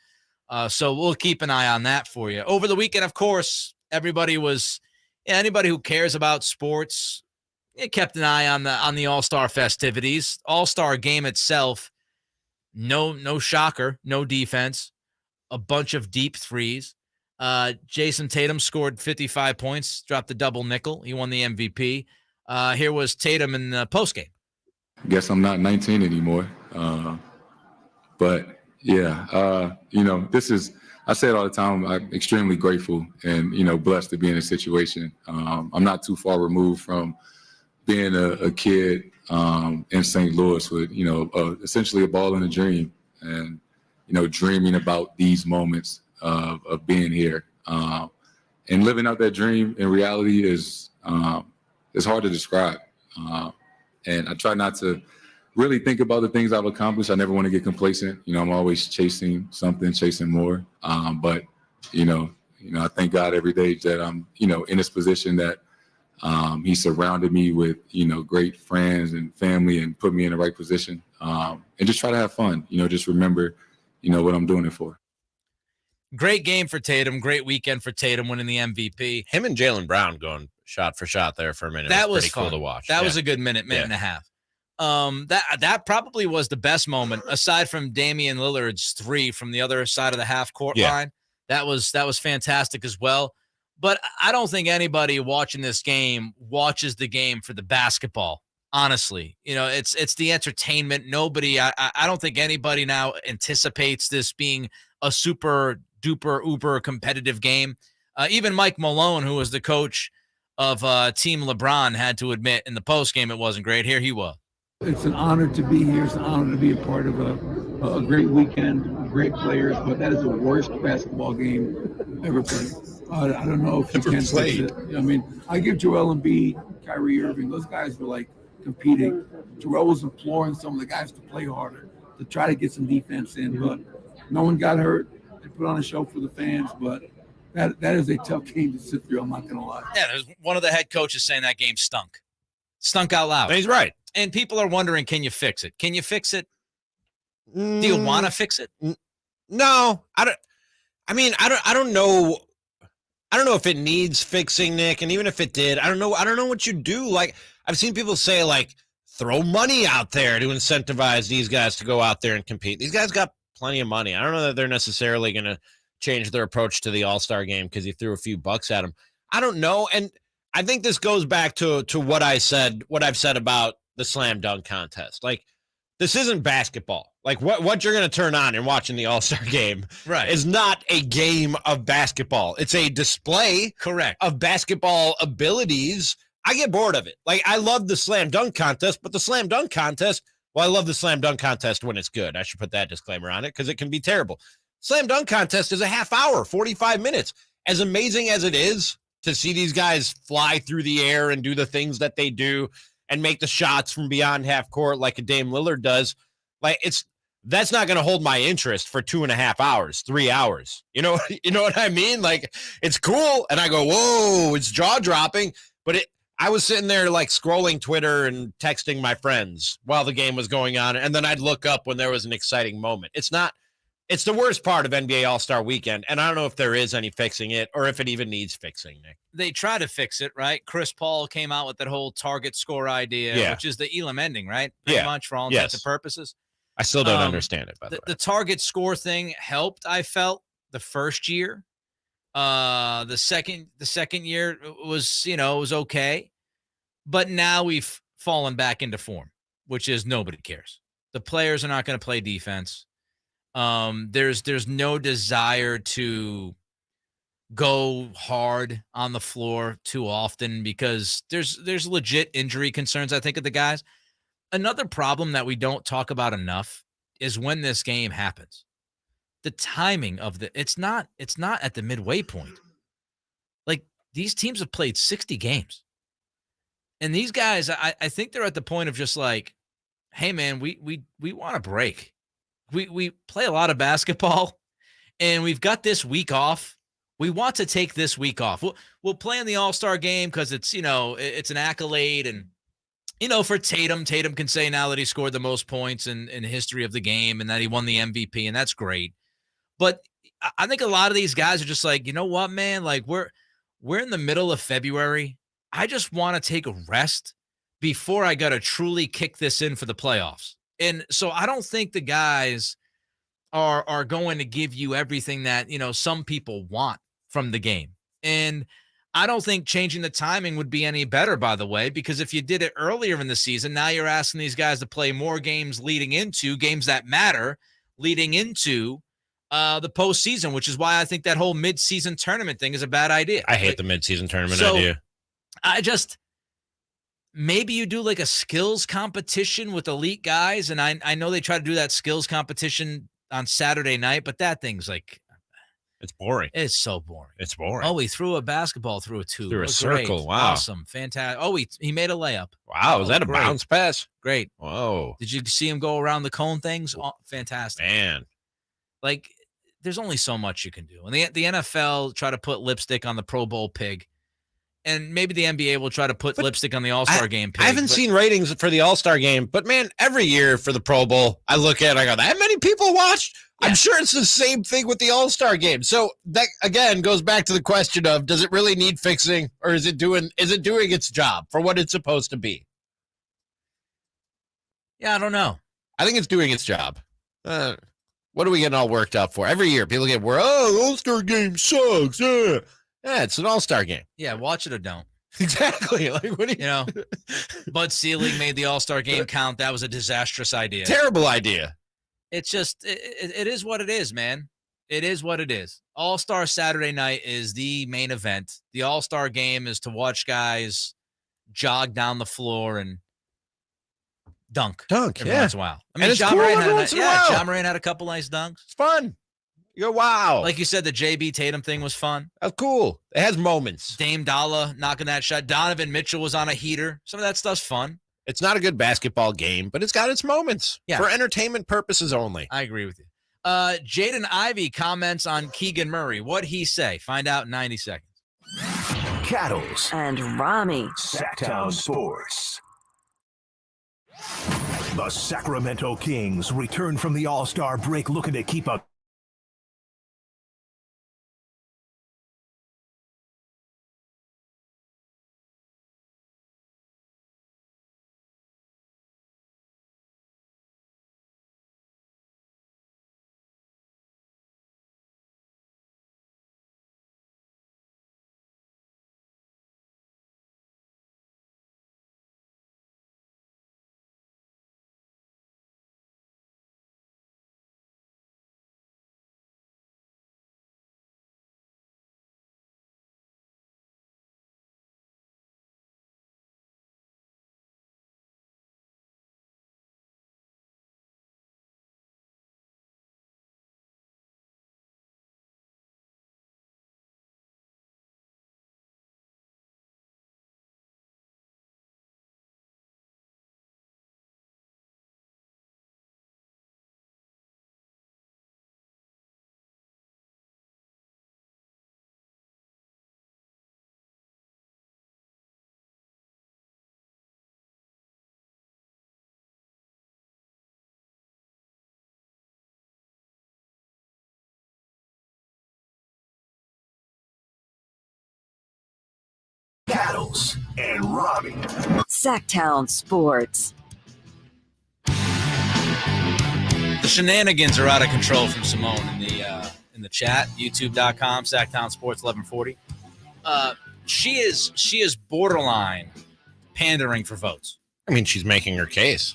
So we'll keep an eye on that for you. Over the weekend, of course, anybody who cares about sports, kept an eye on the All-Star festivities. All-Star game itself, no shocker, no defense, a bunch of deep threes. Jason Tatum scored 55 points, dropped the double nickel. He won the MVP. Here was Tatum in the postgame. Guess I'm not 19 anymore. But yeah, I say it all the time. I'm extremely grateful and, blessed to be in a situation. I'm not too far removed from being a kid in St. Louis with, essentially a ball and a dream and, dreaming about these moments of being here. And living out that dream in reality is hard to describe. And I try not to really think about the things I've accomplished. I never want to get complacent. I'm always chasing something, chasing more. But I thank God every day that I'm, in this position that he surrounded me with, great friends and family and put me in the right position. And just try to have fun, just remember, what I'm doing it for. Great game for Tatum. Great weekend for Tatum winning the MVP. Him and Jaylen Brown going shot for shot there for a minute. That was pretty fun. cool to watch. That was a good minute and a half. That probably was the best moment aside from Damian Lillard's 3 from the other side of the half court line. That was fantastic as well. But I don't think anybody watching this game watches the game for the basketball Honestly, it's the entertainment. Nobody, I don't think anybody now anticipates this being a super duper uber competitive game. Even Mike Malone, who was the coach of Team LeBron, had to admit in the post game it wasn't great. Here he was. It's an honor to be here. It's an honor to be a part of a great weekend, great players, but that is the worst basketball game ever played. I don't know if you can fix it. I mean, I give Joel Embiid, Kyrie Irving, those guys were like competing. Joel was imploring some of the guys to play harder, to try to get some defense in, but no one got hurt. They put on a show for the fans, but that is a tough game to sit through. I'm not going to lie. Yeah, there's one of the head coaches saying that game stunk out loud. And he's right. And people are wondering, can you fix it? Can you fix it? Do you want to fix it? No, I don't. I mean, I don't know. I don't know if it needs fixing, Nick. And even if it did, I don't know what you do. Like, I've seen people say, like, throw money out there to incentivize these guys to go out there and compete. These guys got plenty of money. I don't know that they're necessarily going to change their approach to the All-Star game because you threw a few bucks at them. I don't know. And I think this goes back to what I've said about the slam dunk contest. Like, this isn't basketball. Like, what you're going to turn on and watch in the All-Star game is not a game of basketball. It's a display of basketball abilities. I get bored of it. Like, I love the slam dunk contest, but the slam dunk contest, well, I love the slam dunk contest when it's good. I should put that disclaimer on it because it can be terrible. Slam dunk contest is a half hour, 45 minutes. As amazing as it is to see these guys fly through the air and do the things that they do and make the shots from beyond half court like a Dame Lillard does, like, that's not going to hold my interest for 2.5 hours, 3 hours. You know what I mean? Like, it's cool. And I go, whoa, it's jaw dropping. But I was sitting there like scrolling Twitter and texting my friends while the game was going on. And then I'd look up when there was an exciting moment. It's the worst part of NBA All-Star Weekend. And I don't know if there is any fixing it or if it even needs fixing, Nick. They try to fix it, right? Chris Paul came out with that whole target score idea, which is the Elam ending, right? Pretty much for all intents and purposes. I still don't understand it, by the way. The target score thing helped, I felt, the first year. The second year was, it was okay. But now we've fallen back into form, which is nobody cares. The players are not going to play defense. There's no desire to go hard on the floor too often because there's legit injury concerns, I think, of the guys. Another problem that we don't talk about enough is when this game happens. The timing of it's not at the midway point. Like, these teams have played 60 games. And these guys, I think they're at the point of just like, hey man, we want a break. We play a lot of basketball and we've got this week off. We want to take this week off. We'll play in the All-Star game because it's, it's an accolade. And, for Tatum can say now that he scored the most points in the history of the game and that he won the MVP, and that's great. But I think a lot of these guys are just like, you know what, man? Like, we're in the middle of February. I just want to take a rest before I got to truly kick this in for the playoffs. And so I don't think the guys are going to give you everything that, some people want from the game. And I don't think changing the timing would be any better, by the way, because if you did it earlier in the season, now you're asking these guys to play more games leading into games that matter leading into the postseason, which is why I think that whole mid-season tournament thing is a bad idea. I hate the mid-season tournament idea. Maybe you do like a skills competition with elite guys. And I know they try to do that skills competition on Saturday night, but that thing's like, it's boring. It's so boring. It's boring. Oh, he threw a basketball through a tube. Through a circle. Great. Wow. Awesome. Fantastic. Oh, he made a layup. Wow. Was that a bounce pass? Great. Whoa. Did you see him go around the cone things? Oh, fantastic. Man. Like, there's only so much you can do. And the NFL try to put lipstick on the Pro Bowl pig. And maybe the NBA will try to put lipstick on the All-Star game pig. I haven't seen ratings for the All-Star game, but man, every year for the Pro Bowl, I look at it, I go, that many people watched? Yeah. I'm sure it's the same thing with the All-Star game. So that, again, goes back to the question of, does it really need fixing, or is it doing its job for what it's supposed to be? Yeah, I don't know. I think it's doing its job. What are we getting all worked up for? Every year, people get worried, the All-Star game sucks. Yeah, it's an All-Star game. Yeah, watch it or don't. Exactly. Like, what do You know, Bud Selig made the All-Star game count. That was a disastrous idea. Terrible idea. It's just, it is what it is, man. It is what it is. All-Star Saturday night is the main event. The All-Star game is to watch guys jog down the floor and dunk every once in a while. I mean, And it's Ja cool Morant every once in a while. Ja Morant had a couple nice dunks. It's fun. You go, wow. Like you said, the JB Tatum thing was fun. That's cool. It has moments. Dame Dalla knocking that shot. Donovan Mitchell was on a heater. Some of that stuff's fun. It's not a good basketball game, but it's got its moments for entertainment purposes only. I agree with you. Jaden Ivey comments on Keegan Murray. What'd he say? Find out in 90 seconds. Cattles and Ramie. Sactown Sports. The Sacramento Kings return from the All-Star break looking to keep a Cattles and Ramie. Sactown Sports. The shenanigans are out of control from Simone in the chat. YouTube.com, Sactown Sports 1140. She is borderline pandering for votes. I mean, she's making her case.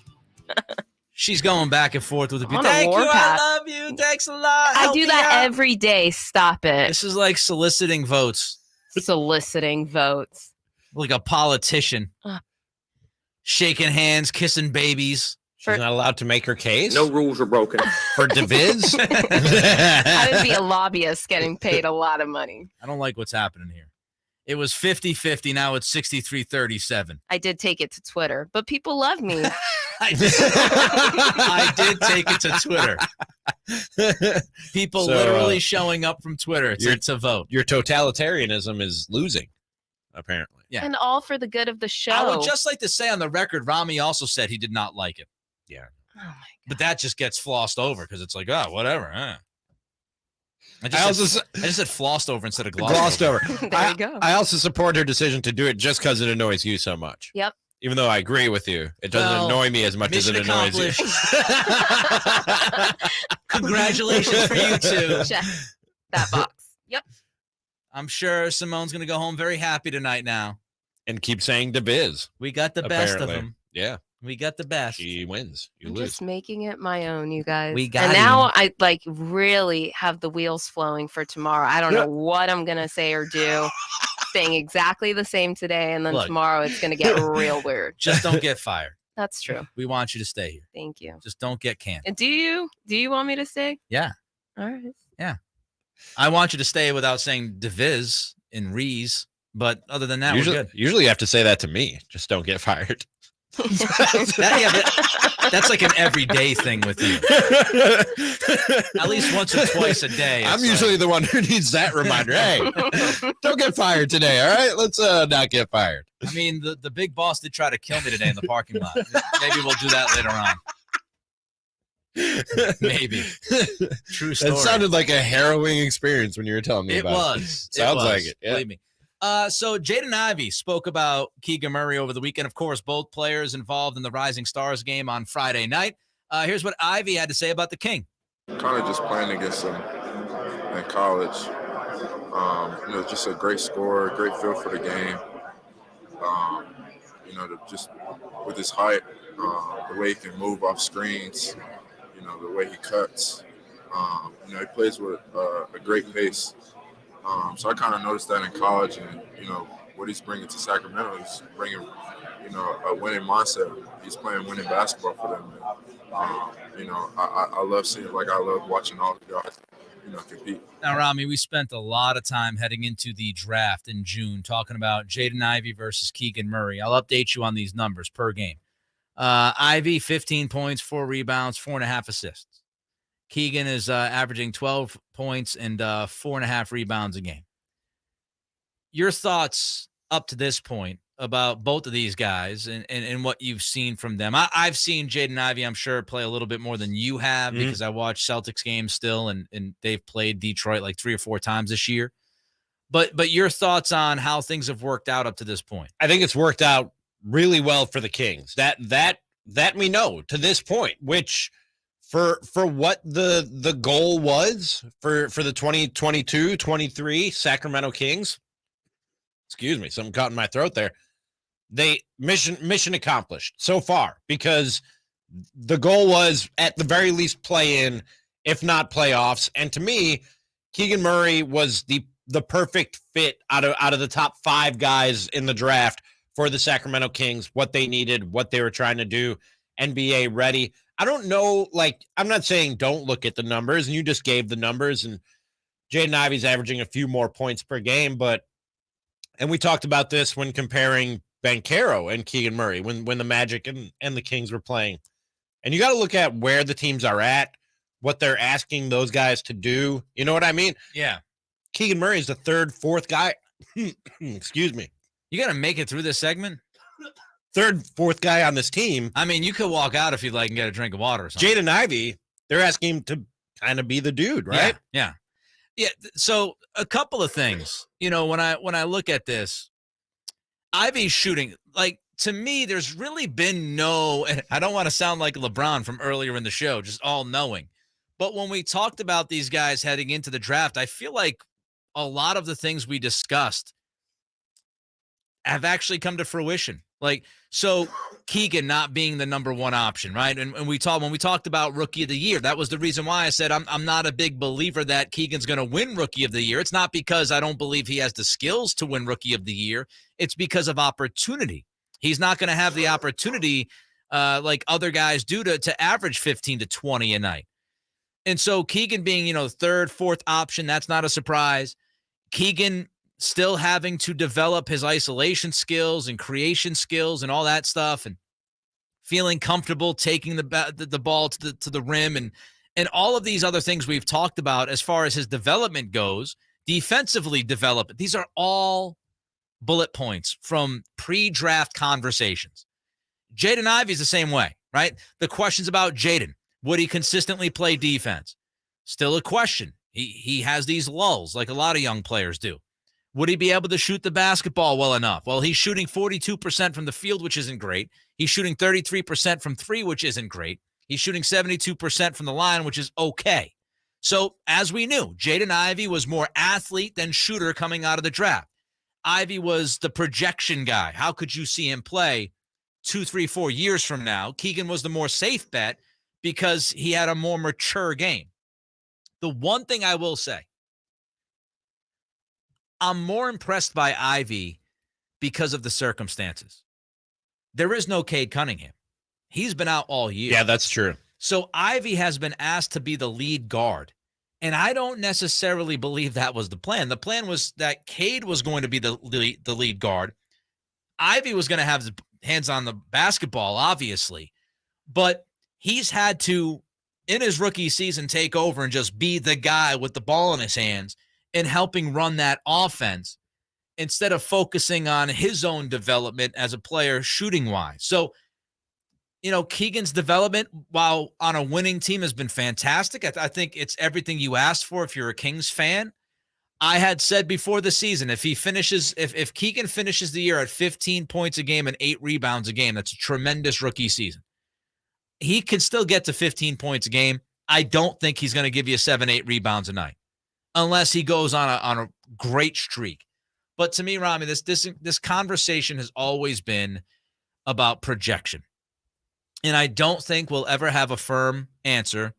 She's going back and forth with the people. On a Thank you, warpath. I love you. Thanks a lot. I Help do me that out." every day. Stop it. This is like soliciting votes. Soliciting votes. Like a politician. Ugh. Shaking hands, kissing babies. She's not allowed to make her case? No rules are broken. For DeViz? I would be a lobbyist getting paid a lot of money. I don't like what's happening here. It was 50-50. Now it's 63-37. I did take it to Twitter, but people love me. I did take it to Twitter. People So, literally showing up from Twitter to vote. Your totalitarianism is losing, apparently. Yeah. And all for the good of the show. I would just like to say on the record, Ramie also said he did not like it. Yeah. Oh my God. But that just gets flossed over because it's like, oh, whatever. I I also just said flossed over instead of glossed, Glossed over. There you go. I also support her decision to do it just because it annoys you so much. Yep. Even though I agree with you, it doesn't Well, annoy me as much as it mission annoys you. Congratulations for you two. Check that box. Yep. I'm sure Simone's going to go home very happy tonight now. And keep saying DeViz. We got the best of apparently. them. Yeah. We got the best. She wins. You I'm lose. just making it my own, you guys. We got and now him. I like really have the wheels flowing for tomorrow. I don't know what I'm gonna say or do. Saying exactly the same today, and then Look. tomorrow it's gonna get real weird. Just don't get fired. That's true. We want you to stay here. Thank you. Just don't get canned. And do you want me to stay? Yeah. All right. Yeah. I want you to stay without saying DeViz and Rees, but other than that, we're good. Usually you have to say that to me. Just don't get fired. That's like an everyday thing with you. At least once or twice a day. I'm usually the one who needs that reminder. Hey, don't get fired today. All right, let's not get fired. I mean, the big boss did try to kill me today in the parking lot. Maybe we'll do that later on. Maybe. True story. That sounded like a harrowing experience when you were telling me It about it. was. Sounds like it. Yeah. Believe me. So Jaden Ivey spoke about Keegan Murray over the weekend. Of course, both players involved in the Rising Stars game on Friday night. Here's what Ivey had to say about the King. Kind of just playing against him in college. Just a great scorer, great feel for the game. You know, just with his height, the way he can move off screens, you know, the way he cuts. You know, he plays with a great pace. So I kind of noticed that in college, and you know what he's bringing to Sacramento. He's bringing, you know, a winning mindset. He's playing winning basketball for them. And, you know, I love seeing, like, I love watching all the guys, you know, compete. Now, Ramie, we spent a lot of time heading into the draft in June talking about Jaden Ivey versus Keegan Murray. I'll update you on these numbers per game. Ivey, 15 points, 4 rebounds, 4.5 assists. Keegan is averaging 12 points and 4.5 rebounds a game. Your thoughts up to this point about both of these guys and what you've seen from them? I've seen Jaden Ivey, I'm sure, play a little bit more than you have because I watch Celtics games still, and they've played Detroit like 3 or 4 times this year. But your thoughts on how things have worked out up to this point? I think it's worked out really well for the Kings. That we know to this point, which for what the goal was for the 2022-23 Sacramento Kings. Excuse me, something caught in my throat there. They mission accomplished so far, because the goal was at the very least play in, if not playoffs. And to me, Keegan Murray was the perfect fit out of the top 5 guys in the draft for the Sacramento Kings, what they needed, what they were trying to do, NBA ready. I don't know, like, I'm not saying don't look at the numbers, and you just gave the numbers, and Jaden Ivey's averaging a few more points per game, and we talked about this when comparing Banchero and Keegan Murray when the Magic and the Kings were playing. And you got to look at where the teams are at, what they're asking those guys to do. You know what I mean? Yeah. Keegan Murray is the 3rd, 4th guy. Excuse me. You got to make it through this segment? 3rd, 4th guy on this team. I mean, you could walk out if you'd like and get a drink of water or something. Jaden Ivey, they're asking him to kind of be the dude, right? Yeah. So a couple of things, you know, when I look at this, Ivey's shooting, like, to me, there's really been no, and I don't want to sound like LeBron from earlier in the show, just all knowing. But when we talked about these guys heading into the draft, I feel like a lot of the things we discussed have actually come to fruition. Like, so Keegan not being the number 1 option, right? And when we talked about Rookie of the Year, that was the reason why I said I'm not a big believer that Keegan's going to win Rookie of the Year. It's not because I don't believe he has the skills to win Rookie of the Year. It's because of opportunity. He's not going to have the opportunity like other guys do to average 15 to 20 a night. And so Keegan being, you know, 3rd, 4th option, that's not a surprise. Keegan still having to develop his isolation skills and creation skills and all that stuff, and feeling comfortable taking the ball to the rim and all of these other things we've talked about as far as his development goes, defensively development. These are all bullet points from pre-draft conversations. Jaden Ivey's the same way, right? The questions about Jaden, would he consistently play defense? Still a question. He has these lulls like a lot of young players do. Would he be able to shoot the basketball well enough? Well, he's shooting 42% from the field, which isn't great. He's shooting 33% from 3, which isn't great. He's shooting 72% from the line, which is okay. So, as we knew, Jaden Ivey was more athlete than shooter coming out of the draft. Ivey was the projection guy. How could you see him play 2, 3, 4 years from now? Keegan was the more safe bet because he had a more mature game. The one thing I will say, I'm more impressed by Ivey because of the circumstances. There is no Cade Cunningham. He's been out all year. Yeah, that's true. So Ivey has been asked to be the lead guard. And I don't necessarily believe that was the plan. The plan was that Cade was going to be the lead guard. Ivey was going to have his hands on the basketball, obviously. But he's had to, in his rookie season, take over and just be the guy with the ball in his hands and helping run that offense instead of focusing on his own development as a player shooting-wise. So, you know, Keegan's development while on a winning team has been fantastic. I think it's everything you asked for if you're a Kings fan. I had said before the season, if Keegan finishes the year at 15 points a game and 8 rebounds a game, that's a tremendous rookie season. He can still get to 15 points a game. I don't think he's going to give you 7, 8 rebounds a night unless he goes on a great streak. But to me, Ramie, this conversation has always been about projection. And I don't think we'll ever have a firm answer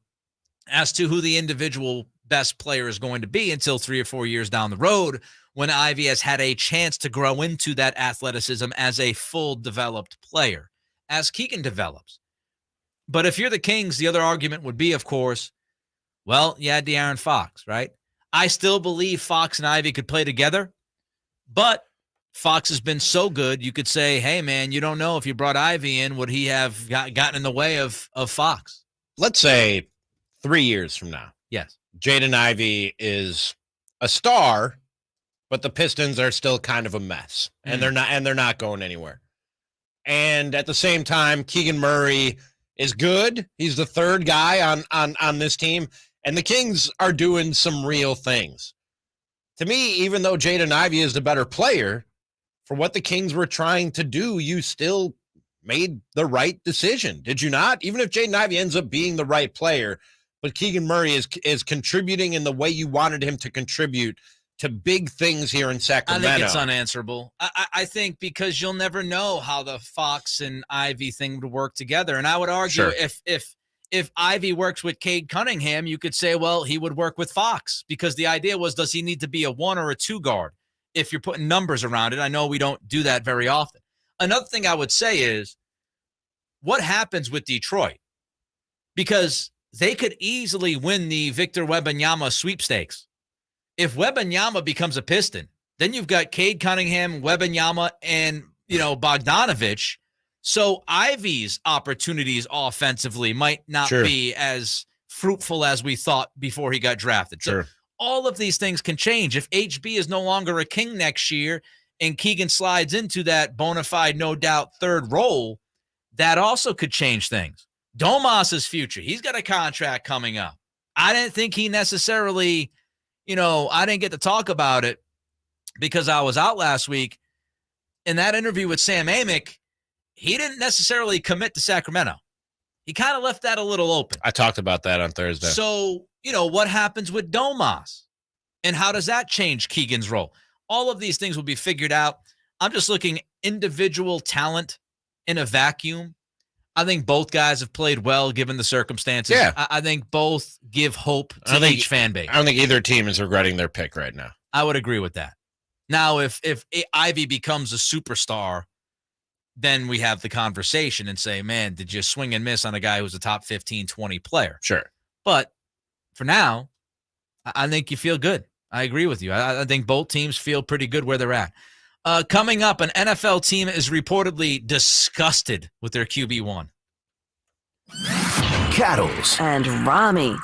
as to who the individual best player is going to be until 3 or 4 years down the road, when Ivy has had a chance to grow into that athleticism as a full developed player, as Keegan develops. But if you're the Kings, the other argument would be, of course, well, you had De'Aaron Fox, right? I still believe Fox and Ivy could play together, but Fox has been so good, you could say, hey, man, you don't know if you brought Ivy in, would he have gotten in the way of Fox? Let's say 3 years from now. Yes. Jaden Ivey is a star, but the Pistons are still kind of a mess, and they're not going anywhere. And at the same time, Keegan Murray is good. He's the third guy on this team, and the Kings are doing some real things. To me, even though Jaden Ivey is the better player, for what the Kings were trying to do, you still made the right decision, did you not? Even if Jaden Ivey ends up being the right player, but Keegan Murray is contributing in the way you wanted him to contribute to big things here in Sacramento. I think it's unanswerable. I think because you'll never know how the Fox and Ivy thing would work together. And I would argue if Ivy works with Cade Cunningham, you could say, well, he would work with Fox, because the idea was, does he need to be a 1 or a 2 guard? If you're putting numbers around it, I know we don't do that very often. Another thing I would say is, what happens with Detroit? Because they could easily win the Victor Wembanyama sweepstakes. If Wembanyama becomes a Piston, then you've got Cade Cunningham, Wembanyama, and Bogdanovich. So Ivy's opportunities offensively might not be as fruitful as we thought before he got drafted. So all of these things can change. If HB is no longer a King next year and Keegan slides into that bona fide, no doubt, third role, that also could change things. Domas's future, he's got a contract coming up. I didn't think he necessarily, I didn't get to talk about it because I was out last week. In that interview with Sam Amick, he didn't necessarily commit to Sacramento. He kind of left that a little open. I talked about that on Thursday. So, what happens with Domas? And how does that change Keegan's role? All of these things will be figured out. I'm just looking individual talent in a vacuum. I think both guys have played well given the circumstances. Yeah. I think both give hope to each fan base. I don't think either team is regretting their pick right now. I would agree with that. Now, if Ivy becomes a superstar, then we have the conversation and say, man, did you swing and miss on a guy who's a top 15, 20 player? Sure. But for now, I think you feel good. I agree with you. I think both teams feel pretty good where they're at. Coming up, an NFL team is reportedly disgusted with their QB1. Cattles and Ramie.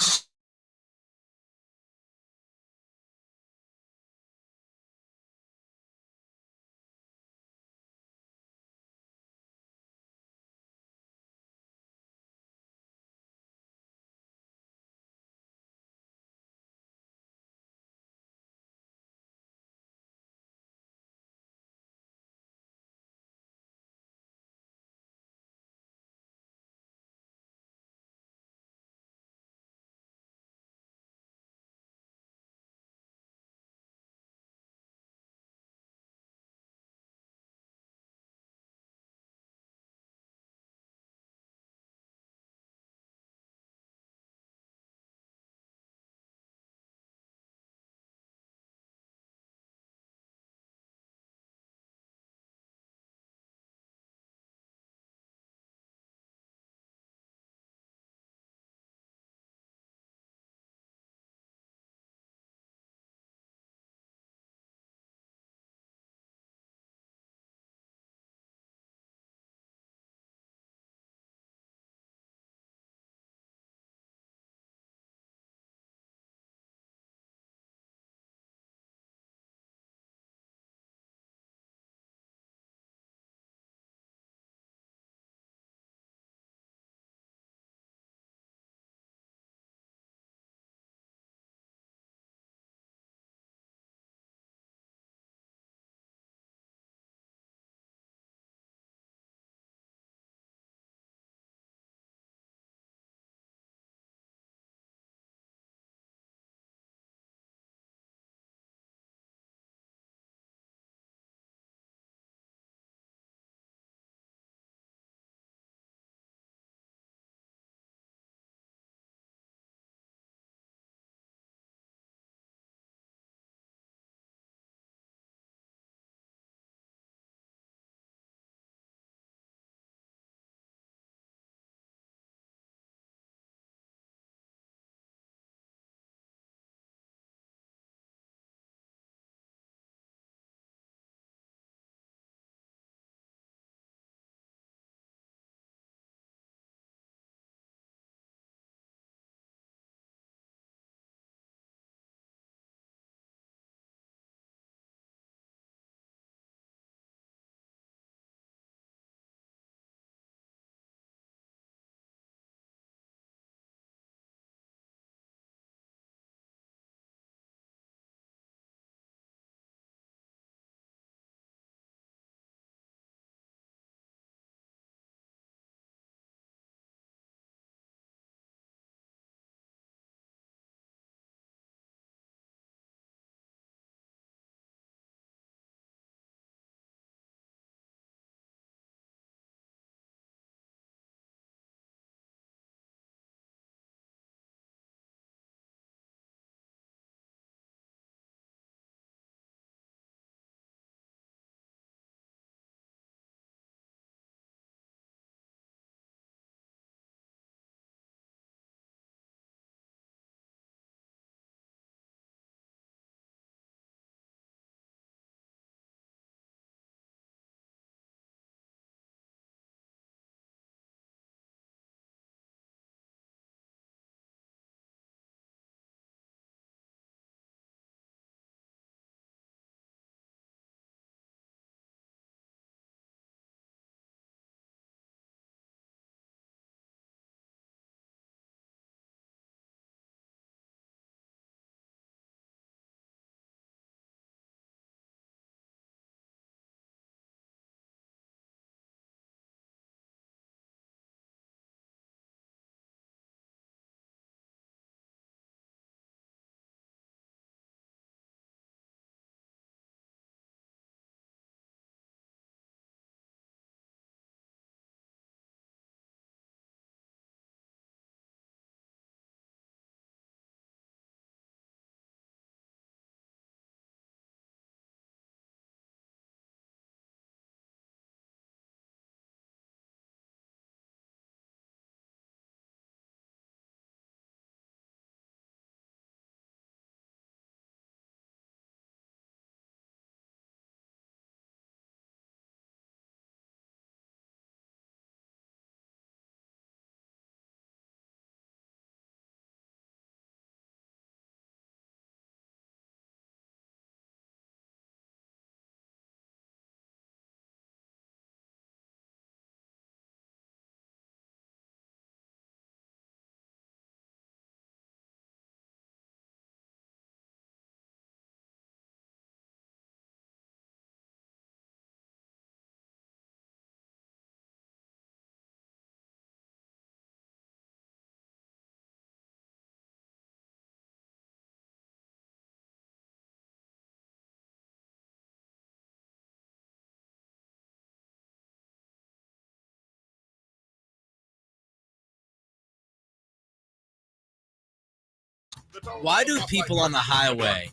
Why do people on the highway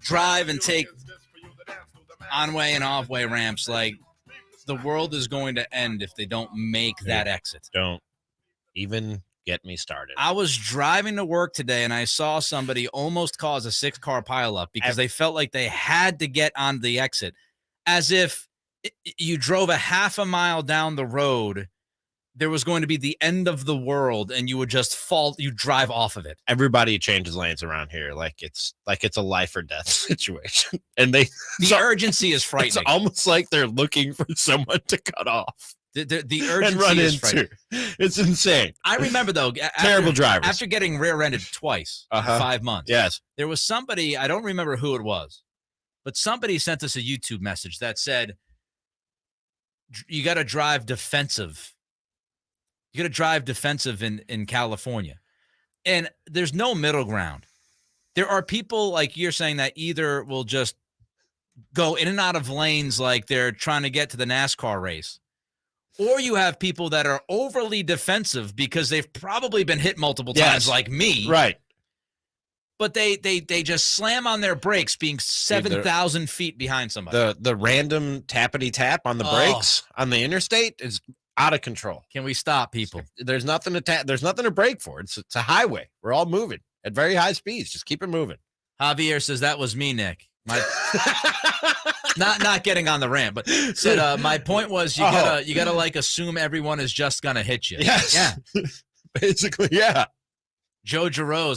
drive and take on-way and off-way ramps like the world is going to end if they don't make that exit? Don't even get me started. I was driving to work today and I saw somebody almost cause a 6-car pileup because they felt like they had to get on the exit, as if you drove a half a mile down the road, there was going to be the end of the world and you would just fall, you drive off of it. Everybody changes lanes around here like it's a life or death situation. And the urgency is frightening. It's almost like they're looking for someone to cut off. The urgency and run is into. frightening. It's insane. I remember, though, terrible drivers. After getting rear-ended twice in 5 months, yes, there was somebody, I don't remember who it was, but somebody sent us a YouTube message that said, you got to drive defensive. You got to drive defensive in California. And there's no middle ground. There are people, like you're saying, that either will just go in and out of lanes like they're trying to get to the NASCAR race, or you have people that are overly defensive because they've probably been hit multiple times, like me. Right. But they just slam on their brakes being 7,000 feet behind somebody. The random tappity tap on the brakes on the interstate is out of control. Can we stop, people? There's nothing to there's nothing to brake for. It's a highway. We're all moving at very high speeds. Just keep it moving. Javier says that was me, Nick. Not getting on the ramp, but said my point was you gotta like assume everyone is just gonna hit you. Yes. Yeah. Basically, yeah. Joe Giroux,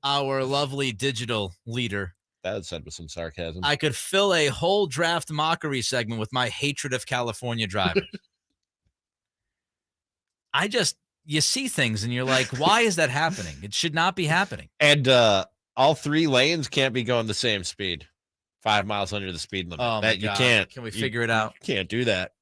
our lovely digital leader. That was said with some sarcasm. I could fill a whole draft mockery segment with my hatred of California drivers. You see things and you're like, why is that happening? It should not be happening. And all 3 lanes can't be going the same speed. 5 miles under the speed limit. Oh, that you can't. Can we figure it out? You can't do that.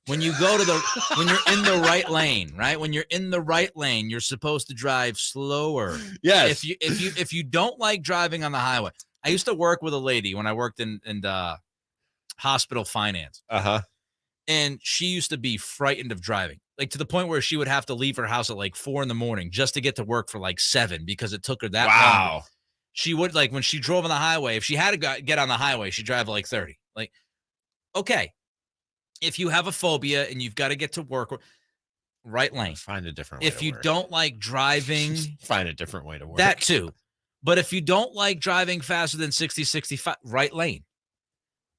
When you go to when you're in the right lane, right? When you're in the right lane, you're supposed to drive slower. Yes. If you don't like driving on the highway. I used to work with a lady when I worked in hospital finance. Uh-huh. And she used to be frightened of driving, like to the point where she would have to leave her house at like 4 a.m. just to get to work for like 7 because it took her that long. She would, like, when she drove on the highway, if she had to get on the highway, she'd drive like 30. Like, okay, if you have a phobia and you've got to get to work, right lane. Find a different way If to you work. don't like driving, Find a different way to work. that too. But if you don't like driving faster than 60, 65, right lane.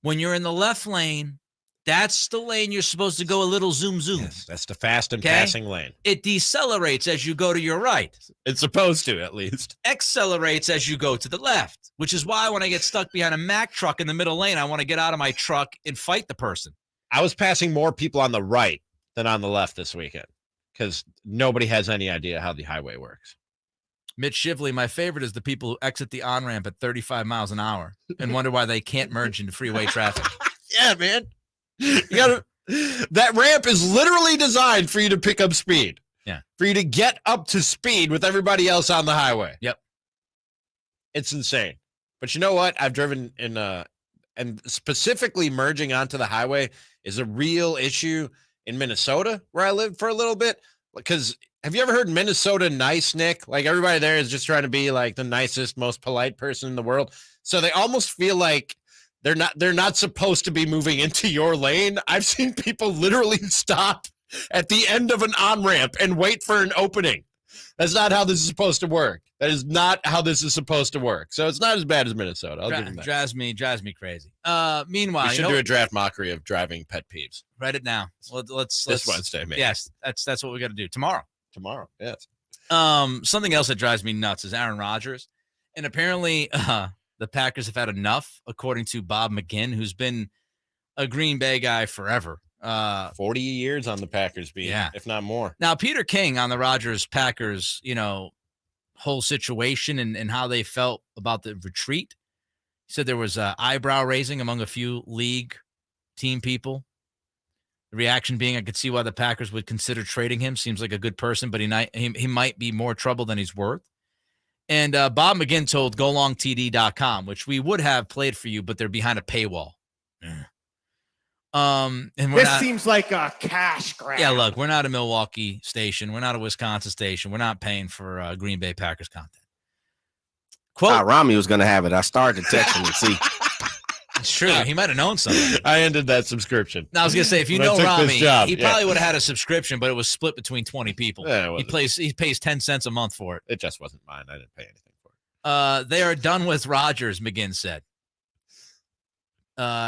When you're in the left lane, that's the lane you're supposed to go a little zoom. Yes, that's the fast and passing lane. It decelerates as you go to your right. It's supposed to, at least. Accelerates as you go to the left, which is why when I get stuck behind a Mack truck in the middle lane, I want to get out of my truck and fight the person. I was passing more people on the right than on the left this weekend because nobody has any idea how the highway works. Mitch Shively, my favorite is the people who exit the on-ramp at 35 miles an hour and wonder why they can't merge into freeway traffic. Yeah, man. You gotta, that ramp is literally designed for you to pick up speed. Yeah. For you to get up to speed with everybody else on the highway. Yep. It's insane. But you know what? I've driven in and specifically merging onto the highway is a real issue in Minnesota where I lived for a little bit. Because have you ever heard Minnesota nice, Nick? Like everybody there is just trying to be like the nicest, most polite person in the world. So they almost feel like they're not supposed to be moving into your lane. I've seen people literally stop at the end of an on-ramp and wait for an opening. That's not how this is supposed to work. That is not how this is supposed to work. So it's not as bad as Minnesota. I'll give them that. Drives me crazy. Meanwhile, we should do a draft mockery of driving pet peeves. Write it down. Let's this Wednesday, maybe. Yes, that's what we got to do tomorrow. Tomorrow, yes. Something else that drives me nuts is Aaron Rodgers, and apparently the Packers have had enough, according to Bob McGinn, who's been a Green Bay guy forever. 40 years on the Packers beat, if not more. Now, Peter King on the Rodgers-Packers, whole situation and how they felt about the retreat. He said there was eyebrow raising among a few league team people. The reaction being, I could see why the Packers would consider trading him. Seems like a good person, but he might be more trouble than he's worth. And Bob McGinn told GoLongTD.com, which we would have played for you, but they're behind a paywall. And This seems like a cash grab. Yeah, look, we're not a Milwaukee station. We're not a Wisconsin station. We're not paying for Green Bay Packers content. Quote. Ramie was going to have it. I started to text him and see. It's true. He might have known something. I ended that subscription. Now, I was going to say, if you When I know took Ramie, this job, he probably would have had a subscription, but it was split between 20 people. Yeah, He pays 10 cents a month for it. It just wasn't mine. I didn't pay anything for it. They are done with Rodgers, McGinn said.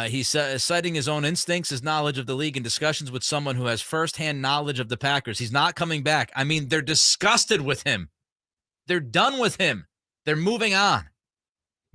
He said, citing his own instincts, his knowledge of the league, and discussions with someone who has firsthand knowledge of the Packers. He's not coming back. I mean, they're disgusted with him. They're done with him. They're moving on.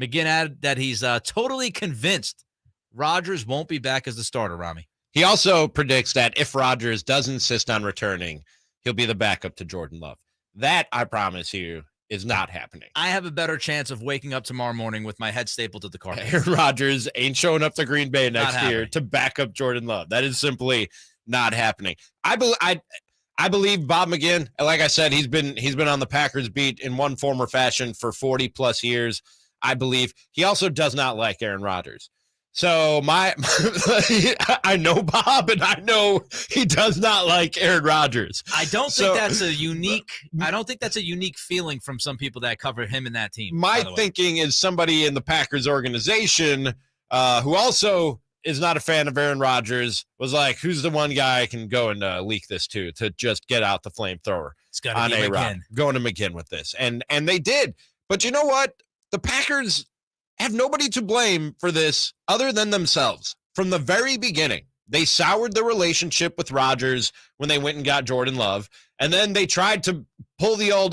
McGinn added that he's totally convinced Rodgers won't be back as the starter, Ramie. He also predicts that if Rodgers does insist on returning, he'll be the backup to Jordan Love. That, I promise you, is not happening. I have a better chance of waking up tomorrow morning with my head stapled to the carpet. Aaron Rodgers ain't showing up to Green Bay next year happening. to back up Jordan Love. That is simply not happening. I believe Bob McGinn. Like I said, he's been on the Packers beat in one form or fashion for 40 plus years. I believe he also does not like Aaron Rodgers. So I know Bob, and I know he does not like Aaron Rodgers. I don't think that's a unique feeling from some people that cover him and that team. My thinking is somebody in the Packers organization who also is not a fan of Aaron Rodgers was like, who's the one guy I can go and leak this to just get out the flamethrower on A-Rod. Going to McGinn with this. And they did. But you know what? The Packers have nobody to blame for this other than themselves. From the very beginning, they soured the relationship with Rodgers when they went and got Jordan Love. And then they tried to pull the old,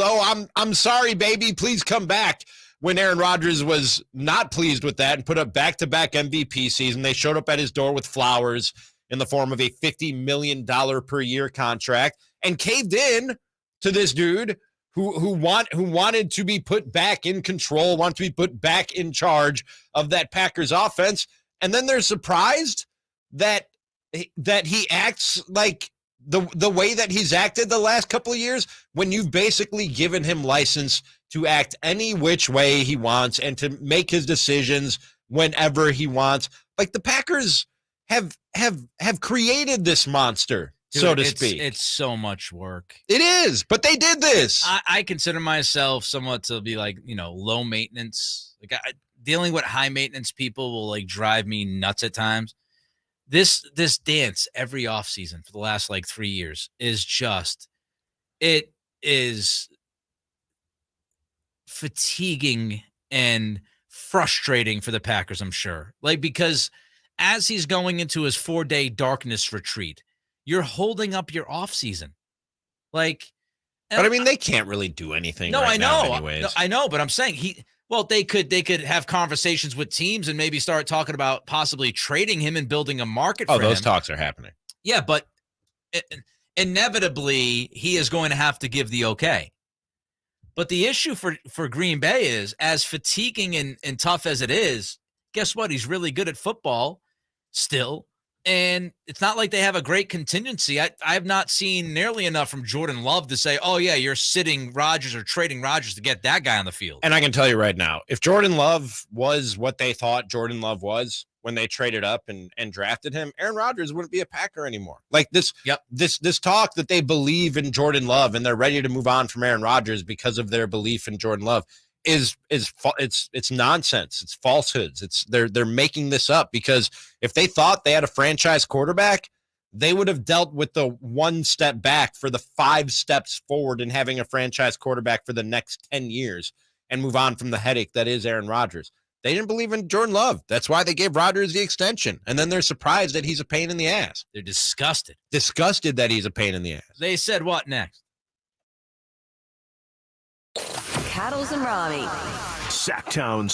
I'm sorry, baby, please come back, when Aaron Rodgers was not pleased with that and put up back-to-back MVP season. They showed up at his door with flowers in the form of a $50 million per year contract and caved in to this dude who wanted to be put back in control, wanted to be put back in charge of that Packers offense. And then they're surprised that he acts like the way that he's acted the last couple of years, when you've basically given him license to act any which way he wants and to make his decisions whenever he wants. Like, the Packers have created this monster. Dude, so to speak. It's so much work. It is, but they did this. I consider myself somewhat to be like, low maintenance. Like, dealing with high maintenance people will like drive me nuts at times. This dance every offseason for the last like 3 years is just, it is fatiguing and frustrating for the Packers, I'm sure. Like, because as he's going into his 4-day darkness retreat, you're holding up your offseason. Like, but I mean, they can't really do anything. No, right I know. Now anyways. I know, but I'm saying they could have conversations with teams and maybe start talking about possibly trading him and building a market for him. Oh, those talks are happening. Yeah, but inevitably he is going to have to give the okay. But the issue for Green Bay is, as fatiguing and tough as it is, guess what? He's really good at football still. And it's not like they have a great contingency. I have not seen nearly enough from Jordan Love to say, oh, yeah, you're sitting Rodgers or trading Rodgers to get that guy on the field. And I can tell you right now, if Jordan Love was what they thought Jordan Love was when they traded up and drafted him, Aaron Rodgers wouldn't be a Packer anymore. Like this talk that they believe in Jordan Love and they're ready to move on from Aaron Rodgers because of their belief in Jordan Love is it's nonsense. It's falsehoods. They're making this up, because if they thought they had a franchise quarterback, they would have dealt with the one step back for the 5 steps forward in having a franchise quarterback for the next 10 years and move on from the headache that is Aaron Rodgers. They didn't believe in Jordan Love. That's why they gave Rodgers the extension. And then they're surprised that he's a pain in the ass. They're disgusted. Disgusted that he's a pain in the ass. They said what next? Cattles and Ramie. Sactown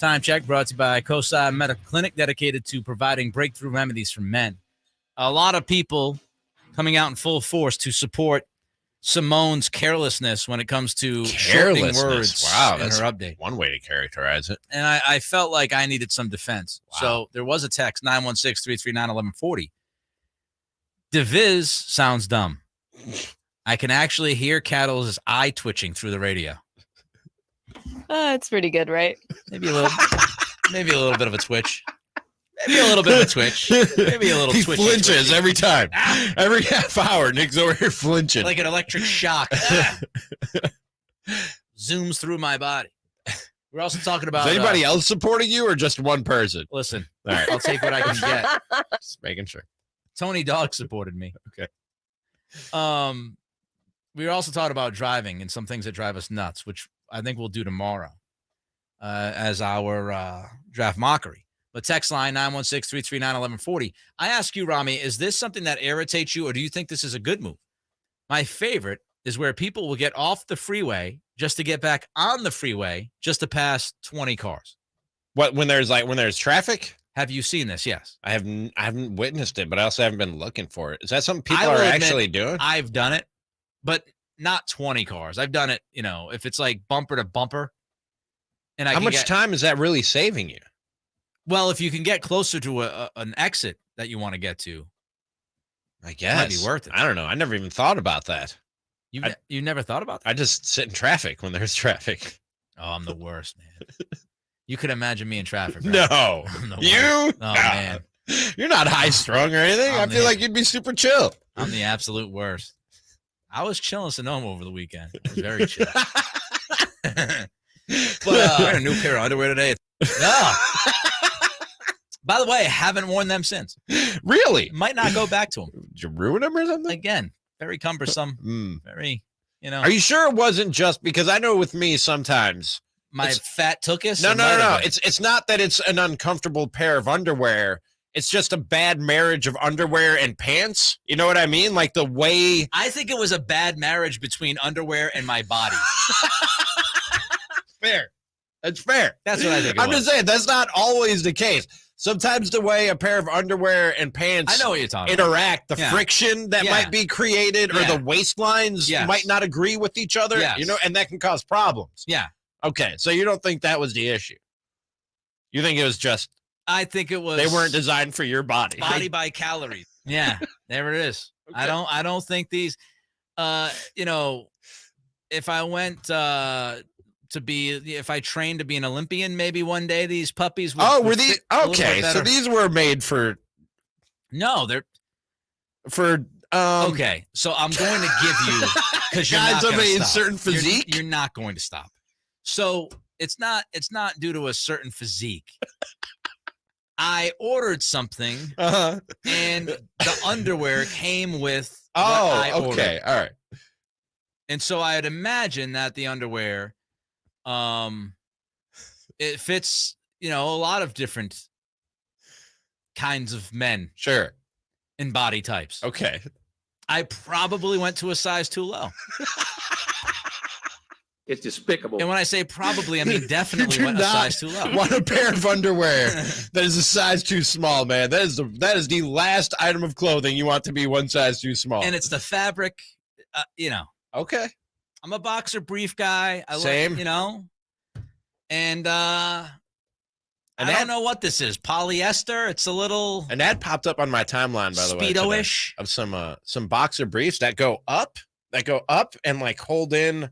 Time check brought to you by COSI Medical Clinic, dedicated to providing breakthrough remedies for men. A lot of people coming out in full force to support Simone's carelessness when it comes to shortening words. Wow, in that's her update. one way to characterize it. And I felt like I needed some defense. Wow. So there was a text, 916-339-1140. DeViz sounds dumb. I can actually hear Cattle's eye twitching through the radio. It's pretty good, right? Maybe a little bit of a twitch. Maybe a little bit of a twitch. Maybe a little He twitch. flinches every time. Every half hour, Nick's over here flinching. Like an electric shock. Zooms through my body. We're also talking about... Is anybody else supporting you or just one person? Listen, All right. I'll take what I can get. Just making sure. Tony Dog supported me. Okay. We were also talking about driving and some things that drive us nuts, which I think we'll do tomorrow as our draft mockery. But text line 916-339-1140. I ask you, Ramie, is this something that irritates you, or do you think this is a good move? My favorite is where people will get off the freeway just to get back on the freeway just to pass 20 cars. What, when there's traffic? Have you seen this? Yes. I haven't witnessed it, but I also haven't been looking for it. Is that something people I will are admit, actually doing? I've done it, but not 20 cars. I've done it, if it's like bumper to bumper. And How much time is that really saving you? Well, if you can get closer to an exit that you want to get to, I guess. it might be worth it. I don't know. I never even thought about that. You never thought about that? I just sit in traffic when there's traffic. Oh, I'm the worst, man. You could imagine me in traffic, right? No. I'm the You? worst. Oh, Nah. man. You're not high strung or anything. I feel like you'd be super chill. I'm the absolute worst. I was chilling in Sonoma over the weekend. It was very chill. But wearing a new pair of underwear today. No. By the way, I haven't worn them since. Really? Might not go back to them. Did you ruin them or something? Again, very cumbersome. Very, Are you sure it wasn't just because I know with me sometimes my fat tookus? No. It's not that it's an uncomfortable pair of underwear. It's just a bad marriage of underwear and pants. You know what I mean? Like the way. I think it was a bad marriage between underwear and my body. Fair. That's fair. That's what I think. I'm just saying that's not always the case. Sometimes the way a pair of underwear and pants I know what you're talking interact, about. the friction that might be created or the waistlines might not agree with each other, and that can cause problems. Yeah. Okay, so you don't think that was the issue? You think it was just I think it was they weren't designed for your body. Body by calories. Yeah, there it is. Okay. I don't think these if I went if I trained to be an Olympian, maybe one day these puppies would were these okay? So these were made for they're for okay. So I'm going to give you because guys of a certain physique. You're not going to stop. So it's not due to a certain physique. I ordered something and the underwear came with what I ordered. Okay, all right. And so I'd imagine that the underwear it fits, a lot of different kinds of men. Sure. And body types. Okay. I probably went to a size too low. It's despicable. And when I say probably, I mean definitely went a size too low. Want a pair of underwear that is a size too small, man. That is the last item of clothing you want to be one size too small. And it's the fabric, Okay. I'm a boxer brief guy. Same. And I don't know what this is. Polyester. It's a little. An ad popped up on my timeline, by the way, Speedo-ish of some boxer briefs that go up and like hold in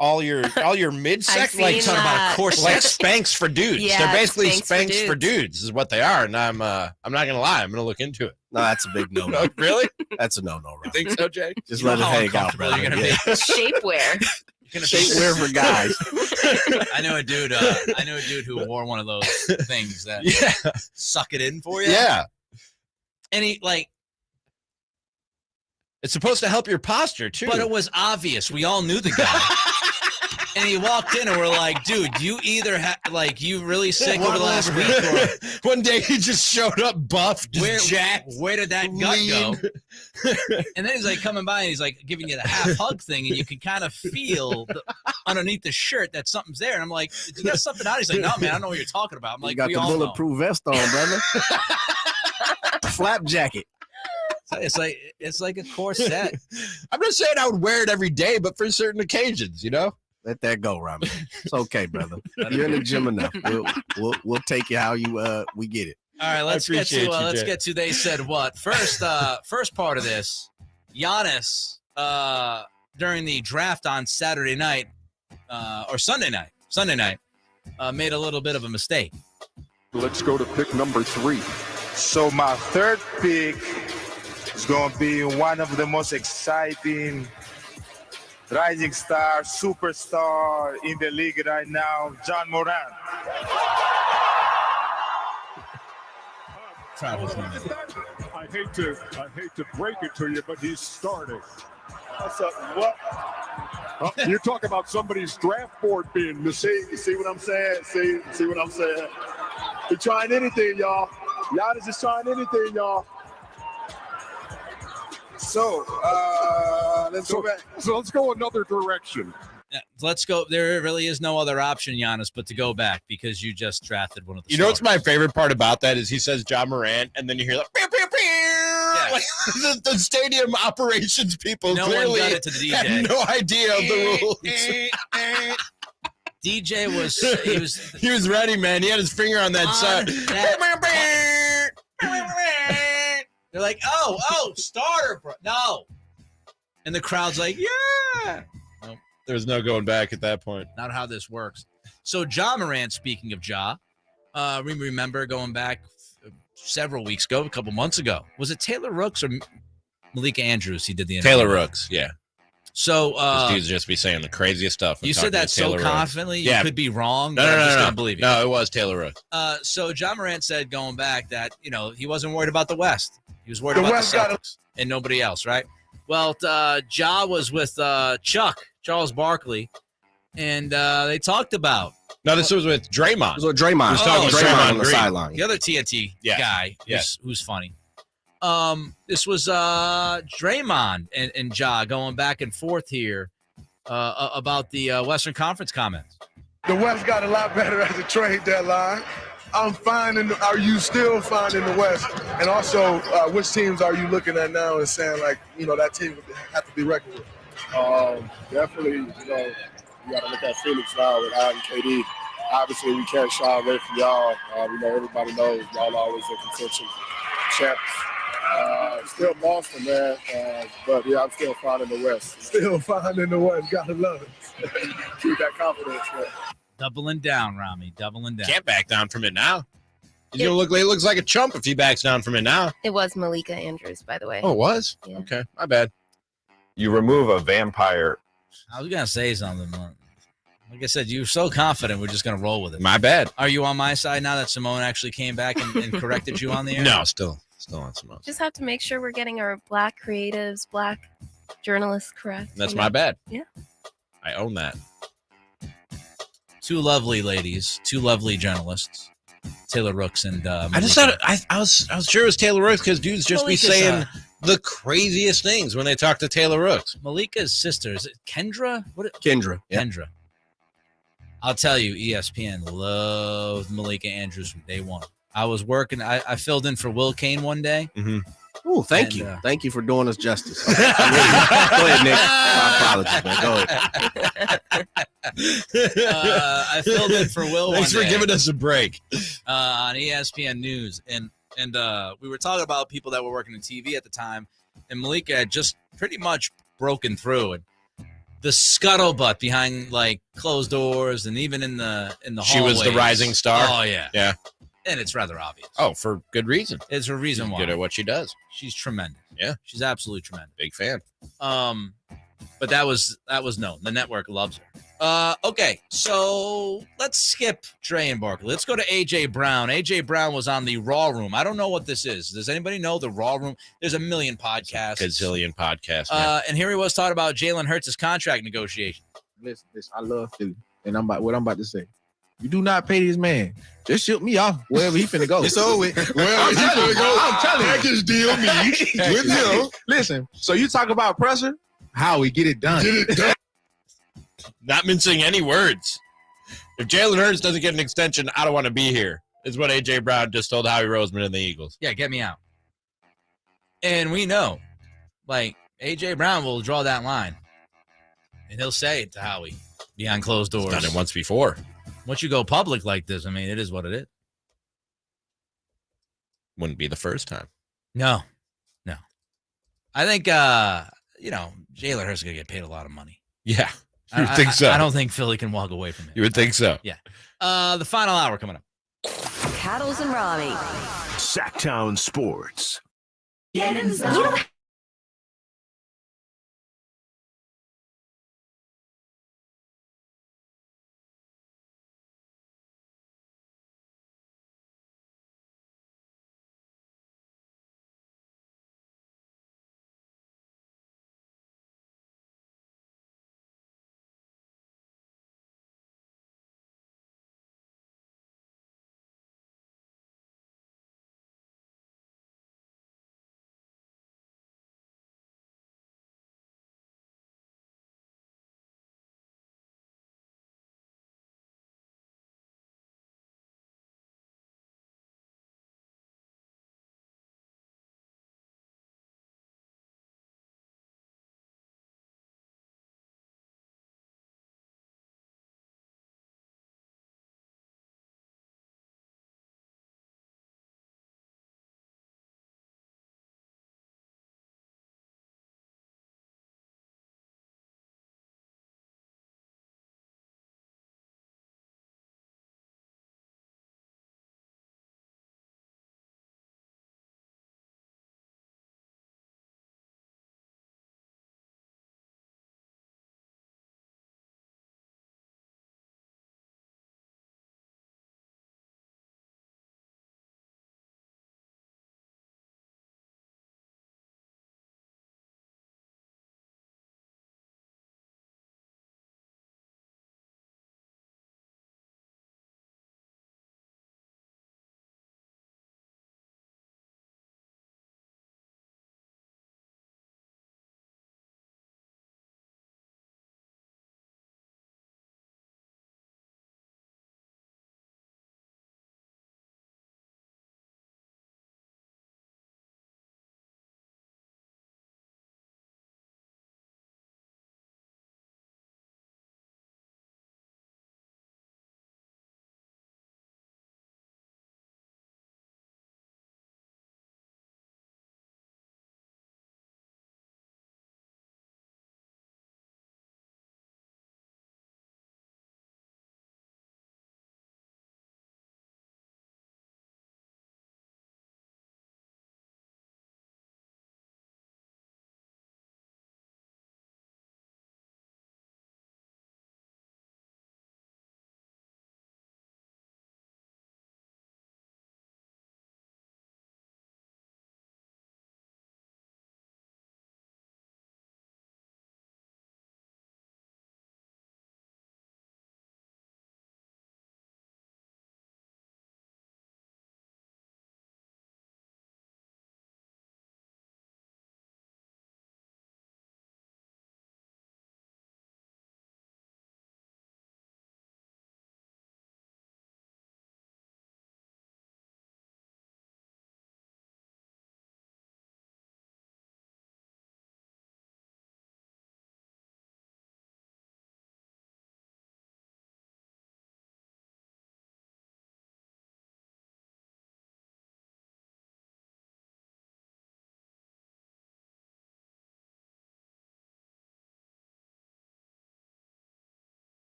all your midsection, like talking about a corset, like Spanx for dudes. Yeah, they're basically Spanx for dudes is what they are. And I'm not gonna lie, I'm gonna look into it. No, that's a big no. Really? That's a no-no. You think so, Jay? Just let it hang out, brother. You're gonna be shapewear. Shapewear for guys. I know a dude who wore one of those things that suck it in for you. Yeah. And he it's supposed to help your posture too. But it was obvious. We all knew the guy. And he walked in and we're like, dude, you either you really sick over the last week, or one day he just showed up buffed, jacked. Where did that gut go? And then he's like coming by and he's like giving you the half hug thing, and you can kind of feel underneath the shirt that something's there. And I'm like, did you got something out? He's like, no, man, I don't know what you're talking about. I'm like, you got the bulletproof vest on, brother. Flap jacket. It's like a corset. I'm not saying I would wear it every day, but for certain occasions, Let that go, Ramie. It's okay, brother. You're in the gym enough. We'll take you how we get it. All right, let's get to they said what. First part of this, Giannis during the draft on Saturday night or Sunday night made a little bit of a mistake. Let's go to pick number 3. So my third pick is going to be one of the most exciting rising star, superstar in the league right now, John Moran. I hate to break it to you, but he's starting. What's up? What? You talk about somebody's draft board being missing. See what I'm saying? See what I'm saying? He's trying anything, y'all. Giannis is trying anything, y'all. So, let's go back. So let's go another direction. Yeah, let's go. There really is no other option, Giannis, but to go back because you just drafted one of the You know what's my favorite part about that is he says John Morant, and then you hear like, pew, pew, pew. Yeah. Like the stadium operations people No clearly one got it to the DJ. have no idea of the rules. DJ he was ready, man. He had his finger on that side. They're like, oh, starter, bro. No. And the crowd's like, yeah. Nope. There's no going back at that point. Not how this works. So Ja Morant, speaking of Ja, we remember going back several weeks ago, a couple months ago. Was it Taylor Rooks or Malika Andrews? He did the interview. Taylor Rooks, yeah. So this dude's just be saying the craziest stuff. You said that so confidently, you could be wrong. No, but I'm no, just no. gonna believe you. No, it was Taylor Rooks. So Ja Morant said going back that he wasn't worried about the West. He was worried about the Celtics and nobody else, right? Well, Ja was with Charles Barkley, and they talked about. No, this was with Draymond. It was with Draymond. He was talking to Draymond on the sideline. The other TNT guy who's funny. This was Draymond and Ja going back and forth here about the Western Conference comments. The West got a lot better at the trade deadline. I'm fine. Are you still fine in the West? And also, which teams are you looking at now and saying that team would have to be reckoned with? Definitely, you got to look at Phoenix now with Ad and KD. Obviously, we can't shy away from y'all. Everybody knows y'all always in contention champs. Still Boston, man. But yeah, I'm still fine in the West. Still fine in the West. Gotta love it. Keep that confidence, man. Doubling down, Ramie. Doubling down. Can't back down from it now. He looks like a chump if he backs down from it now. It was Malika Andrews, by the way. Oh, it was? Yeah. Okay, my bad. You remove a vampire. I was gonna say something. Like I said, you're so confident. We're just gonna roll with it. My bad. Are you on my side now that Simone actually came back and corrected you on the air? No, still on Simone. Just have to make sure we're getting our black creatives, black journalists correct. That's my bad. Yeah. I own that. Two lovely ladies, two lovely journalists, Taylor Rooks and I just thought I was sure it was Taylor Rooks because dudes just Malika's, be saying the craziest things when they talk to Taylor Rooks. Malika's sister, is it Kendra? Kendra. Yeah. Kendra. I'll tell you, ESPN loved Malika Andrews from day one. I was working. I filled in for Will Kane one day. Mm-hmm. Oh, thank you. Thank you for doing us justice. Go ahead, Nick. My apologies, man. Go ahead. I filled in for Will. Thanks for giving us a break on ESPN News, and we were talking about people that were working in TV at the time, and Malika had just pretty much broken through, and the scuttlebutt behind closed doors, and even in the She was the hallways. rising star. Oh yeah, yeah. And it's rather obvious. Oh, for good reason. It's a reason She's why. good at what she does. She's tremendous. Yeah. She's absolutely tremendous. Big fan. But that was known. The network loves her. Okay, so let's skip Dre and Barkley. Let's go to AJ Brown. AJ Brown was on the Raw Room. I don't know what this is. Does anybody know the Raw Room? There's a million podcasts. Gazillion podcasts. Man. And here he was talking about Jalen Hurts' contract negotiation. listen, I love Philly, and what I'm about to say. You do not pay this man. Just ship me off wherever he finna go. It's over with. Wherever I'm he telling you, finna go, I'm telling you. package deal me with him. Listen, so you talk about pressure, how we get it done. Get it done. Not mincing any words. If Jalen Hurts doesn't get an extension, I don't want to be here, is what A.J. Brown just told Howie Roseman and the Eagles. Yeah, get me out. And we know, like, A.J. Brown will draw that line. And he'll say it to Howie behind closed doors. He's done it once before. Once you go public like this, I mean, it is what it is. Wouldn't be the first time. No. I think, Jalen Hurts is going to get paid a lot of money. Yeah, you would think so. I don't think Philly can walk away from it. You would think so. Yeah. The final hour coming up. Cattles and Ramie. Sactown Sports. Get in zone.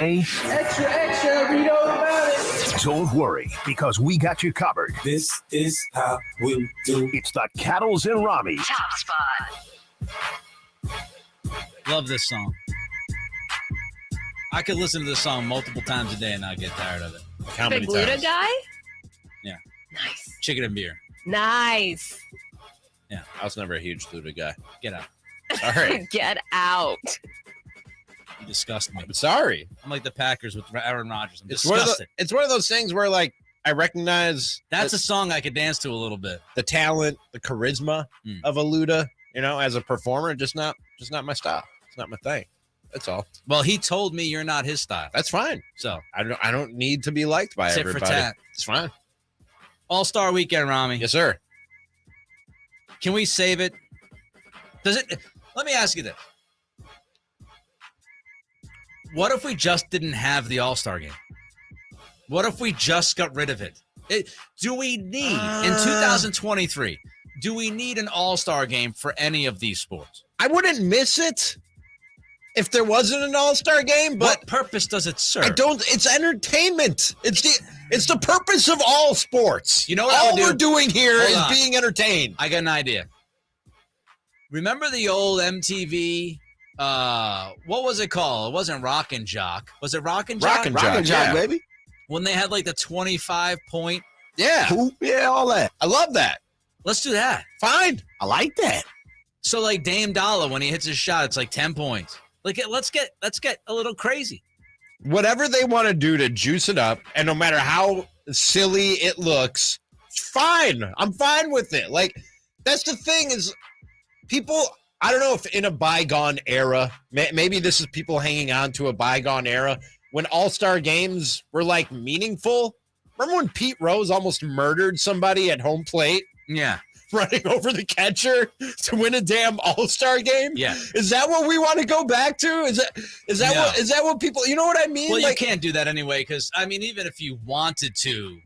say, Extra, we know about it. don't worry, because we got you covered. This is how we do. It's the Cattles and Ramie. Top spot. Love this song. I could listen to this song multiple times a day and not get tired of it. How Big many Luda times? guy? Yeah. Nice. Chicken and beer. Nice. Yeah. I was never a huge Luda guy. Get out. Sorry. Get out. You disgust me. I'm sorry. I'm like the Packers with Aaron Rodgers. I'm It's one, of disgusted. it's one of those things where, like, I recognize That's a song I could dance to a little bit. the talent, the charisma of a Luda, as a performer, just not my style. It's not my thing. That's all. Well, he told me you're not his style. That's fine. So I don't need to be liked by tit for everybody. tat. It's fine. All-Star Weekend, Ramie. Yes, sir. Can we save it? Does it? Let me ask you this. What if we just didn't have the All-Star game? What if we just got rid of it? Do we need, in 2023, do we need an All-Star game for any of these sports? I wouldn't miss it if there wasn't an All-Star game, but what purpose does it serve? It's entertainment. It's the purpose of all sports. You know what all we're doing here Hold is on. being entertained. I got an idea. Remember the old MTV? What was it called? It wasn't Rock and Jock. Was it Rock and Jock? Rock and Rock and Jock, Jock, yeah. baby. When they had like the 25-point. Yeah. Hoop, yeah, all that. I love that. Let's do that. Fine. I like that. So like Dame Dollar, when he hits his shot, it's like 10 points. Like let's get a little crazy. Whatever they want to do to juice it up, and no matter how silly it looks, fine. I'm fine with it. Like, that's the thing is people, I don't know if in a bygone era, maybe this is people hanging on to a bygone era when all-star games were like meaningful. Remember when Pete Rose almost murdered somebody at home plate? Yeah. Running over the catcher to win a damn all-star game? Yeah. Is that what we want to go back to? Is that what people, you know what I mean? Well, like, you can't do that anyway, because I mean, even if you wanted to,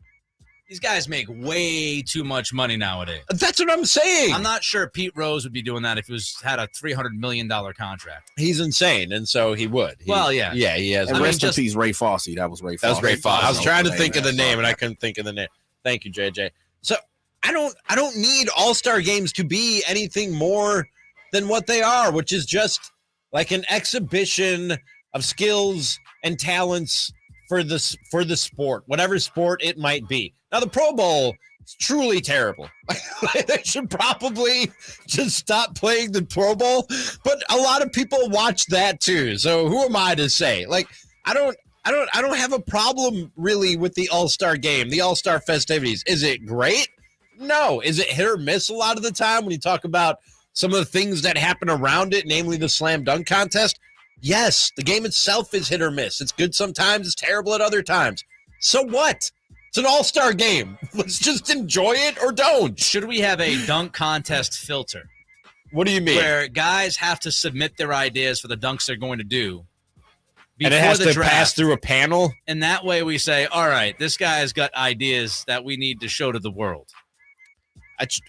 these guys make way too much money nowadays. That's what I'm saying. I'm not sure Pete Rose would be doing that if he had a $300 million contract. He's insane, and so he would. Well, yeah. Yeah, he has. And rest in peace, Ray Fosse. That was Ray Fosse. That was Ray Fosse. I was trying to Name, think of the man. name, and I couldn't think of the name. Thank you, JJ. So I don't need all-star games to be anything more than what they are, which is just like an exhibition of skills and talents for the sport, whatever sport it might be. Now, the Pro Bowl is truly terrible. They should probably just stop playing the Pro Bowl, but a lot of people watch that too. So who am I to say? Like, I don't have a problem really with the All-Star game, the All-Star festivities. Is it great? No. Is it hit or miss a lot of the time when you talk about some of the things that happen around it, namely the slam dunk contest? Yes, the game itself is hit or miss. It's good sometimes, it's terrible at other times. So what? It's an all-star game. Let's just enjoy it or don't. Should we have a dunk contest filter? What do you mean? Where guys have to submit their ideas for the dunks they're going to do. And it has before the to pass through a panel? And that way we say, all right, this guy's got ideas that we need to show to the world.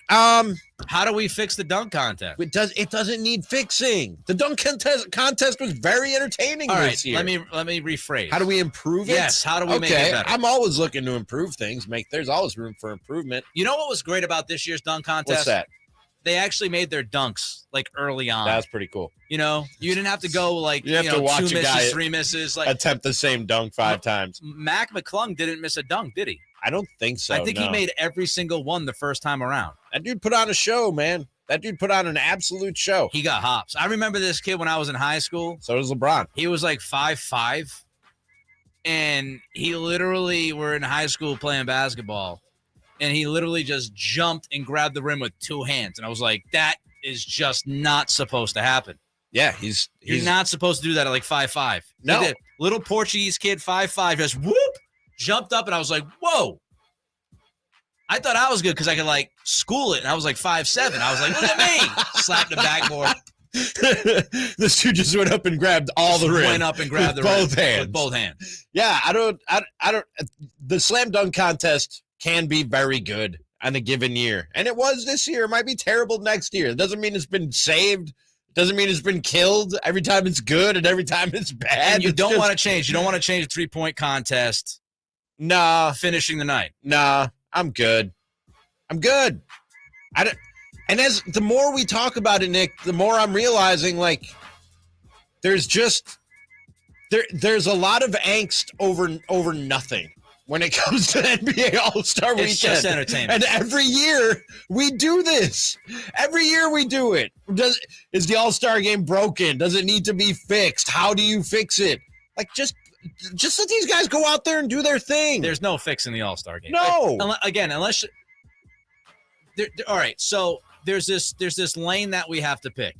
How do we fix the dunk contest? It doesn't need fixing. The dunk contest was very entertaining All right, this year. let me rephrase. How do we improve it? Yes, how do we make it better? I'm always looking to improve things. There's always room for improvement. You know what was great about this year's dunk contest? What's that? They actually made their dunks like early on. That was pretty cool. You know, you didn't have to go like You have to watch 2 a guy misses, 3 misses. Like attempt the same dunk 5 times. Mac McClung didn't miss a dunk, did he? I don't think so. I think he made every single one the first time around. That dude put on a show, man. That dude put on an absolute show. He got hops. I remember this kid when I was in high school. So does LeBron. He was like 5'5", and he literally were in high school playing basketball, and he literally just jumped and grabbed the rim with 2 hands, and I was like, that is just not supposed to happen. Yeah, You're not supposed to do that at like 5'5". No. He did. Little Portuguese kid, 5'5", just whoop, jumped up, and I was like, whoa. I thought I was good because I could like school it, and I was like 5'7". I was like, look at me. Slapped the backboard. This dude just went up and grabbed all the rim. Went up and grabbed with the rim both hands. with both hands. Yeah, I don't. The slam dunk contest can be very good on a given year, and it was this year. It might be terrible next year. It doesn't mean it's been saved. It Doesn't mean it's been killed every time it's good and every time it's bad. And you don't want to change. You don't want to change a 3-point contest. Nah. Finishing the night. Nah, I'm good. And as the more we talk about it, Nick, the more I'm realizing like there's a lot of angst over nothing when it comes to NBA All-Star Weekend. It's just entertainment. And every year we do this. Every year we do it. Is the All-Star game broken? Does it need to be fixed? How do you fix it? Like just let these guys go out there and do their thing. There's no fixing the All-Star game. No. Unless all right, so there's this lane that we have to pick.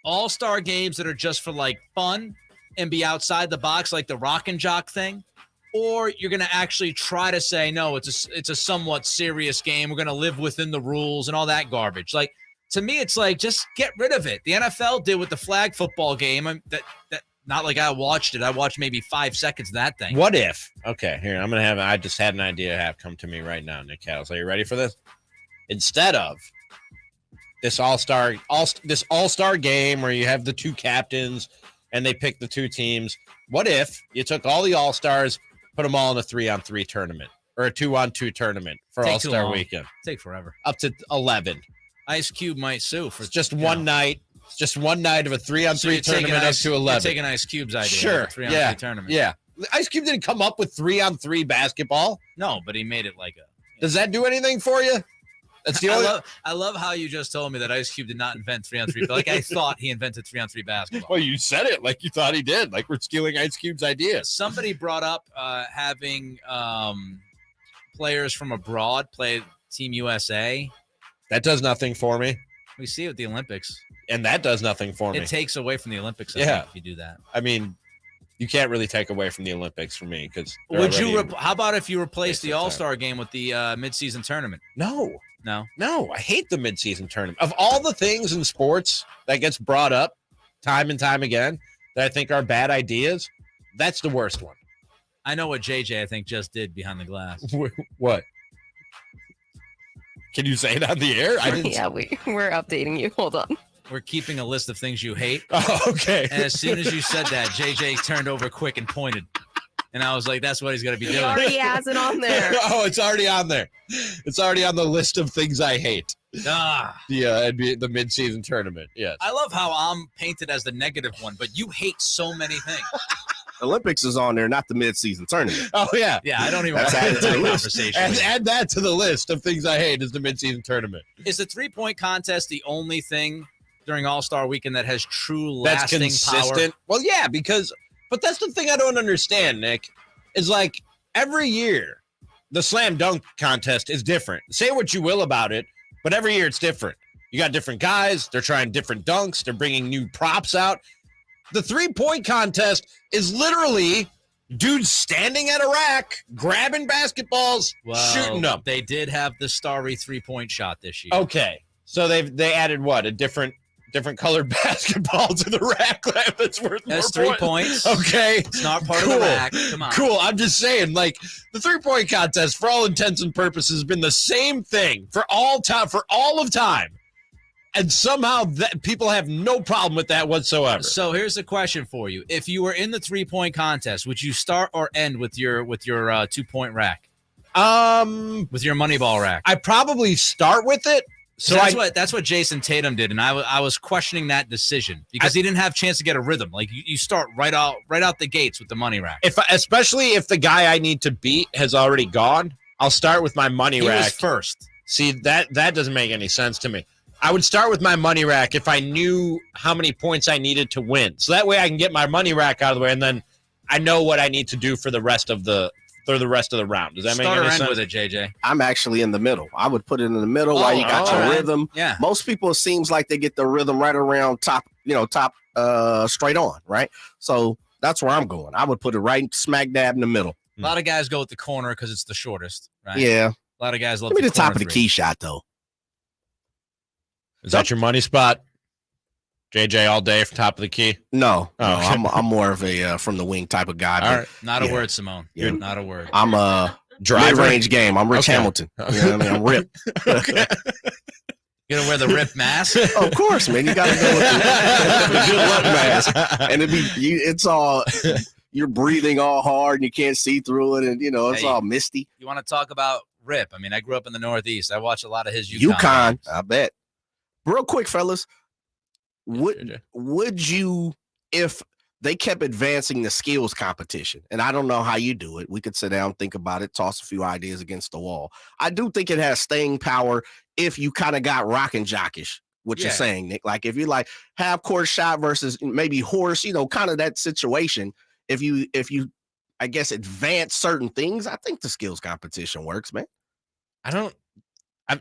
All-Star games that are just for like fun and be outside the box like the Rock and Jock thing, or you're going to actually try to say no, it's a somewhat serious game. We're going to live within the rules and all that garbage. Like to me, it's like just get rid of it. The NFL did with the flag football game. That not like I watched it. I watched maybe 5 seconds of that thing. What if? Okay, here I just had an idea have come to me right now, Nick Cattles. Are you ready for this? Instead of this all-star game where you have the two captains and they pick the two teams, what if you took all the all-stars, put them all in a 3-on-3 tournament or a 2-on-2 tournament for All-Star Weekend? Take forever. Up to 11. Ice Cube might sue for just one night. It's just one night of a 3-on-3 tournament up to 11. You're taking Ice Cube's idea. Sure. 3-on-3 tournament. Yeah. Ice Cube didn't come up with 3-on-3 basketball. No, but he made it like a. Does that do anything for you? That's the only. I love how you just told me that Ice Cube did not invent 3-on-3. Like I thought he invented 3-on-3 basketball. Well, you said it like you thought he did. Like we're stealing Ice Cube's idea. Somebody brought up having players from abroad play Team USA. That does nothing for me. We see it with the Olympics. And that does nothing for me. It takes away from the Olympics, I think, if you do that. I mean, you can't really take away from the Olympics for me because. How about if you replace the All-Star game with the midseason tournament? No. No, I hate the midseason tournament. Of all the things in sports that gets brought up time and time again that I think are bad ideas, that's the worst one. I know what JJ, I think, just did behind the glass. What? Can you say it on the air? Yeah, we're updating you. Hold on. We're keeping a list of things you hate. Oh, okay. And as soon as you said that, JJ turned over quick and pointed. And I was like, that's what he's going to be doing. He already has it on there. Oh, it's already on there. It's already on the list of things I hate. The midseason tournament. Yes. I love how I'm painted as the negative one, but you hate so many things. Olympics is on there, not the midseason tournament. Oh, yeah. Yeah, I don't even want to add to the conversation. Add that to the list of things I hate is the midseason tournament. Is the 3-point contest the only thing during All-Star Weekend that has true lasting consistent power? Well, yeah, but that's the thing I don't understand, Nick, is like every year the slam dunk contest is different. Say what you will about it, but every year it's different. You got different guys. They're trying different dunks. They're bringing new props out. The 3-point contest is literally dudes standing at a rack, grabbing basketballs, shooting them. They did have the starry 3-point shot this year. Okay. So they added what? A different colored basketball to the rack that's worth That's more 3 points. Okay. It's not part of the rack. Come on. Cool. I'm just saying, like, the 3-point contest, for all intents and purposes, has been the same thing for all of time. And somehow people have no problem with that whatsoever. So here's a question for you. If you were in the 3-point contest, would you start or end with your 2-point rack? With your money ball rack? I probably start with it. So that's what Jason Tatum did, and I was questioning that decision because he didn't have a chance to get a rhythm. Like you start right out the gates with the money rack. Especially if the guy I need to beat has already gone, I'll start with my money rack. He was first. See, that doesn't make any sense to me. I would start with my money rack if I knew how many points I needed to win. So that way I can get my money rack out of the way, and then I know what I need to do for the rest of the round. Does that make any sense? Start or end with it, JJ? I'm actually in the middle. I would put it in the middle while you got your rhythm. Yeah. Most people, it seems like they get the rhythm right around top straight on, right? So that's where I'm going. I would put it right smack dab in the middle. A lot of guys go with the corner because it's the shortest, right? Yeah. A lot of guys love Give me the top of corner the three. key shot, though. Is that your money spot? JJ all day from top of the key? No, Oh, okay. I'm more of a from the wing type of guy. All right. Not a word, Simone. Yeah. Not a word. I'm a Driver? mid-range game. I'm Rich Okay. Hamilton. You know what I mean? I'm ripped. Okay. You gonna wear the rip mask? Of course, man. You got to go with the good luck mask, and it's all you're breathing all hard, and you can't see through it, and it's all misty. You want to talk about Rip? I mean, I grew up in the Northeast. I watched a lot of his UConn games. I bet. Real quick, fellas, would you, if they kept advancing the skills competition, and I don't know how you do it. We could sit down, think about it, toss a few ideas against the wall. I do think it has staying power if you kind of got rock and jockish, what you're saying, Nick. Like if you like half court shot versus maybe horse, kind of that situation. If you, I guess, advance certain things, I think the skills competition works, man.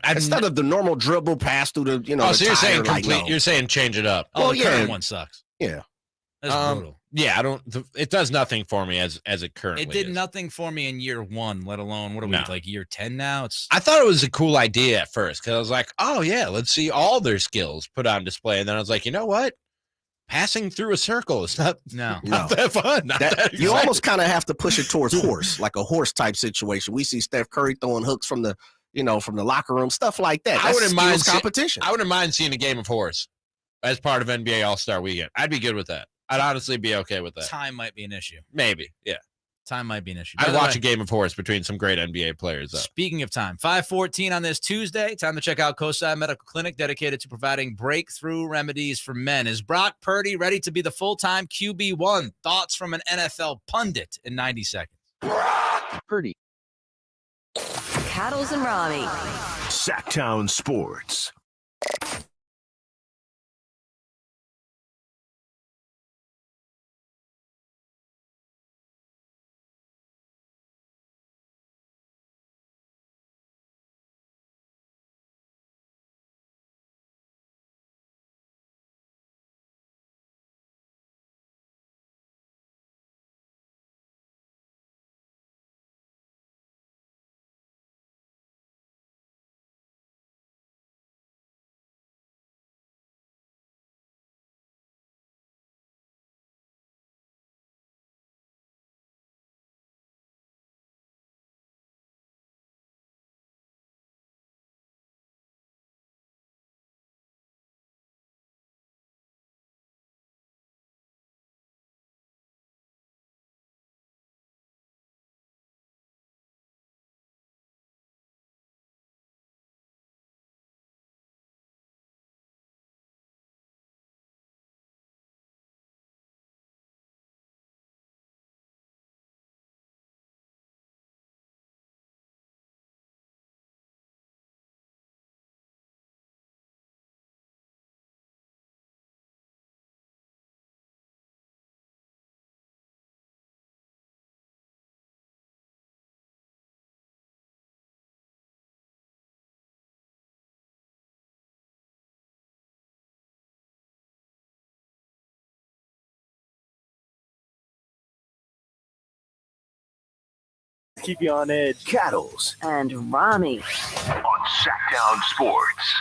Instead of the normal dribble pass through the, so you're saying you're saying change it up. Oh, the current one sucks. Yeah. That's brutal. Yeah, it does nothing for me as it currently It did is. nothing for me in year 1, let alone what are we like year 10 now? I thought it was a cool idea at first because I was like, oh yeah, let's see all their skills put on display. And then I was like, you know what? Passing through a circle is not that fun. You almost kind of have to push it towards horse, like a horse type situation. We see Steph Curry throwing hooks from the from the locker room, stuff like that. I wouldn't mind competition. I wouldn't mind seeing a game of horse as part of NBA All-Star Weekend. I'd be good with that. I'd honestly be okay with that. Time might be an issue. Maybe, yeah. Time might be an issue. I'd watch a game of horse between some great NBA players, though. Speaking of time, 5:14 on this Tuesday. Time to check out Coastside Medical Clinic, dedicated to providing breakthrough remedies for men. Is Brock Purdy ready to be the full-time QB1? Thoughts from an NFL pundit in 90 seconds. Brock Purdy. Cattles and Ramie. Sactown Sports. Keep you on edge. Cattles and Ramie on Sactown Sports.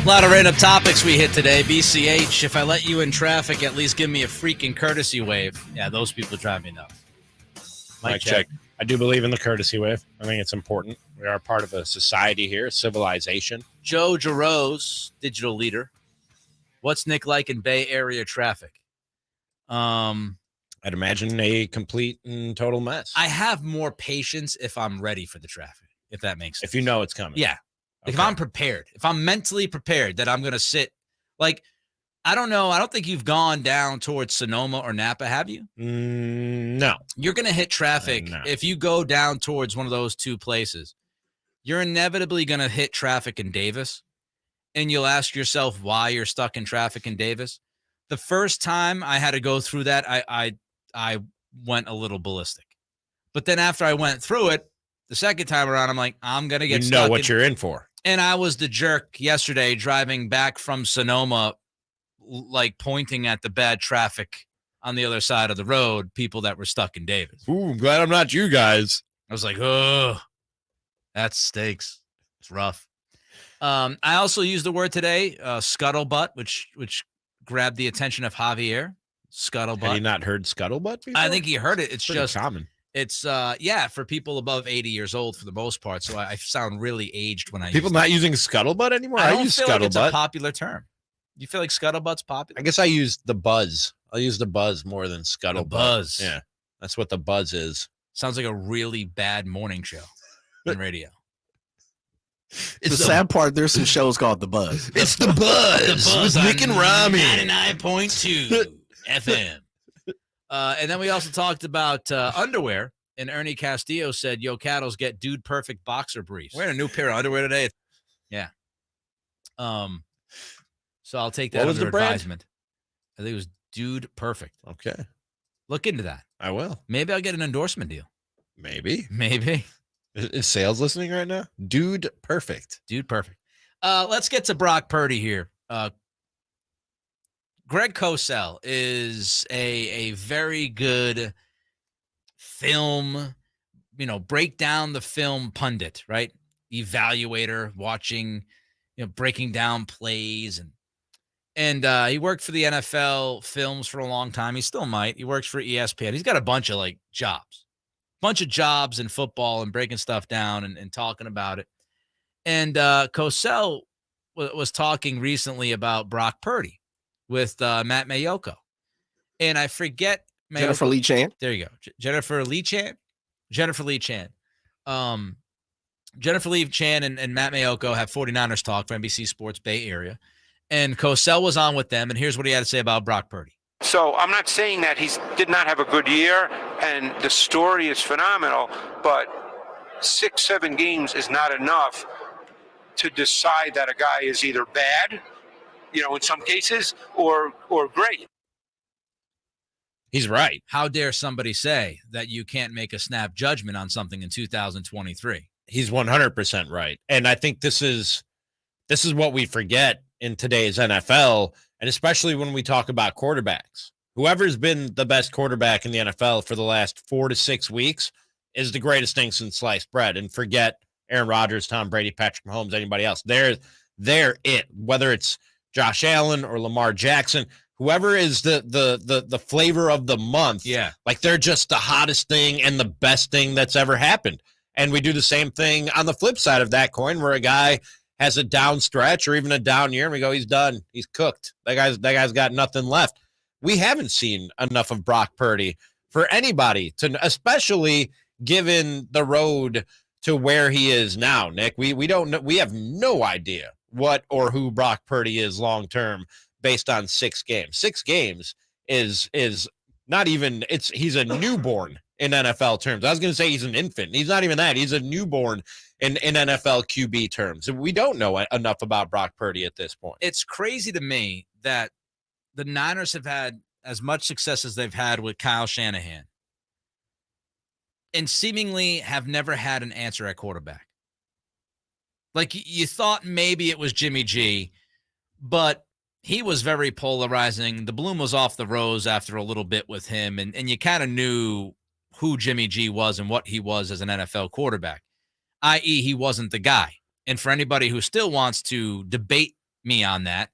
A lot of random topics we hit today. BCH, if I let you in traffic, at least give me a freaking courtesy wave. Yeah, those people drive me nuts. Mic check. I do believe in the courtesy wave. I think it's important. We are part of a society here, a civilization. Joe Jarose, digital leader. What's Nick like in Bay Area traffic? I'd imagine a complete and total mess. I have more patience if I'm ready for the traffic, if that makes sense. If you know it's coming. Yeah. If I'm prepared, if I'm mentally prepared that I'm going to sit, like, I don't know. I don't think you've gone down towards Sonoma or Napa, have you? No. You're going to hit traffic. No. If you go down towards one of those two places, you're inevitably going to hit traffic in Davis, and you'll ask yourself why you're stuck in traffic in Davis. The first time I had to go through that, I went a little ballistic. But then after I went through it, the second time around, I'm like, I'm going to get stuck. You know what you're in for. And I was the jerk yesterday driving back from Sonoma, like pointing at the bad traffic on the other side of the road, people that were stuck in Davis. Ooh, I'm glad I'm not you guys. I was like, oh, that stinks. It's rough. I also used the word today, scuttlebutt, which grabbed the attention of Javier. Scuttlebutt. Have you not heard scuttlebutt before? I think he heard it. It's Pretty just common. It's for people above 80 years old for the most part. So I sound really aged when I People use not using scuttlebutt anymore. I don't use feel scuttlebutt. like it's a popular term. You feel like scuttlebutt's popular? I guess I use the buzz. I'll use the buzz more than scuttlebutt. The buzz. Yeah, that's what the buzz is. Sounds like a really bad morning show on radio. The sad part, there's some shows called The Buzz. It's The Buzz, with Nick and Ramie. 99.2 FM. And then we also talked about underwear. And Ernie Castillo said, "Yo, Cattles get dude perfect boxer briefs." Wearing a new pair of underwear today. Yeah. So I'll take that What was under the brand? advisement. I think it was Dude Perfect. Okay. Look into that. I will. Maybe I'll get an endorsement deal. Maybe. Is sales listening right now? Dude Perfect. Dude Perfect. Let's get to Brock Purdy here. Greg Cosell is a very good film, break down the film pundit, right? Evaluator, watching, breaking down plays and he worked for the NFL Films for a long time. He still might. He works for ESPN. He's got a bunch of jobs in football and breaking stuff down and talking about it. And Cosell was talking recently about Brock Purdy with Matt Mayoko. And I forget. Jennifer Lee Chan. There you go. Jennifer Lee Chan. Jennifer Lee Chan and Matt Mayoko have 49ers Talk for NBC Sports Bay Area. And Cosell was on with them, and here's what he had to say about Brock Purdy. So I'm not saying that he did not have a good year, and the story is phenomenal, but 6-7 games is not enough to decide that a guy is either bad, in some cases, or great. He's right. How dare somebody say that you can't make a snap judgment on something in 2023? He's 100% right. And I think this is what we forget in today's NFL, and especially when we talk about quarterbacks. Whoever's been the best quarterback in the NFL for the last 4 to 6 weeks is the greatest thing since sliced bread. And forget Aaron Rodgers, Tom Brady, Patrick Mahomes, anybody else. They're it. Whether it's Josh Allen or Lamar Jackson, whoever is the flavor of the month, like they're just the hottest thing and the best thing that's ever happened. And we do the same thing on the flip side of that coin, where a guy has a down stretch or even a down year, and we go, he's done. He's cooked. That guy's got nothing left. We haven't seen enough of Brock Purdy for anybody to, especially given the road to where he is now, Nick. We don't know. We have no idea what or who Brock Purdy is long term based on 6 games. 6 games is not even. He's a newborn in NFL terms. I was going to say he's an infant. He's not even that. He's a newborn in NFL QB terms. We don't know enough about Brock Purdy at this point. It's crazy to me that the Niners have had as much success as they've had with Kyle Shanahan and seemingly have never had an answer at quarterback. Like, you thought maybe it was Jimmy G, but he was very polarizing. The bloom was off the rose after a little bit with him, and you kind of knew who Jimmy G was and what he was as an NFL quarterback, i.e. he wasn't the guy. And for anybody who still wants to debate me on that,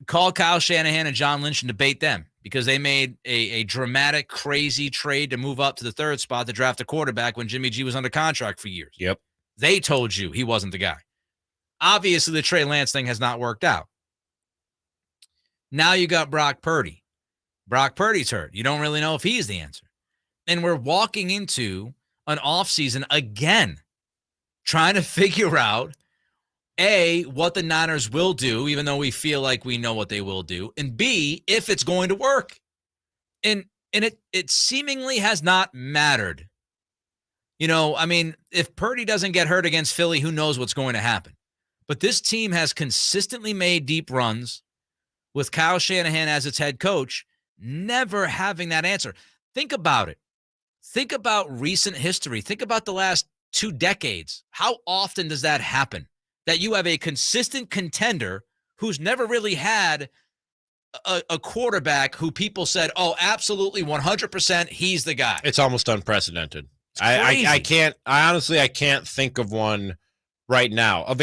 call Kyle Shanahan and John Lynch and debate them, because they made a dramatic, crazy trade to move up to the 3rd spot to draft a quarterback when Jimmy G was under contract for years. Yep. They told you he wasn't the guy. Obviously, the Trey Lance thing has not worked out. Now you got Brock Purdy. Brock Purdy's hurt. You don't really know if he's the answer. And we're walking into an offseason again, trying to figure out, A, what the Niners will do, even though we feel like we know what they will do, and B, if it's going to work. And it seemingly has not mattered. If Purdy doesn't get hurt against Philly, who knows what's going to happen. But this team has consistently made deep runs with Kyle Shanahan as its head coach, never having that answer. Think about it. Think about recent history. Think about the last 2 decades. How often does that happen? That you have a consistent contender who's never really had a quarterback who people said, oh, absolutely 100%, he's the guy. It's almost unprecedented. I can't think of one right now of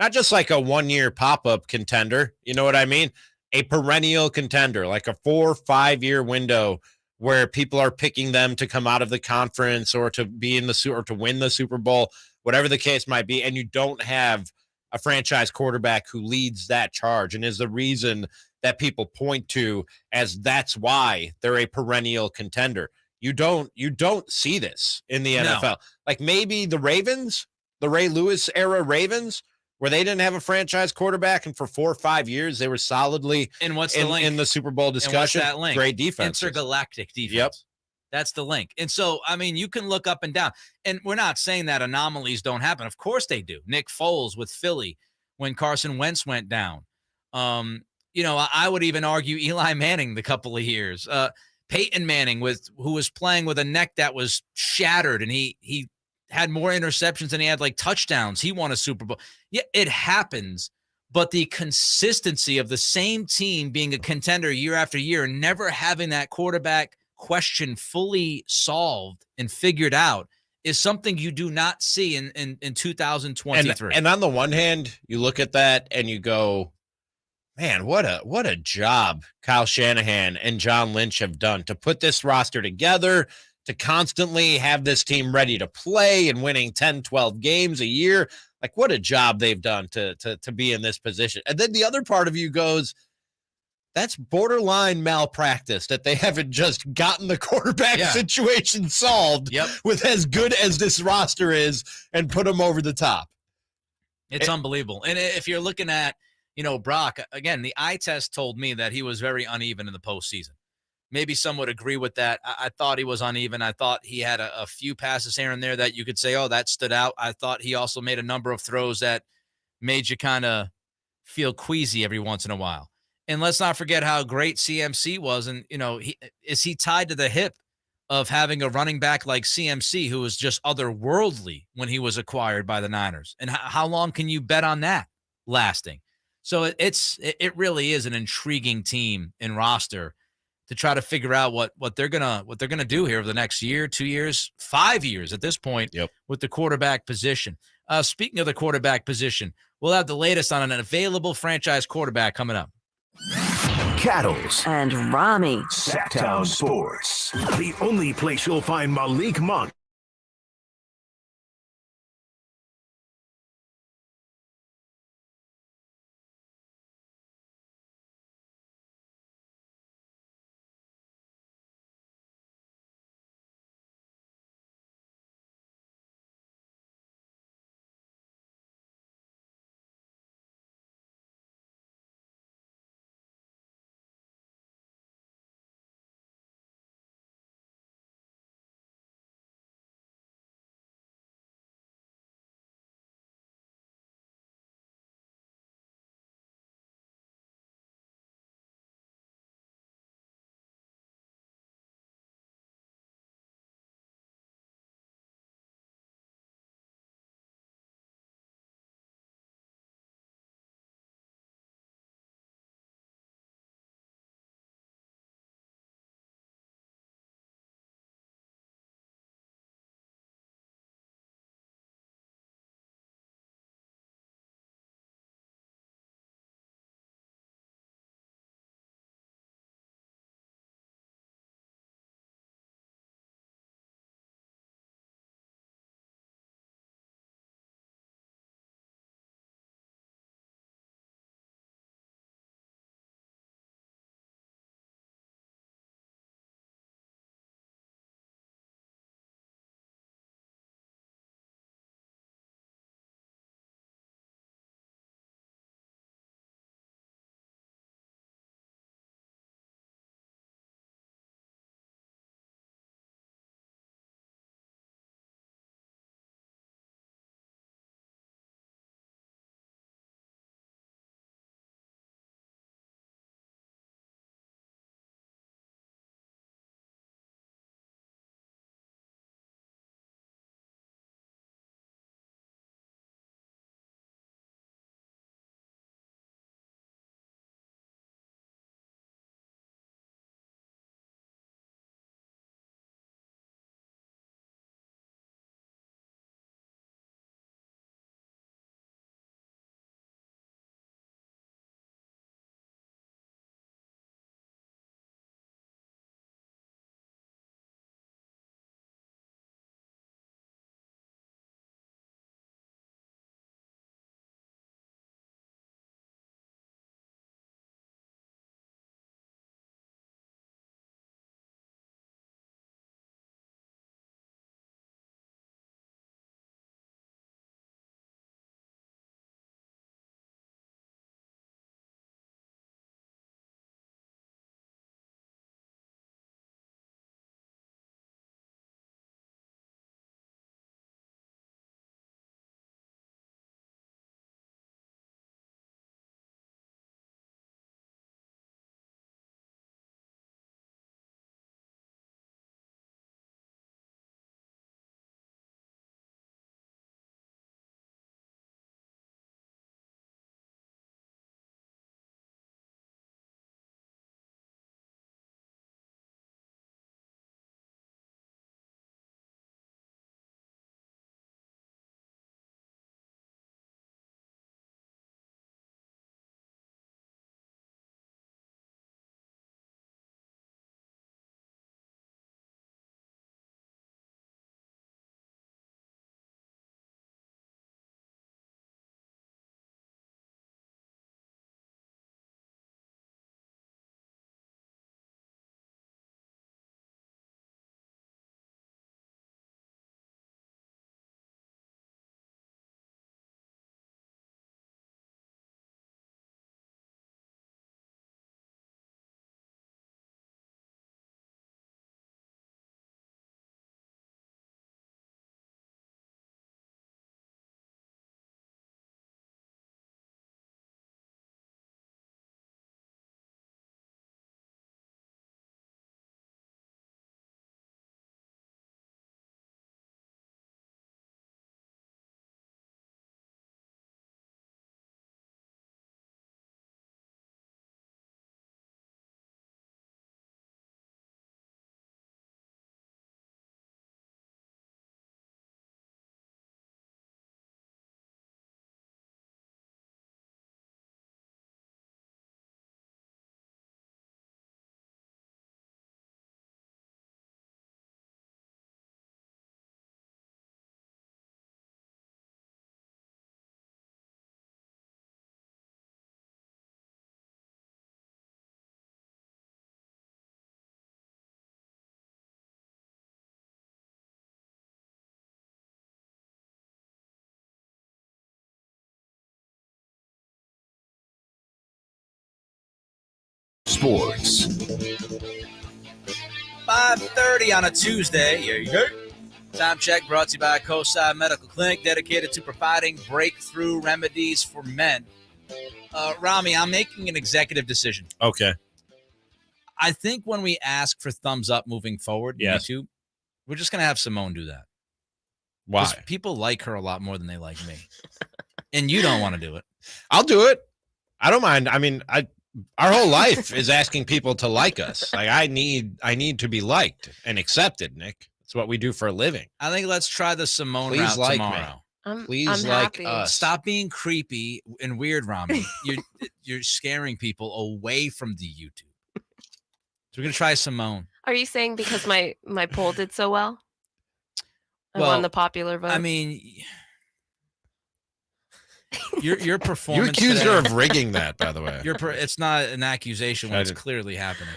not just like a 1-year pop-up contender. You know what I mean? a perennial contender, like a 4 or 5 year window where people are picking them to come out of the conference or to be in the or to win the Super Bowl, whatever the case might be, and you don't have a franchise quarterback who leads that charge and is the reason that people point to as that's why they're a perennial contender. You don't see this in the NFL. No. Like maybe the Ravens, the Ray Lewis era Ravens, where they didn't have a franchise quarterback, and for 4 or 5 years they were solidly And what's the link? in the Super Bowl discussion. And what's that link? Great defense. Intergalactic defense. Yep. That's the link. And so, I mean, you can look up and down. And we're not saying that anomalies don't happen. Of course they do. Nick Foles with Philly when Carson Wentz went down. I would even argue Eli Manning the couple of years. Peyton Manning who was playing with a neck that was shattered, and he had more interceptions than he had like touchdowns. He won a Super Bowl. Yeah, it happens. But the consistency of the same team being a contender year after year, never having that quarterback question fully solved and figured out is something you do not see in 2023. And on the one hand, you look at that and you go, man, what a job Kyle Shanahan and John Lynch have done to put this roster together, to constantly have this team ready to play and winning 10, 12 games a year. Like, what a job they've done to be in this position. And then the other part of you goes, that's borderline malpractice that they haven't just gotten the quarterback situation solved with as good as this roster is and put them over the top. It's unbelievable. And if you're looking at, Brock, again, the eye test told me that he was very uneven in the postseason. Maybe some would agree with that. I thought he was uneven. I thought he had a few passes here and there that you could say, oh, that stood out. I thought he also made a number of throws that made you kind of feel queasy every once in a while. And let's not forget how great CMC was. And, is he tied to the hip of having a running back like CMC who was just otherworldly when he was acquired by the Niners? And how long can you bet on that lasting? So it really is an intriguing team and roster to try to figure out what they're gonna do here over the next year, 2 years, 5 years at this point with the quarterback position. Speaking of the quarterback position, we'll have the latest on an available franchise quarterback coming up. Cattles and Ramie. Sactown Sports, the only place you'll find Malik Monk Sports. 5:30 on a Tuesday. Time check brought to you by Coastside Medical Clinic, dedicated to providing breakthrough remedies for men. Ramie, I'm making an executive decision. Okay. I think when we ask for thumbs up moving forward, Yes. YouTube, we're just going to have Simone do that. Why? 'Cause people like her a lot more than they like me. And you don't want to do it. I'll do it. I don't mind. I mean, our whole life is asking people to like us. Like I need to be liked and accepted, Nick. It's what we do for a living. I think let's try the Simone Please route like tomorrow. me. Please like us. Stop being creepy and weird, Ramie. You're scaring people away from the YouTube. So we're gonna try Simone. Are you saying because my poll did so well? I Well, won the popular vote. I mean, your performance. You accused today, her of rigging that, by the way. It's not an accusation when it's clearly happening.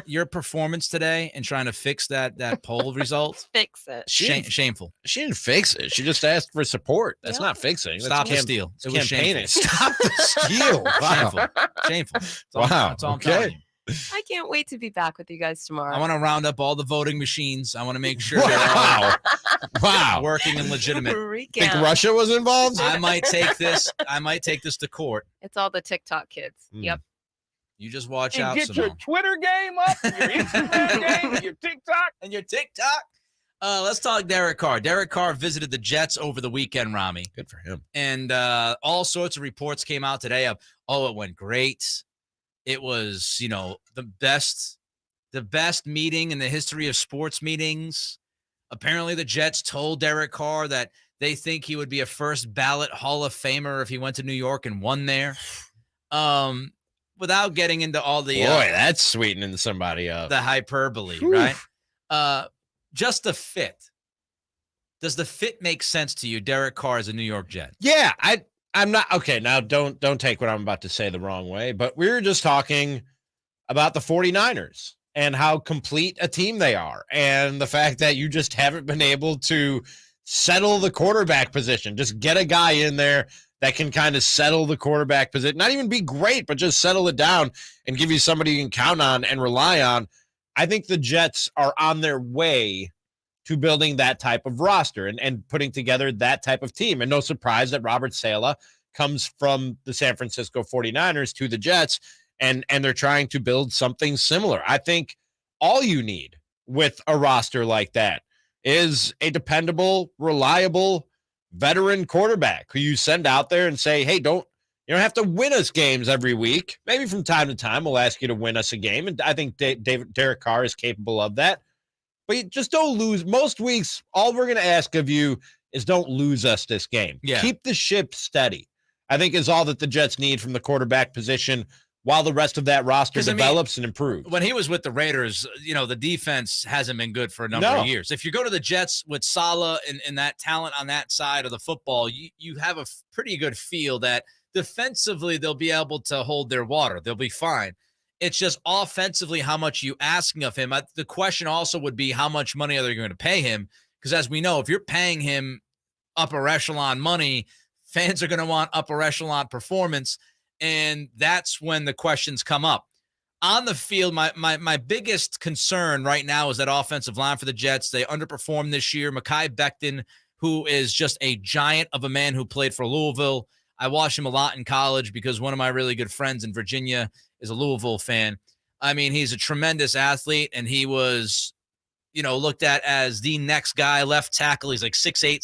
Your performance today and trying to fix that poll result. Fix it. Shameful. She didn't fix it. She just asked for support. That's not fixing. Stop the steal. It was campaigning. shameful. Stop the steal. Wow. Shameful. Wow. That's all I'm telling you. I can't wait to be back with you guys tomorrow. I want to round up all the voting machines. I want to make sure Wow. they're working and legitimate. Think Russia was involved? I might take this to court. It's all the TikTok kids. Yep. You just watch And out, get your Simone. Twitter game up, your Instagram game, and your TikTok. And your TikTok. Let's talk Derek Carr. Derek Carr visited the Jets over the weekend, Ramie. Good for him. And all sorts of reports came out today of, it went great. It was, the best meeting in the history of sports meetings. Apparently the Jets told Derek Carr that they think he would be a first ballot Hall of Famer if he went to New York and won there. Without getting into all the that's sweetening somebody up. The hyperbole, right? Just the fit. Does the fit make sense to you, Derek Carr as a New York Jet? Yeah, I'm not okay. Now don't take what I'm about to say the wrong way, but we were just talking about the 49ers and how complete a team they are, and the fact that you just haven't been able to settle the quarterback position. Just get a guy in there that can kind of settle the quarterback position, not even be great, but just settle it down and give you somebody you can count on and rely on. I think the Jets are on their way to building that type of roster and putting together that type of team. And no surprise that Robert Saleh comes from the San Francisco 49ers to the Jets, and they're trying to build something similar. I think all you need with a roster like that is a dependable, reliable, veteran quarterback who you send out there and say, hey, you don't have to win us games every week. Maybe from time to time we'll ask you to win us a game, and I think Derek Carr is capable of that. But you just don't lose. Most weeks, all we're going to ask of you is don't lose us this game. Yeah. Keep the ship steady, I think, is all that the Jets need from the quarterback position while the rest of that roster develops and improves. When he was with the Raiders, the defense hasn't been good for a number of years. If you go to the Jets with Saleh and that talent on that side of the football, you have a pretty good feel that defensively they'll be able to hold their water. They'll be fine. It's just offensively how much you asking of him. The question also would be how much money are they going to pay him? Because as we know, if you're paying him upper echelon money, fans are going to want upper echelon performance, and that's when the questions come up. On the field, my biggest concern right now is that offensive line for the Jets. They underperformed this year. Mekhi Becton, who is just a giant of a man who played for Louisville. I watched him a lot in college because one of my really good friends in Virginia is a Louisville fan. I mean, he's a tremendous athlete, and he was, looked at as the next guy, left tackle. He's like 6'8",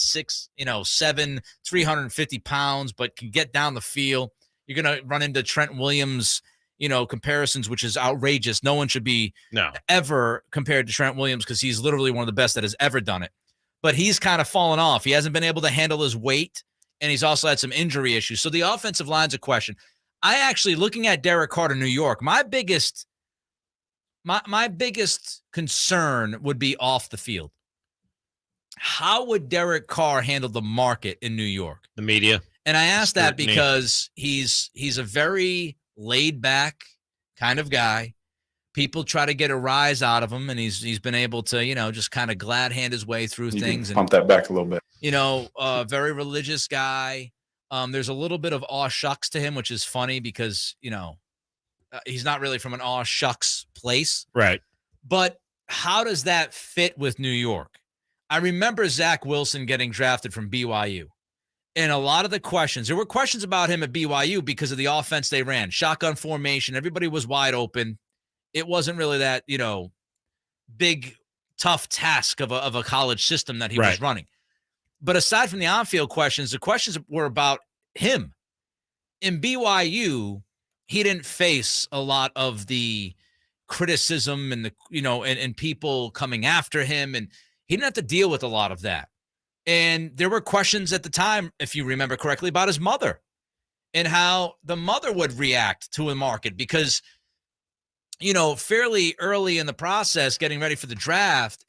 6'7", 350 pounds, but can get down the field. You're going to run into Trent Williams, comparisons, which is outrageous. No one should be ever compared to Trent Williams because he's literally one of the best that has ever done it. But he's kind of fallen off. He hasn't been able to handle his weight, and he's also had some injury issues. So the offensive line's a question. I actually, looking at Derek Carr to New York, my biggest concern would be off the field. How would Derek Carr handle the market in New York? The media. And I ask that because he's a very laid back kind of guy. People try to get a rise out of him, and he's been able to, just kind of glad hand his way through things. Pump that back a little bit. Very religious guy. There's a little bit of aw shucks to him, which is funny because, He's not really from an aw shucks place. Right. But how does that fit with New York? I remember Zach Wilson getting drafted from BYU. And a lot of the questions, there were questions about him at BYU because of the offense they ran. Shotgun formation. Everybody was wide open. It wasn't really that, big, tough task of a college system that he was running. But aside from the on-field questions, the questions were about him. In BYU, he didn't face a lot of the criticism and and people coming after him, and he didn't have to deal with a lot of that. And there were questions at the time, if you remember correctly, about his mother and how the mother would react to a market because, fairly early in the process, getting ready for the draft,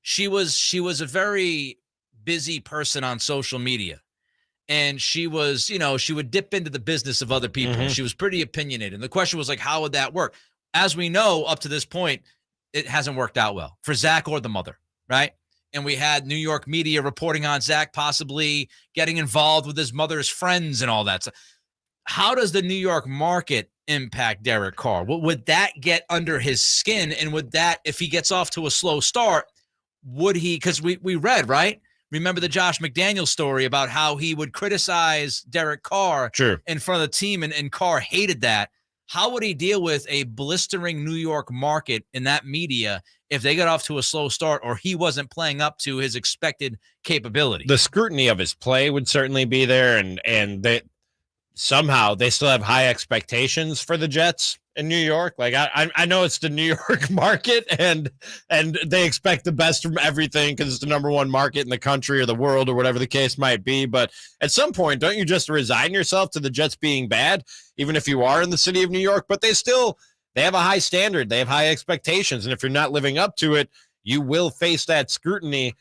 she was a very busy person on social media. And she was, she would dip into the business of other people. Mhm. She was pretty opinionated. And the question was like, how would that work? As we know, up to this point, it hasn't worked out well for Zach or the mother, right? And we had New York media reporting on Zach possibly getting involved with his mother's friends and all that. So how does the New York market impact Derek Carr? Would that get under his skin? And would that, if he gets off to a slow start, would he, because we read, right? Remember the Josh McDaniels story about how he would criticize Derek Carr in front of the team, and Carr hated that. How would he deal with a blistering New York market in that media if they got off to a slow start or he wasn't playing up to his expected capability? The scrutiny of his play would certainly be there, and they somehow they still have high expectations for the Jets in New York. Like I know it's the New York market, and they expect the best from everything because it's the number one market in the country or the world or whatever the case might be. But at some point, don't you just resign yourself to the Jets being bad, even if you are in the city of New York? But they have a high standard. They have high expectations. And if you're not living up to it, you will face that scrutiny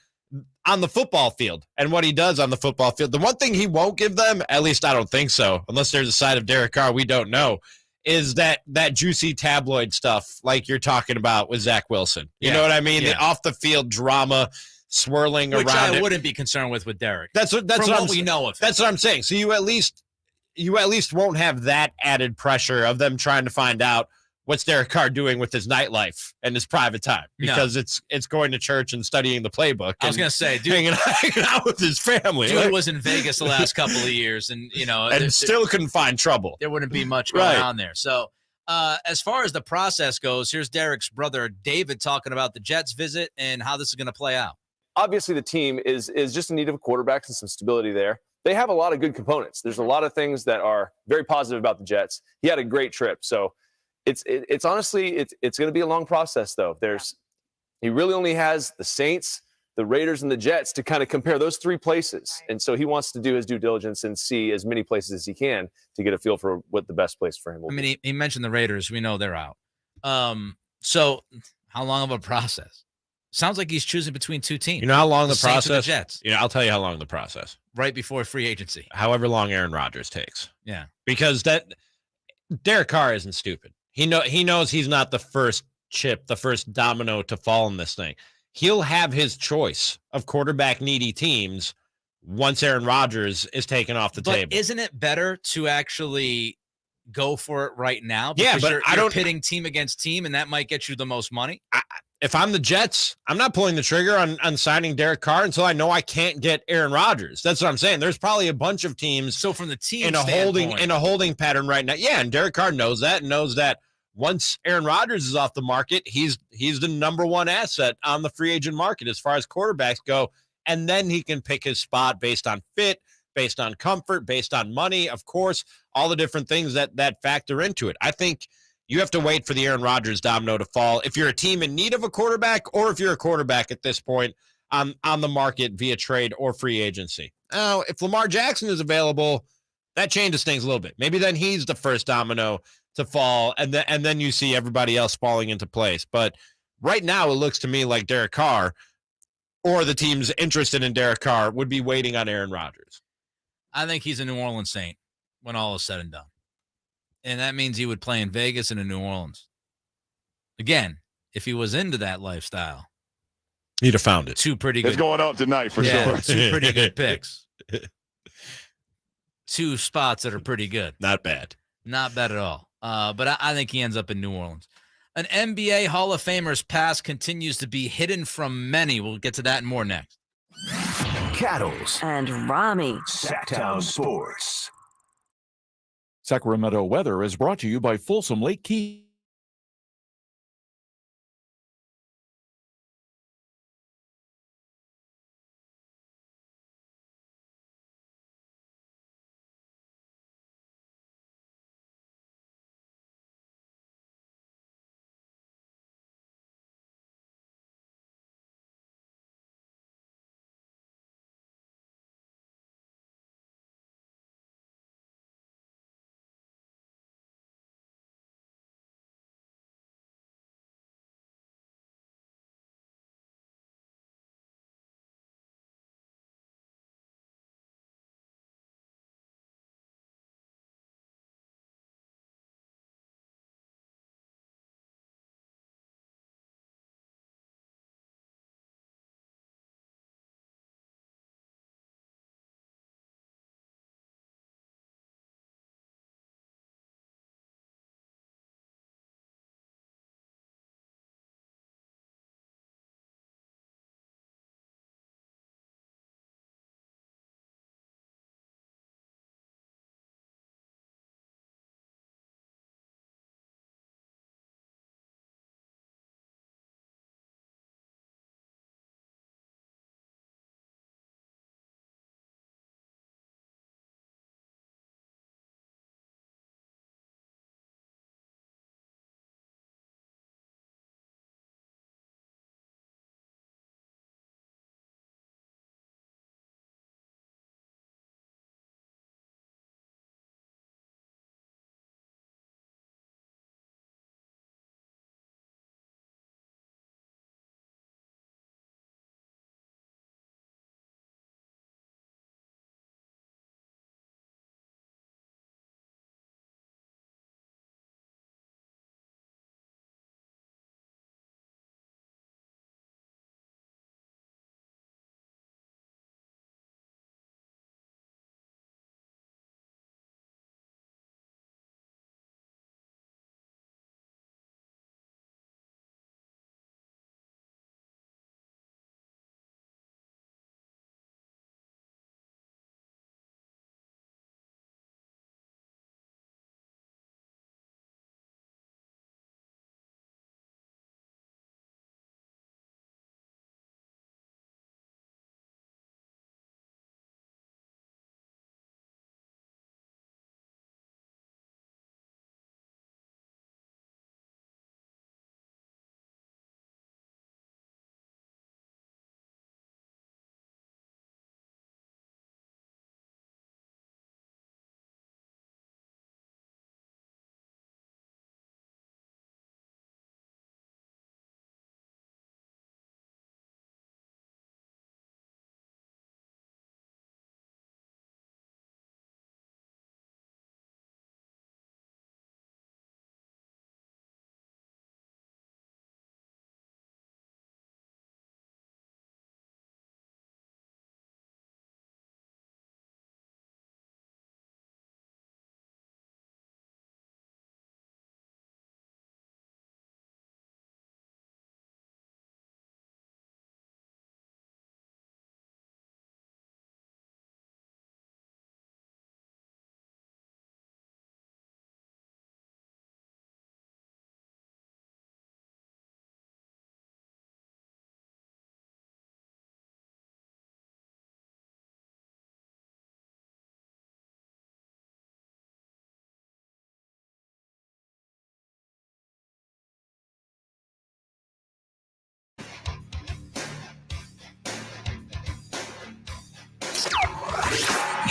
on the football field and what he does on the football field. The one thing he won't give them, at least I don't think so, unless there's a side of Derek Carr we don't know, is that juicy tabloid stuff like you're talking about with Zach Wilson. You know what I mean? Yeah. The off the field drama swirling Which around I it. wouldn't be concerned with Derek. That's what we know of him. That's what I'm saying. So you at least won't have that added pressure of them trying to find out what's Derek Carr doing with his nightlife and his private time, because it's going to church and studying the playbook. I was going to say, dude, hanging out with his family. Dude was in Vegas the last couple of years, and and still couldn't find trouble. There wouldn't be much going on there. So as far as the process goes, here's Derek's brother David talking about the Jets visit and how this is going to play out. Obviously, the team is just in need of a quarterback and some stability there. They have a lot of good components. There's a lot of things that are very positive about the Jets. He had a great trip, so it's honestly it's going to be a long process though. He really only has the Saints, the Raiders, and the Jets to kind of compare those three places, and so he wants to do his due diligence and see as many places as he can to get a feel for what the best place for him will be. I mean, he mentioned the Raiders. We know they're out. So how long of a process? Sounds like he's choosing between two teams. You know how long the Saints and process? the Jets. I'll tell you how long the process. Right before free agency. However long Aaron Rodgers takes. Yeah. Because Derek Carr isn't stupid. He knows he's not the first chip, the first domino to fall in this thing. He'll have his choice of quarterback needy teams once Aaron Rodgers is taken off the table. Isn't it better to actually go for it right now? Yeah, but you're pitting team against team, and that might get you the most money. If I'm the Jets, I'm not pulling the trigger on signing Derek Carr until I know I can't get Aaron Rodgers. That's what I'm saying. There's probably a bunch of teams. So from the team in a holding pattern right now. Yeah, and Derek Carr knows that and knows that once Aaron Rodgers is off the market, he's the number one asset on the free agent market as far as quarterbacks go. And then he can pick his spot based on fit, based on comfort, based on money, of course, all the different things that factor into it. I think you have to wait for the Aaron Rodgers domino to fall if you're a team in need of a quarterback or if you're a quarterback at this point on the market via trade or free agency. Now, if Lamar Jackson is available, that changes things a little bit. Maybe then he's the first domino to fall, and then you see everybody else falling into place. But right now, it looks to me like Derek Carr or the teams interested in Derek Carr would be waiting on Aaron Rodgers. I think he's a New Orleans Saint when all is said and done. And that means he would play in Vegas and in New Orleans. Again, if he was into that lifestyle, he'd have found it. Two pretty good. It's going up tonight for sure. Two pretty good picks. Two spots that are pretty good. Not bad. Not bad at all. But I think he ends up in New Orleans. An NBA Hall of Famer's past continues to be hidden from many. We'll get to that and more next. Cattles and Ramie. Sactown Sports. Sacramento weather is brought to you by Folsom Lake Key.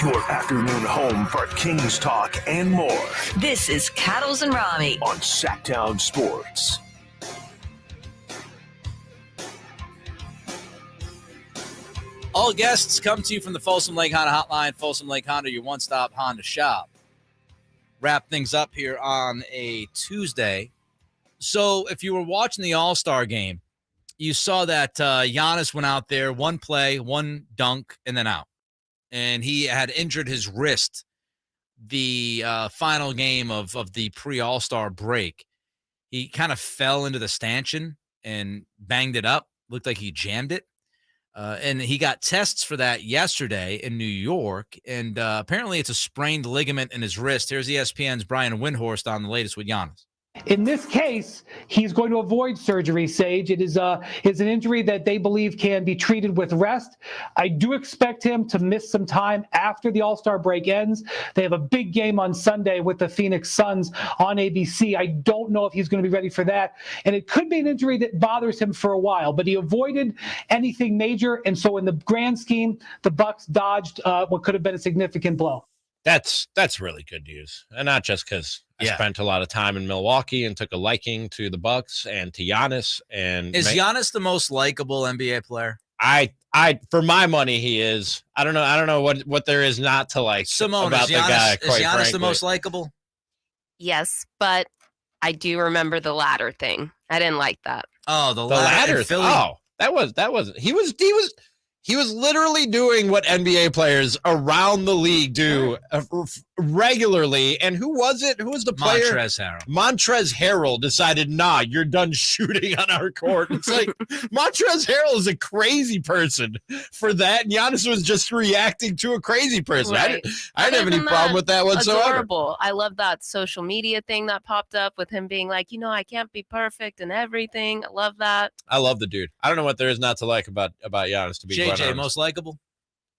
Your afternoon home for Kings talk and more. This is Cattles and Ramie on Sactown Sports. All guests come to you from the Folsom Lake Honda Hotline. Folsom Lake Honda, your one-stop Honda shop. Wrap things up here on a Tuesday. So if you were watching the All-Star game, you saw that Giannis went out there, one play, one dunk, and then out. And he had injured his wrist the final game of the pre-All-Star break, he kind of fell into the stanchion and banged it up. Looked like he jammed it. And he got tests for that yesterday in New York. And apparently it's a sprained ligament in his wrist. Here's ESPN's Brian Windhorst on the latest with Giannis. In this case, he's going to avoid surgery, Sage. It is an injury that they believe can be treated with rest. I do expect him to miss some time after the All-Star break ends. They have a big game on Sunday with the Phoenix Suns on ABC. I don't know if he's going to be ready for that. And it could be an injury that bothers him for a while, but he avoided anything major. And so in the grand scheme, the Bucks dodged what could have been a significant blow. That's really good news, and not just because I spent a lot of time in Milwaukee and took a liking to the Bucks and to Giannis. And is Giannis the most likable NBA player? I for my money, he is. I don't know what there is not to like Simone, about the guy. Is Giannis the most likable? Yes, but I do remember the ladder thing. I didn't like that. Oh, the ladder thing. Oh, that was he was literally doing what NBA players around the league do regularly. And who was it? Who was the player? Montrezl Harrell. Montrezl Harrell decided, nah, you're done shooting on our court. It's like Montrezl Harrell is a crazy person for that. And Giannis was just reacting to a crazy person. Right. I didn't have any problem with that whatsoever. Adorable. I love that social media thing that popped up with him being like, I can't be perfect and everything. I love that. I love the dude. I don't know what there is not to like about Giannis, to be quite JJ, honest. most likable?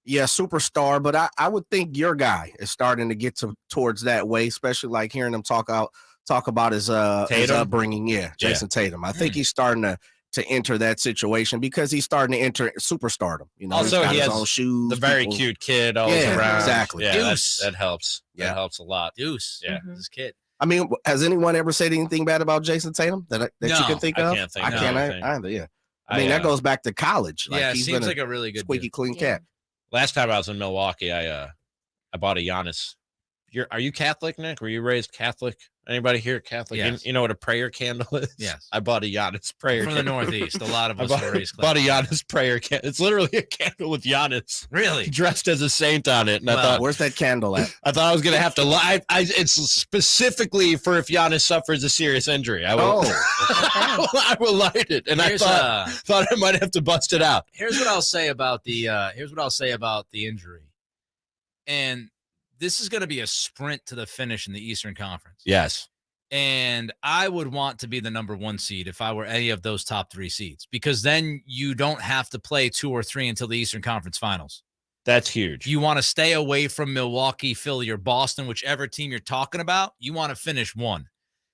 Yeah, superstar, but I would think your guy is starting to get towards that way, especially like hearing him talk about his upbringing. Yeah, Jason Tatum. I think he's starting to enter that situation because he's starting to enter superstardom. Also, he's got he his has own shoes. the very cute kid all Yeah, around. exactly. Yeah, Deuce. that helps. Yeah. That helps a lot. Deuce. Yeah. This kid. I mean, has anyone ever said anything bad about Jason Tatum that you No, can think I of? can't think I of can't anything. either. Yeah. I mean, that goes back to college. Yeah, he's seems been like a really good squeaky dude. clean cat. Last time I was in Milwaukee, I bought a Giannis. Are you Catholic, Nick? Were you raised Catholic? Anybody here Catholic? Yes. You know what a prayer candle is? Yes. I bought a Giannis prayer From candle. the Northeast. A lot of us were raised bought a Giannis prayer candle. It's literally a candle with Giannis. Really? Dressed as a saint on it. And I thought, where's that candle at? I thought I was going to have to lie. It's specifically for if Giannis suffers a serious injury. I will light it. And Here's, I thought I might have to bust it out. Here's what I'll say about the injury. And this is going to be a sprint to the finish in the Eastern Conference. Yes. And I would want to be the number 1 seed if I were any of those top 3 seeds, because then you don't have to play 2 or 3 until the Eastern Conference Finals. That's huge. You want to stay away from Milwaukee, Philly, or Boston, whichever team you're talking about. You want to finish 1.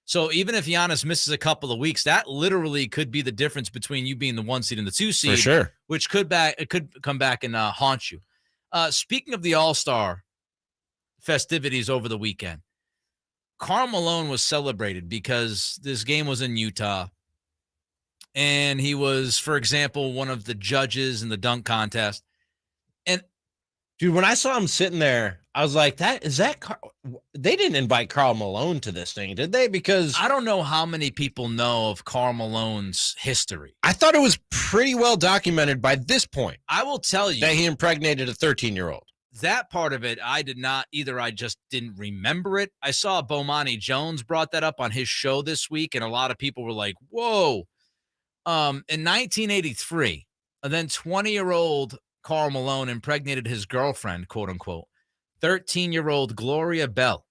So even if Giannis misses a couple of weeks, that literally could be the difference between you being the 1 seed and the 2 seed, For sure. which could come back and haunt you. Speaking of the All-Star festivities over the weekend, Karl Malone was celebrated because this game was in Utah, and he was, for example, one of the judges in the dunk contest. And dude, when I saw him sitting there, I was like, they didn't invite Karl Malone to this thing, did they? Because I don't know how many people know of Karl Malone's history. I thought it was pretty well documented by this point. I will tell you that he impregnated a 13-year-old. That part of it, I did not either. I just didn't remember it. I saw Bomani Jones brought that up on his show this week, and a lot of people were like, whoa. In 1983, and then 20-year-old Karl Malone impregnated his girlfriend, quote unquote, 13-year-old Gloria Bell.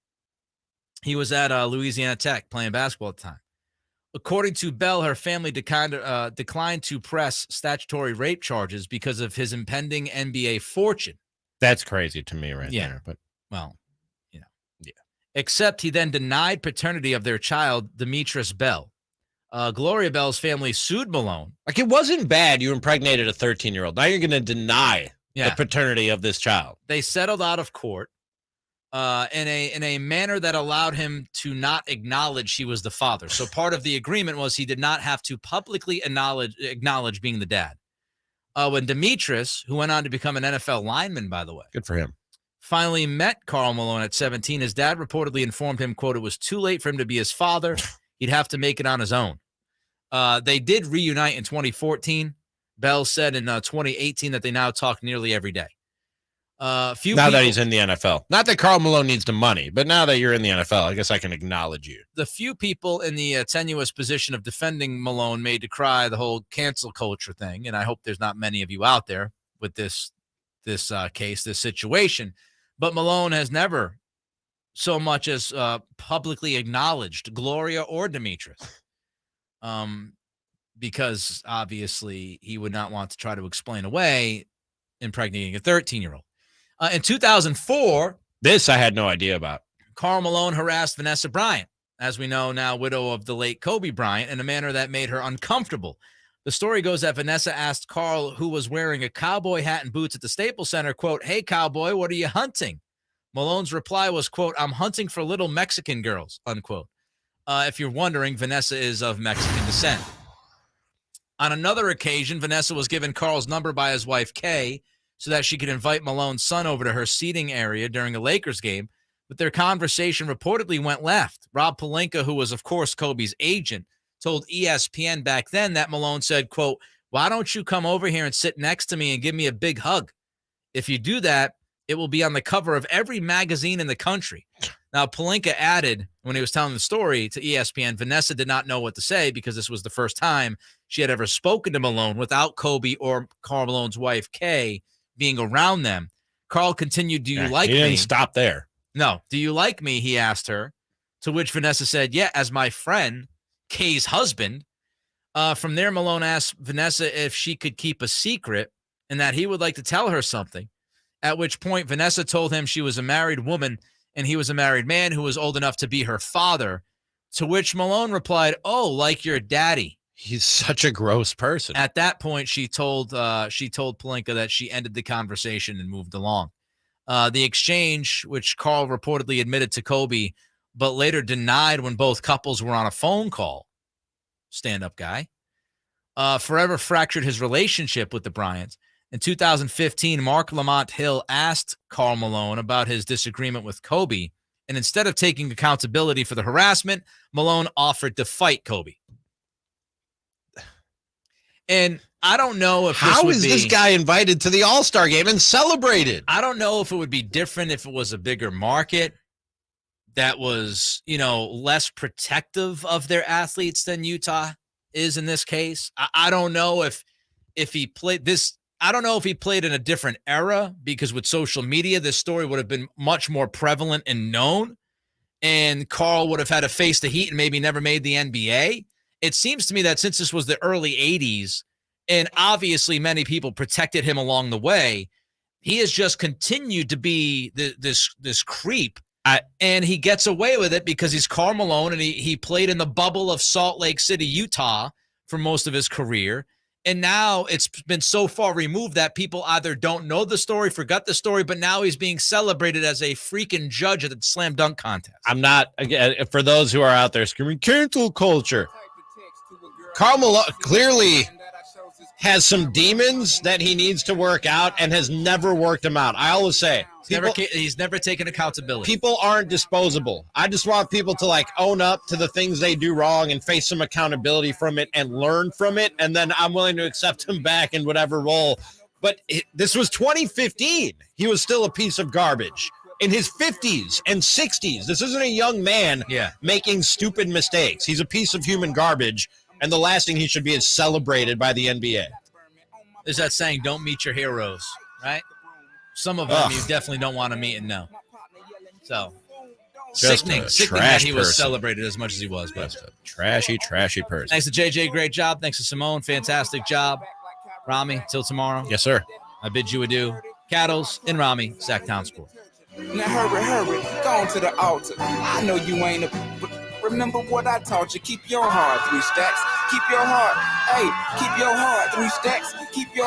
He was at Louisiana Tech playing basketball at the time. According to Bell, her family declined to press statutory rape charges because of his impending NBA fortune. That's crazy to me right there. But well, yeah. Except he then denied paternity of their child, Demetris Bell. Gloria Bell's family sued Malone. Like, it wasn't bad you impregnated a 13-year-old. Now you're going to deny the paternity of this child. They settled out of court in a manner that allowed him to not acknowledge he was the father. So part of the agreement was he did not have to publicly acknowledge being the dad. When Demetris, who went on to become an NFL lineman, by the way, good for him, finally met Karl Malone at 17, his dad reportedly informed him, quote, it was too late for him to be his father. He'd have to make it on his own. They did reunite in 2014. Bell said in 2018 that they now talk nearly every day. Now that he's in the NFL. Not that Karl Malone needs the money, but now that you're in the NFL, I guess I can acknowledge you. The few people in the tenuous position of defending Malone made decry the whole cancel culture thing, and I hope there's not many of you out there with this case, this situation. But Malone has never so much as publicly acknowledged Gloria or Demetrius, because obviously he would not want to try to explain away impregnating a 13-year-old. In 2004, this I had no idea about. Karl Malone harassed Vanessa Bryant, as we know now, widow of the late Kobe Bryant, in a manner that made her uncomfortable. The story goes that Vanessa asked Karl, who was wearing a cowboy hat and boots at the Staples Center, quote, "Hey, cowboy, what are you hunting?" Malone's reply was, quote, "I'm hunting for little Mexican girls," unquote. If you're wondering, Vanessa is of Mexican descent. On another occasion, Vanessa was given Karl's number by his wife, Kay, so that she could invite Malone's son over to her seating area during a Lakers game, but their conversation reportedly went left. Rob Pelinka, who was, of course, Kobe's agent, told ESPN back then that Malone said, quote, "Why don't you come over here and sit next to me and give me a big hug? If you do that, it will be on the cover of every magazine in the country." Now, Pelinka added, when he was telling the story to ESPN, Vanessa did not know what to say because this was the first time she had ever spoken to Malone without Kobe or Karl Malone's wife, Kay, being around them. Karl continued, "Do you like me?" He didn't stop there. No. "Do you like me?" he asked her, to which Vanessa said, "Yeah, as my friend, Kay's husband." From there, Malone asked Vanessa if she could keep a secret and that he would like to tell her something, at which point Vanessa told him she was a married woman and he was a married man who was old enough to be her father, to which Malone replied, "Oh, like your daddy." He's such a gross person. At that point, she told Pelinka that she ended the conversation and moved along. The exchange, which Karl reportedly admitted to Kobe, but later denied when both couples were on a phone call, stand-up guy, forever fractured his relationship with the Bryants. In 2015, Mark Lamont Hill asked Karl Malone about his disagreement with Kobe, and instead of taking accountability for the harassment, Malone offered to fight Kobe. And I don't know if this guy invited to the All-Star game and celebrated? I don't know if it would be different if it was a bigger market that was, less protective of their athletes than Utah is in this case. I don't know if he played this. I don't know if he played in a different era, because with social media, this story would have been much more prevalent and known, and Karl would have had to face the heat and maybe never made the NBA. It seems to me that since this was the early 80s, and obviously many people protected him along the way, he has just continued to be this creep. And he gets away with it because he's Karl Malone, and he played in the bubble of Salt Lake City, Utah for most of his career. And now it's been so far removed that people either don't know the story, forgot the story, but now he's being celebrated as a freaking judge at the slam dunk contest. I'm not, again, for those who are out there screaming cancel culture, Karl Malone clearly has some demons that he needs to work out and has never worked them out. I always say he's never taken accountability. People aren't disposable. I just want people to own up to the things they do wrong and face some accountability from it and learn from it. And then I'm willing to accept him back in whatever role. But this was 2015. He was still a piece of garbage in his 50s and 60s. This isn't a young man making stupid mistakes. He's a piece of human garbage. And the last thing he should be is celebrated by the NBA. There's that saying, don't meet your heroes, right? Some of them you definitely don't want to meet and know. So, sickening that he was celebrated as much as he was. But a trashy person. Thanks to JJ, great job. Thanks to Simone, fantastic job. Ramie, till tomorrow. Yes, sir. I bid you adieu. Cattles and Ramie, Sactown Sports. Now hurry, go on to the altar. I know you ain't remember what I taught you. Keep your heart 3 stacks. Keep your heart, keep your heart 3 stacks. Keep your